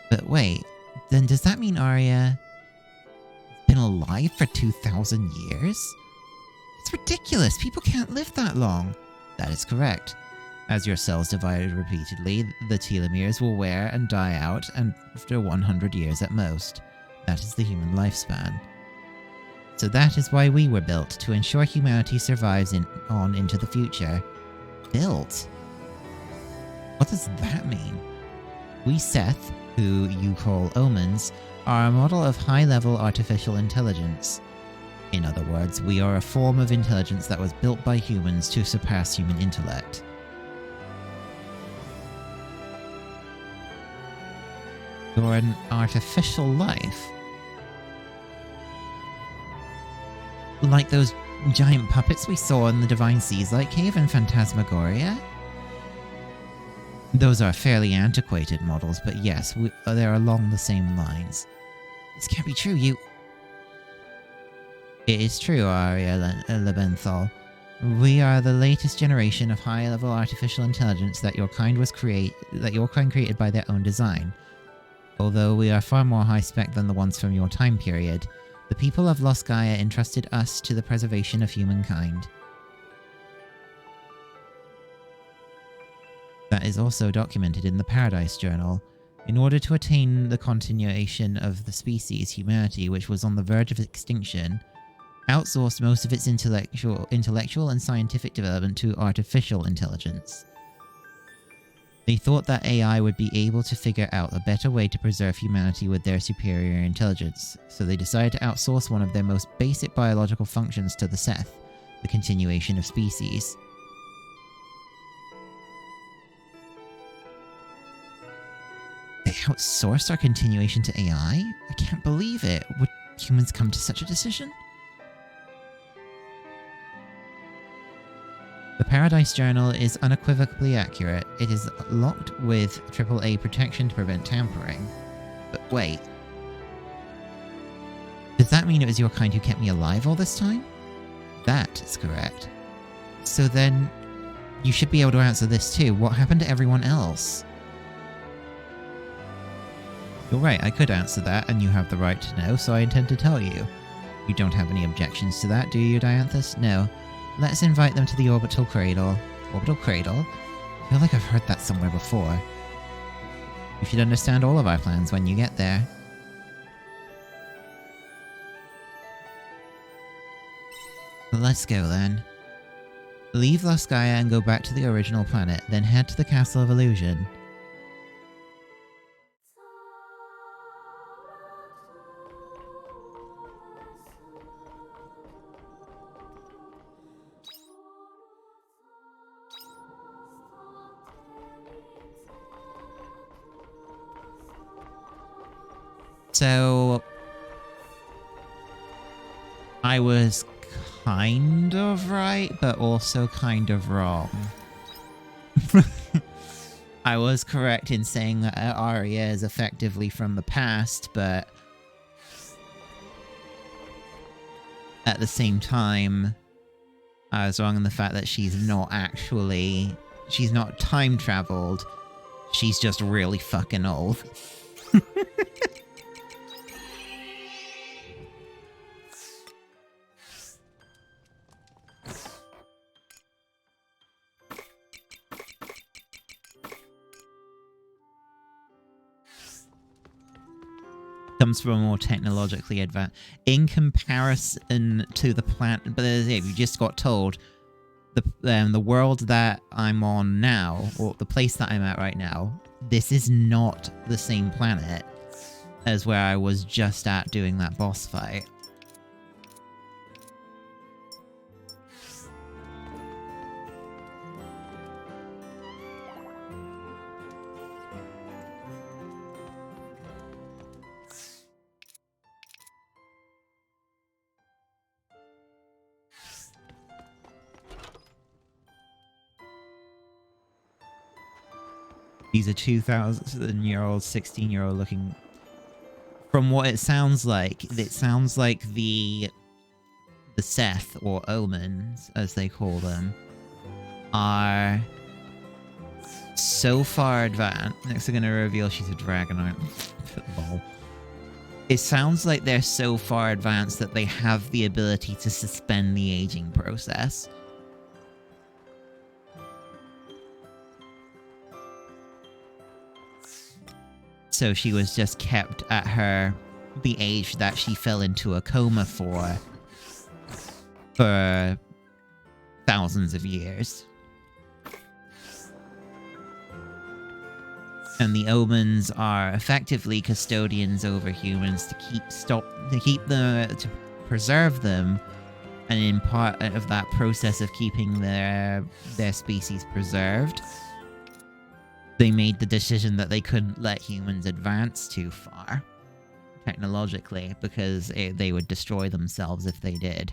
But wait, then does that mean Arya has been alive for 2,000 years? It's ridiculous, people can't live that long. That is correct. As your cells divided repeatedly, the telomeres will wear and die out after 100 years at most. That is the human lifespan. So that is why we were built, to ensure humanity survives on into the future. Built? What does that mean? We Seth, who you call Omens, are a model of high-level artificial intelligence. In other words, we are a form of intelligence that was built by humans to surpass human intellect. You're an artificial life? Like those giant puppets we saw in the Divine Seaslight Cave in Phantasmagoria? Those are fairly antiquated models, but yes, they're along the same lines. This can't be true, It is true, Arya Lebenthal. We are the latest generation of high-level artificial intelligence that your kind created by their own design. Although we are far more high-spec than the ones from your time period, the people of Lost Gaia entrusted us to the preservation of humankind. That is also documented in the Paradise Journal. In order to attain the continuation of the species, humanity, which was on the verge of extinction, outsourced most of its intellectual and scientific development to artificial intelligence. They thought that AI would be able to figure out a better way to preserve humanity with their superior intelligence, so they decided to outsource one of their most basic biological functions to the Seth, the continuation of species. They outsourced our continuation to AI? I can't believe it. Would humans come to such a decision? The Paradise Journal is unequivocally accurate. It is locked with AAA protection to prevent tampering. But wait. Does that mean it was your kind who kept me alive all this time? That is correct. So then, you should be able to answer this too. What happened to everyone else? You're right, I could answer that, and you have the right to know, so I intend to tell you. You don't have any objections to that, do you, Dianthus? No. Let's invite them to the orbital cradle. Orbital cradle? I feel like I've heard that somewhere before. You should understand all of our plans when you get there. Let's go then. Leave Lost Gaia and go back to the original planet, then head to the Castle of Illusion. So, I was kind of right, but also kind of wrong. I was correct in saying that Arya is effectively from the past, but at the same time, I was wrong in the fact that she's not time traveled. She's just really fucking old. Comes from a more technologically advanced... In comparison to the planet... But we just got told the world that I'm on now, or the place that I'm at right now, this is not the same planet as where I was just at doing that boss fight. These are 2,000-year-old, 16-year-old looking... From what it sounds like the Seth, or Omens, as they call them, are so far advanced. Next, they're going to reveal she's a dragonite. Lol. It sounds like they're so far advanced that they have the ability to suspend the aging process. So she was just kept at the age that she fell into a coma for thousands of years. And the Omens are effectively custodians over humans to preserve them, and in part of that process of keeping their species preserved, they made the decision that they couldn't let humans advance too far, technologically, because they would destroy themselves if they did.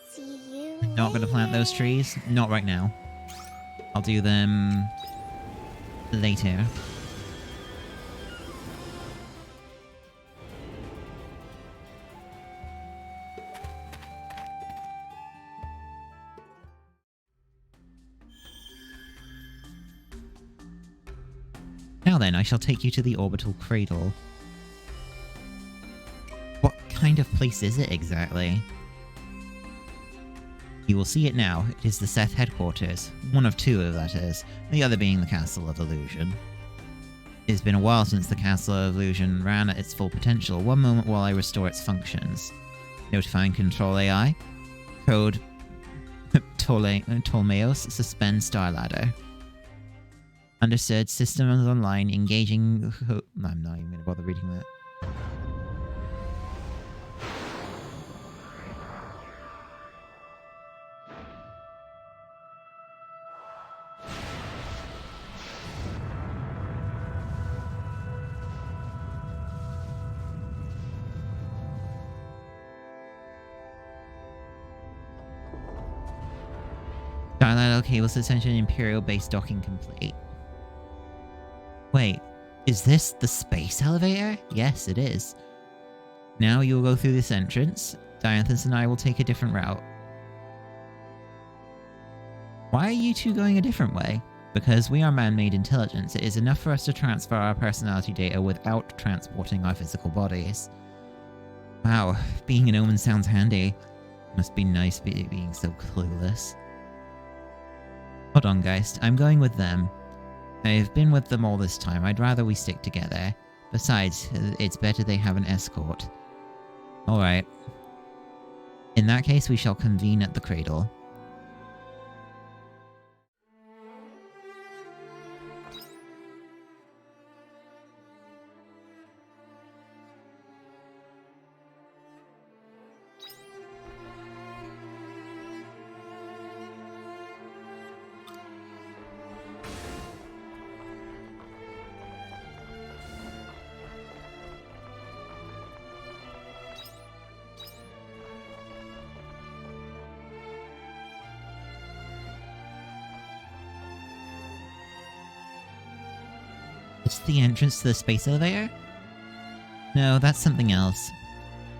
See you Not going to plant those trees? Not right now. I'll do them later. Now then, I shall take you to the orbital cradle. What kind of place is it exactly? You will see it now. It is the Seth headquarters. One of two, that is. The other being the Castle of Illusion. It has been a while since the Castle of Illusion ran at its full potential. One moment while I restore its functions. Notifying Control AI. Code Ptolemaeus, suspend Star Ladder. Understood. System is online. Engaging... I'm not even going to bother reading that. Star Ladder cable suspension Imperial base docking complete. Wait, is this the space elevator? Yes, it is. Now you'll go through this entrance. Dianthus and I will take a different route. Why are you two going a different way? Because we are man-made intelligence. It is enough for us to transfer our personality data without transporting our physical bodies. Wow, being an omen sounds handy. Must be nice being so clueless. Hold on, Geist. I'm going with them. I've been with them all this time. I'd rather we stick together. Besides, it's better they have an escort. Alright. In that case, we shall convene at the cradle. It's the entrance to the space elevator? No, that's something else.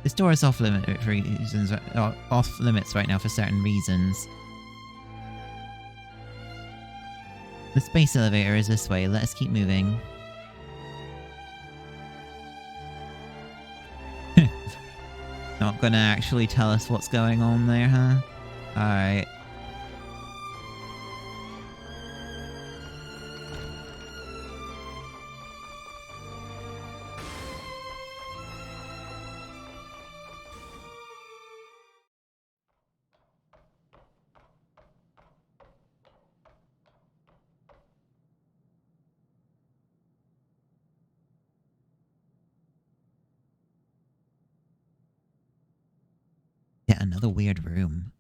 This door is off limits right now for certain reasons. The space elevator is this way. Let us keep moving. Not gonna actually tell us what's going on there, huh? Alright. Yet another weird room.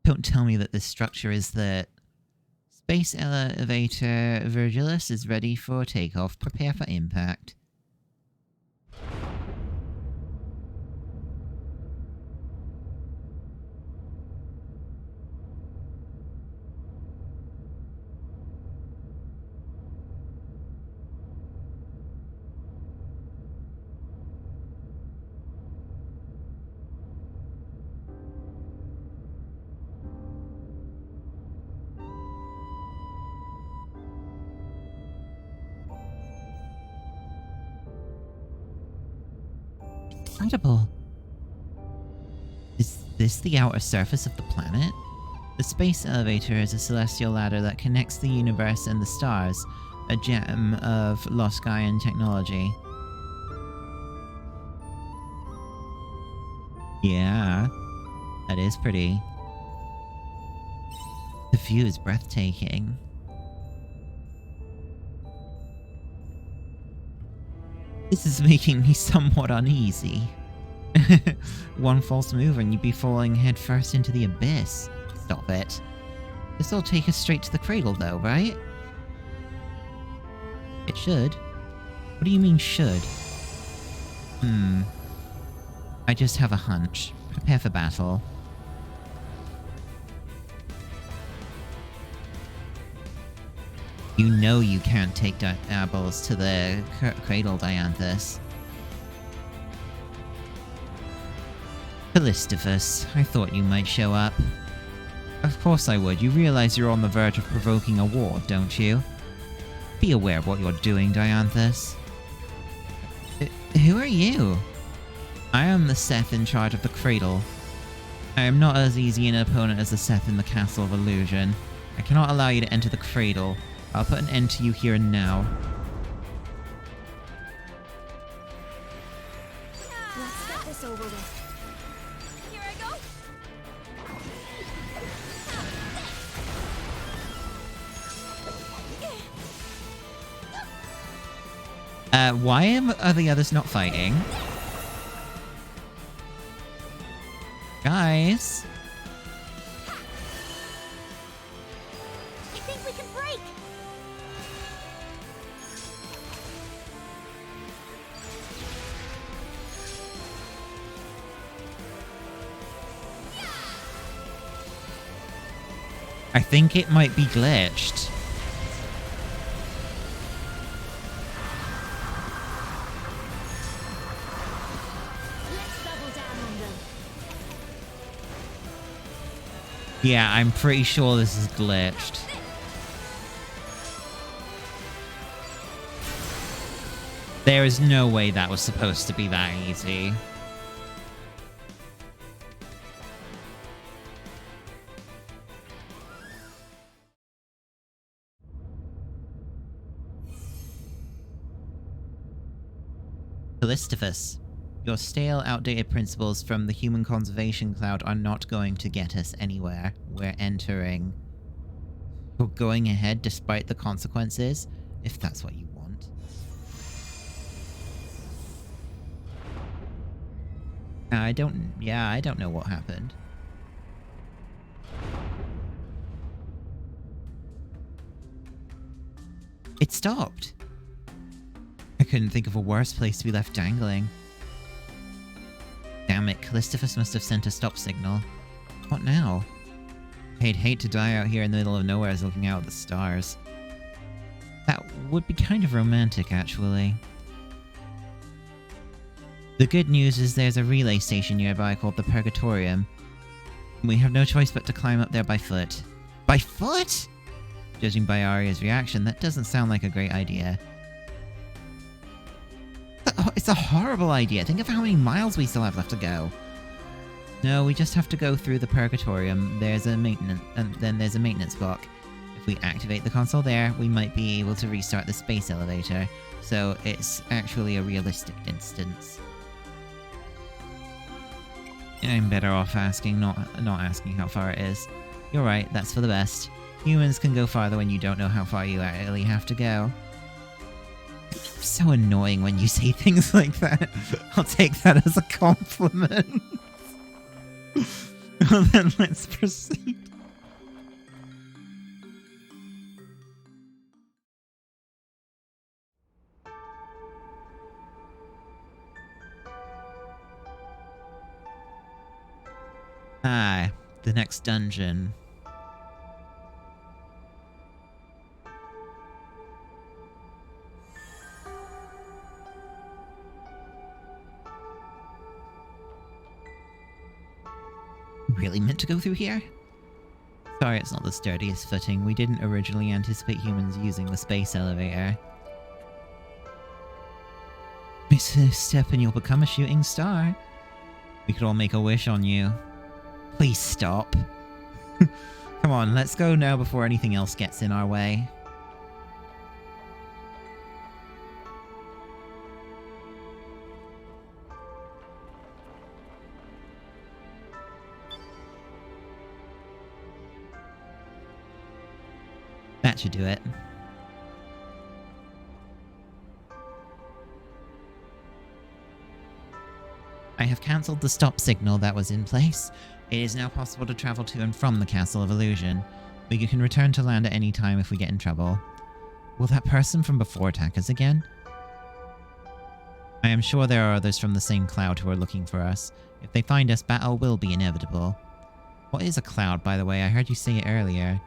Don't tell me that this structure is the... Space elevator Virgilus is ready for takeoff. Prepare for impact. Incredible. Is this the outer surface of the planet? The space elevator is a celestial ladder that connects the universe and the stars, a gem of lost Gaian technology. Yeah, that is pretty. The view is breathtaking. This is making me somewhat uneasy. One false move and you'd be falling headfirst into the abyss. Stop it. This'll take us straight to the cradle though, right? It should. What do you mean should? I just have a hunch. Prepare for battle. You know you can't take apples to the cradle, Dianthus. Callistifus, I thought you might show up. Of course I would. You realize you're on the verge of provoking a war, don't you? Be aware of what you're doing, Dianthus. Who are you? I am the Seth in charge of the cradle. I am not as easy an opponent as the Seth in the Castle of Illusion. I cannot allow you to enter the cradle. I'll put an end to you here and now. Let's get this over with. Here I go. Why are the others not fighting? Guys? I think we can break. I think it might be glitched. Let's double down on them. Yeah, I'm pretty sure this is glitched. There is no way that was supposed to be that easy. Callistifus, your stale, outdated principles from the human conservation cloud are not going to get us anywhere. We're entering. You're going ahead despite the consequences, if that's what you want. I don't know what happened. It stopped. I couldn't think of a worse place to be left dangling. Damn it, Callistifus must have sent a stop signal. What now? I'd hate to die out here in the middle of nowhere looking out at the stars. That would be kind of romantic, actually. The good news is there's a relay station nearby called the Purgatorium. We have no choice but to climb up there by foot. By foot?! Judging by Arya's reaction, that doesn't sound like a great idea. it's a horrible idea. Think of how many miles we still have left to go. No, we just have to go through the Purgatorium. There's a maintenance, and then there's a maintenance block. If we activate the console there, we might be able to restart the space elevator. So it's actually a realistic instance. I'm better off asking, not asking how far it is. You're right, that's for the best. Humans can go farther when you don't know how far you actually have to go. It's so annoying when you say things like that. I'll take that as a compliment. Well then, let's proceed. Ah, the next dungeon. Really meant to go through here? Sorry it's not the sturdiest footing. We didn't originally anticipate humans using the space elevator. Miss a step and you'll become a shooting star. We could all make a wish on you. Please stop. Come on, let's go now before anything else gets in our way. That should do it. I have cancelled the stop signal that was in place. It is now possible to travel to and from the Castle of Illusion, but you can return to land at any time if we get in trouble. Will that person from before attack us again? I am sure there are others from the same cloud who are looking for us. If they find us, battle will be inevitable. What is a cloud, by the way? I heard you say it earlier.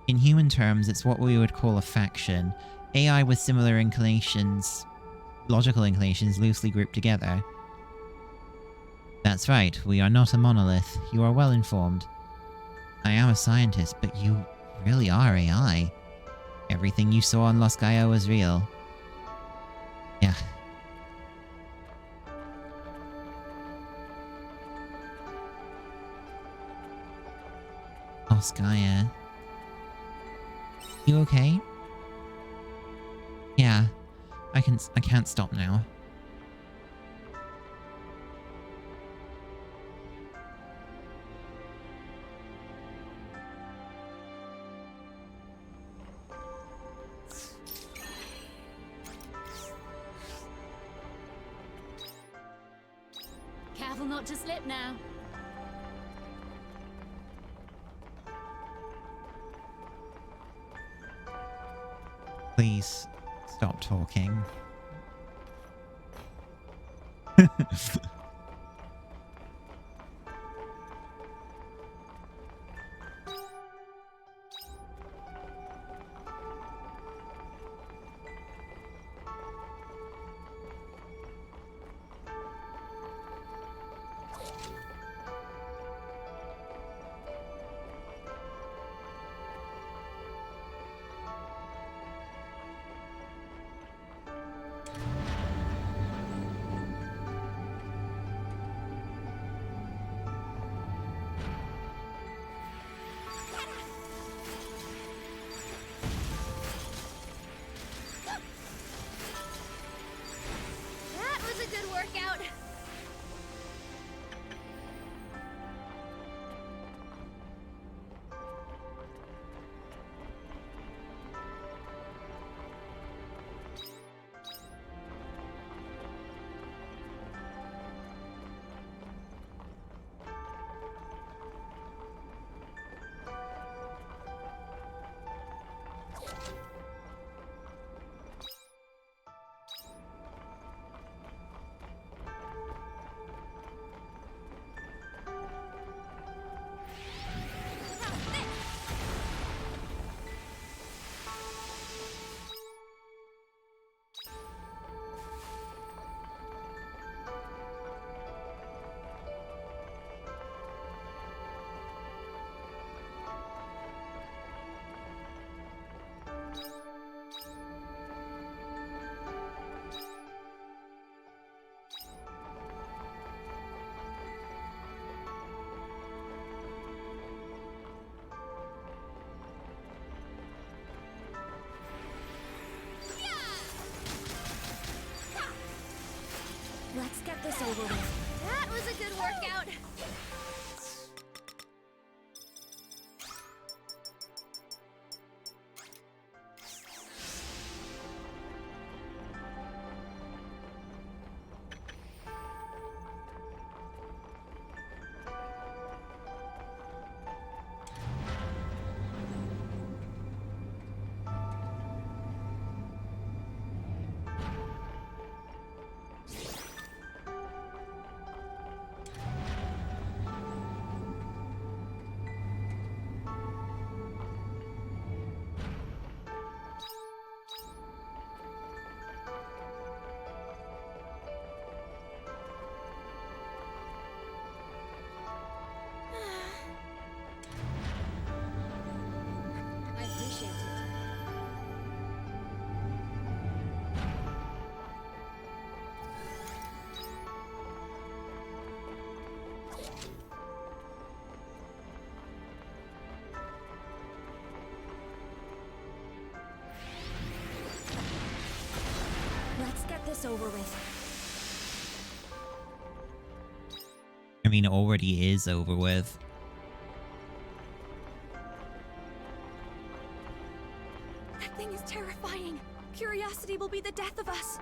In human terms, it's what we would call a faction. AI with similar inclinations, logical inclinations loosely grouped together. That's right, we are not a monolith. You are well informed. I am a scientist, but you really are AI. Everything you saw on Los Gaia was real. Yeah. Los Gaia. You okay? Yeah. I can't stop now. Careful not to slip now. Please, stop talking. Let's get this over with. That was a good workout. I appreciate it. Let's get this over with. I mean, it already is over with. That thing is terrifying. Curiosity will be the death of us.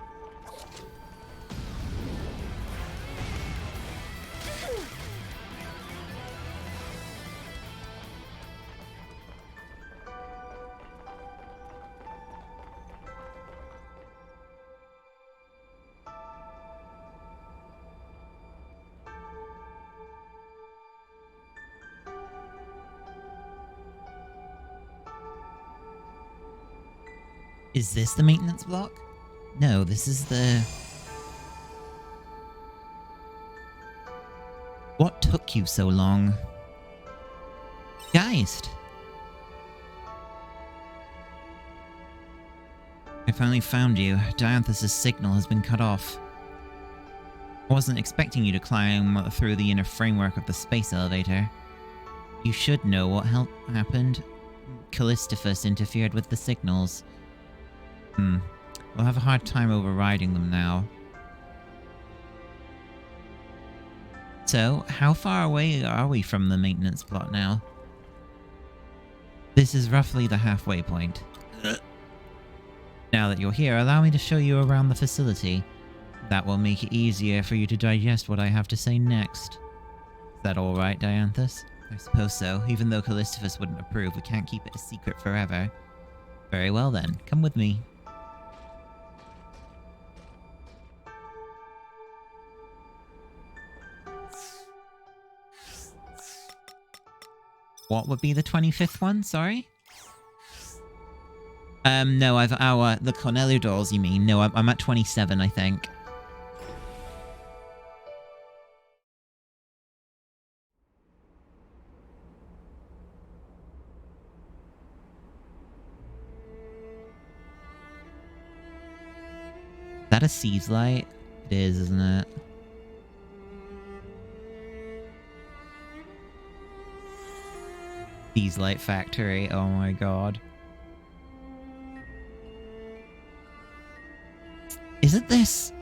Is this the maintenance block? No, this is the... What took you so long? Geist! I finally found you. Dianthus' signal has been cut off. I wasn't expecting you to climb through the inner framework of the space elevator. You should know what happened. Callistophus interfered with the signals. We'll have a hard time overriding them now. So, how far away are we from the maintenance plot now? This is roughly the halfway point. Now that you're here, allow me to show you around the facility. That will make it easier for you to digest what I have to say next. Is that alright, Dianthus? I suppose so. Even though Callistophus wouldn't approve, we can't keep it a secret forever. Very well then, come with me. What would be the 25th one? Sorry? No, the Cornelio dolls, you mean? No, I'm at 27, I think. Is that a Seas light? It is, isn't it? Seas Light Factory, oh my god. Isn't this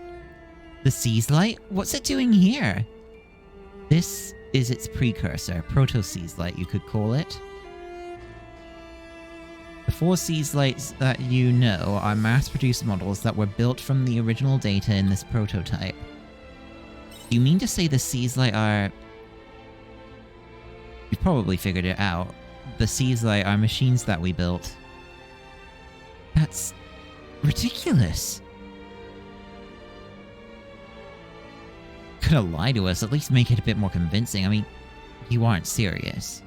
the Seas Light? What's it doing here? This is its precursor, Proto-Seas Light, you could call it. The 4 Seas Lights that you know are mass-produced models that were built from the original data in this prototype. Do you mean to say the Seas Light are... You've probably figured it out. The Seas Light are machines that we built. That's... ridiculous. Could have lied to us, at least make it a bit more convincing. I mean, you aren't serious.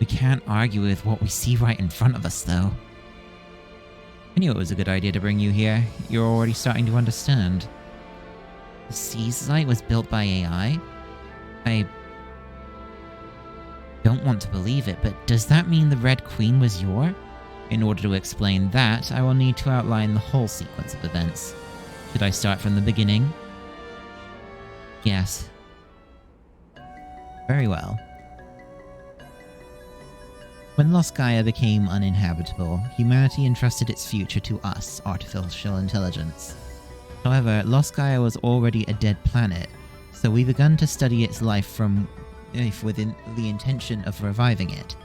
We can't argue with what we see right in front of us, though. I knew it was a good idea to bring you here. You're already starting to understand. The Seas Light was built by AI? I don't want to believe it, but does that mean the Red Queen was your? In order to explain that, I will need to outline the whole sequence of events. Should I start from the beginning? Yes. Very well. When Lost Gaia became uninhabitable, humanity entrusted its future to us, artificial intelligence. However, Lost Gaia was already a dead planet, so we began to study its life within the intention of reviving it.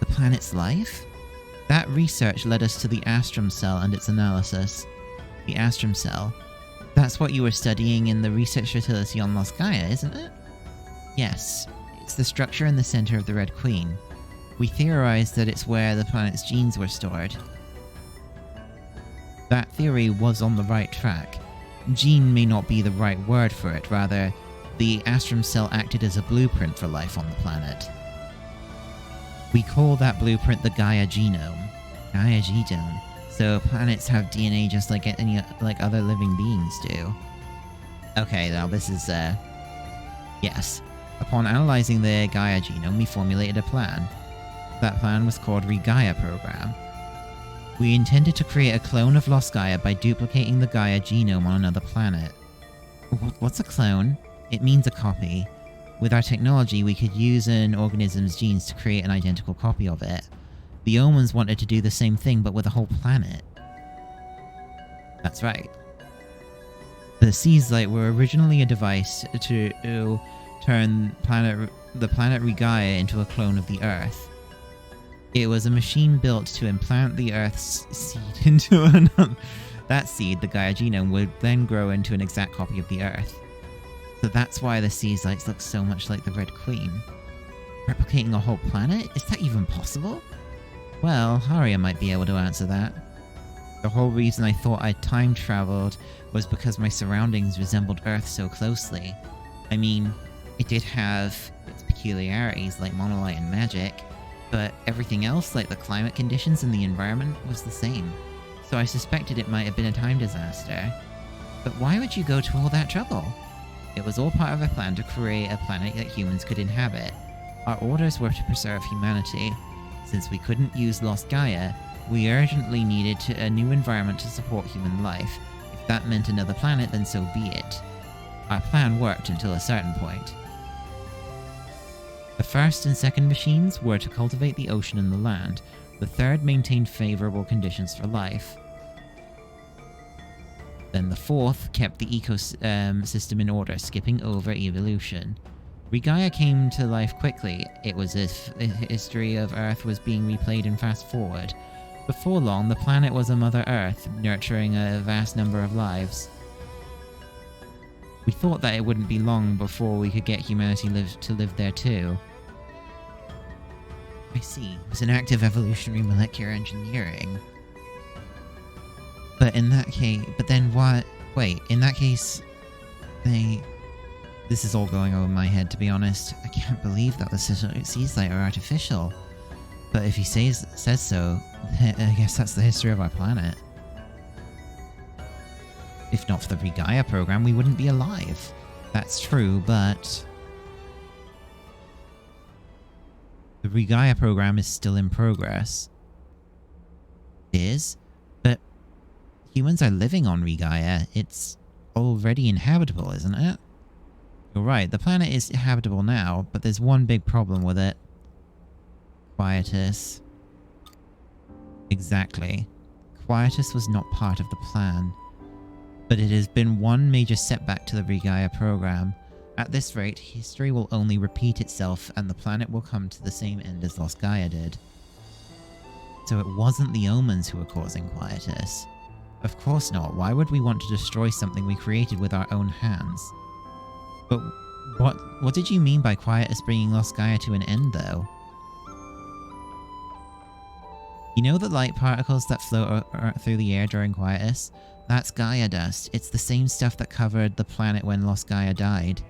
The planet's life? That research led us to the Astrum Cell and its analysis. The Astrum Cell? That's what you were studying in the research facility on Lost Gaia, isn't it? Yes, it's the structure in the center of the Red Queen. We theorized that it's where the planet's genes were stored. That theory was on the right track. Gene may not be the right word for it, rather, the Astrum Cell acted as a blueprint for life on the planet. We call that blueprint the Gaia genome. Gaia genome. So planets have DNA just like other living beings do. Okay, now this is, yes. Upon analyzing the Gaia genome, we formulated a plan. That plan was called Re-Gaia Program. We intended to create a clone of Lost Gaia by duplicating the Gaia genome on another planet. What's a clone? It means a copy. With our technology, we could use an organism's genes to create an identical copy of it. The Omens wanted to do the same thing, but with a whole planet. That's right. The Seaslight were originally a device to turn the planet Re-Gaia into a clone of the Earth. It was a machine built to implant the Earth's seed into another. That seed, the Gaia genome, would then grow into an exact copy of the Earth. So that's why the Seaslights look so much like the Red Queen. Replicating a whole planet? Is that even possible? Well, Haria might be able to answer that. The whole reason I thought I'd time traveled was because my surroundings resembled Earth so closely. I mean, it did have its peculiarities like monolight and magic, but everything else, like the climate conditions and the environment, was the same. So I suspected it might have been a time disaster. But why would you go to all that trouble? It was all part of a plan to create a planet that humans could inhabit. Our orders were to preserve humanity. Since we couldn't use Lost Gaia, we urgently needed a new environment to support human life. If that meant another planet, then so be it. Our plan worked until a certain point. The first and second machines were to cultivate the ocean and the land. The third maintained favorable conditions for life. Then the fourth kept the ecosystem in order, skipping over evolution. Re-Gaia came to life quickly. It was as if the history of Earth was being replayed in fast forward. Before long, the planet was a Mother Earth, nurturing a vast number of lives. We thought that it wouldn't be long before we could get humanity to live there too. I see. It was an act of evolutionary molecular engineering. But in that case... But then what... Wait, in that case... This is all going over my head, to be honest. I can't believe that the Seaslight are artificial. But if he says so, I guess that's the history of our planet. If not for the Re-Gaia program, we wouldn't be alive. That's true, but... The Re-Gaia program is still in progress. It is? But humans are living on Re-Gaia. It's already inhabitable, isn't it? You're right, the planet is habitable now, but there's one big problem with it. Quietus. Exactly. Quietus was not part of the plan. But it has been one major setback to the Re-Gaia program. At this rate, history will only repeat itself and the planet will come to the same end as Lost Gaia did. So it wasn't the Omens who were causing Quietus. Of course not. Why would we want to destroy something we created with our own hands? But what did you mean by Quietus bringing Lost Gaia to an end, though? You know the light particles that float through the air during Quietus? That's Gaia dust. It's the same stuff that covered the planet when Lost Gaia died.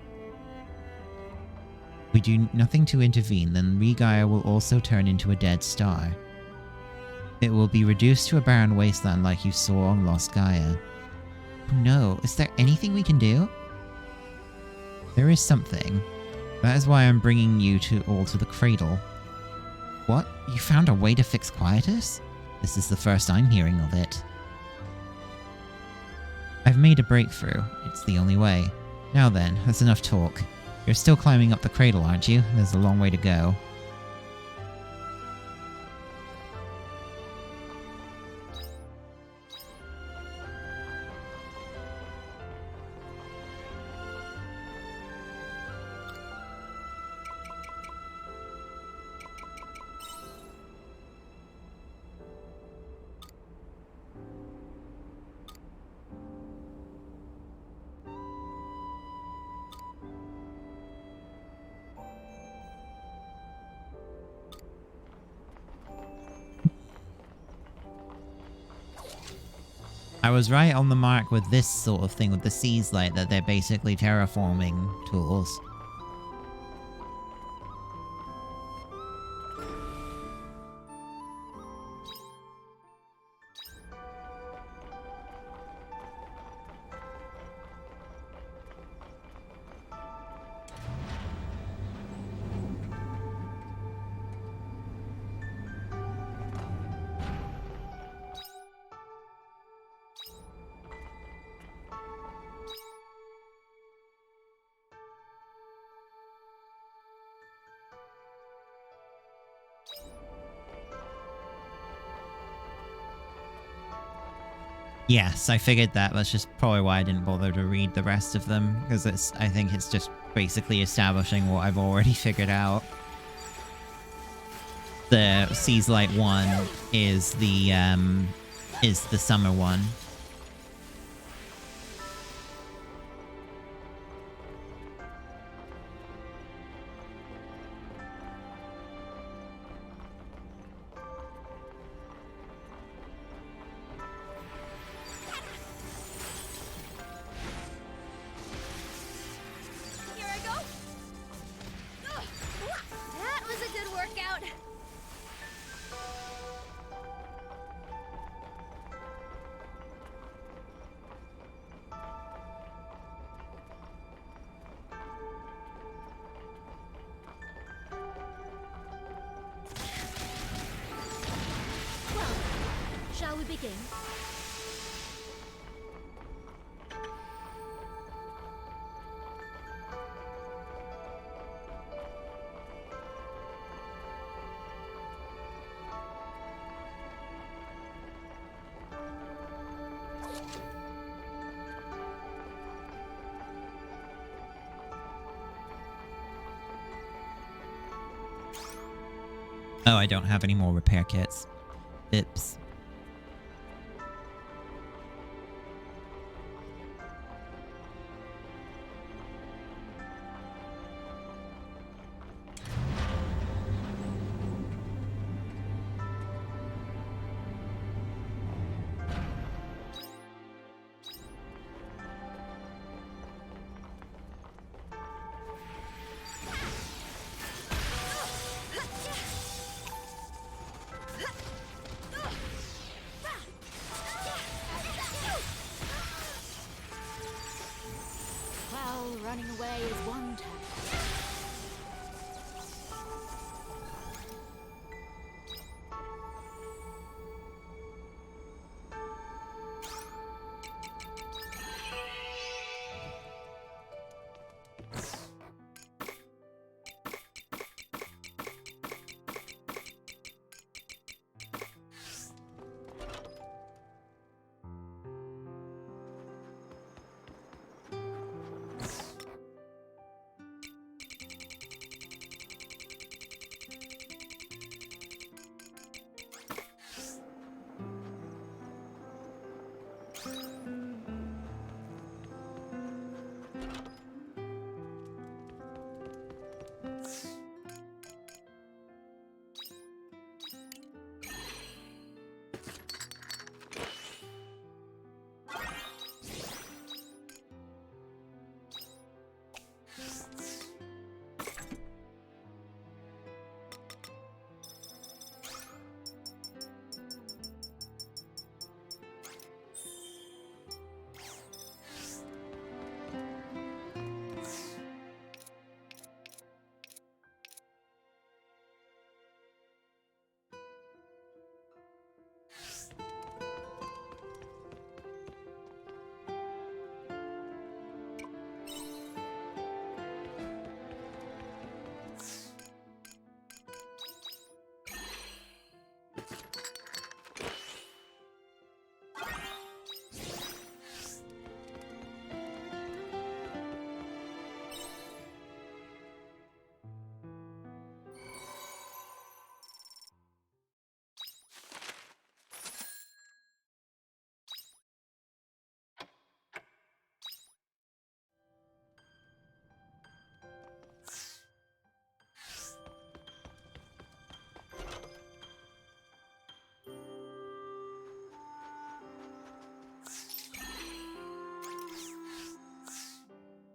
We do nothing to intervene, then Re-Gaia will also turn into a dead star. It will be reduced to a barren wasteland like you saw on Lost Gaia. Oh no, is there anything we can do? There is something. That is why I'm bringing you all to the cradle. What? You found a way to fix Quietus? This is the first I'm hearing of it. I've made a breakthrough. It's the only way. Now then, that's enough talk. You're still climbing up the cradle, aren't you? There's a long way to go. I was right on the mark with this sort of thing with the Seas Light, that they're basically terraforming tools. Yes, I figured that. That's just probably why I didn't bother to read the rest of them, because I think it's just basically establishing what I've already figured out. The Seas Light one is the summer one. Here I go. That was a good workout. Well, shall we begin? Oh, I don't have any more repair kits. Oops. Well, running away is one tactic.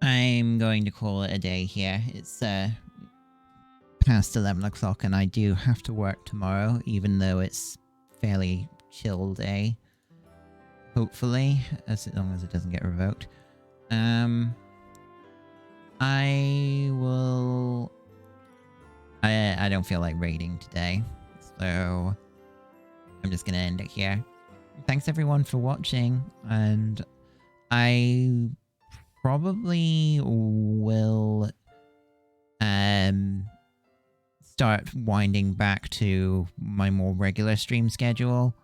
I'm going to call it a day here. It's past 11 o'clock and I do have to work tomorrow, even though it's fairly chill day. Hopefully, as long as it doesn't get revoked. I will... I don't feel like raiding today, so I'm just gonna end it here. Thanks everyone for watching, and I probably will start winding back to my more regular stream schedule,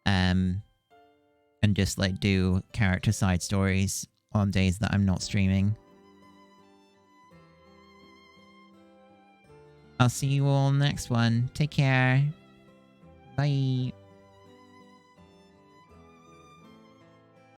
and just like do character side stories on days that I'm not streaming. I'll see you all next one. Take care. Bye.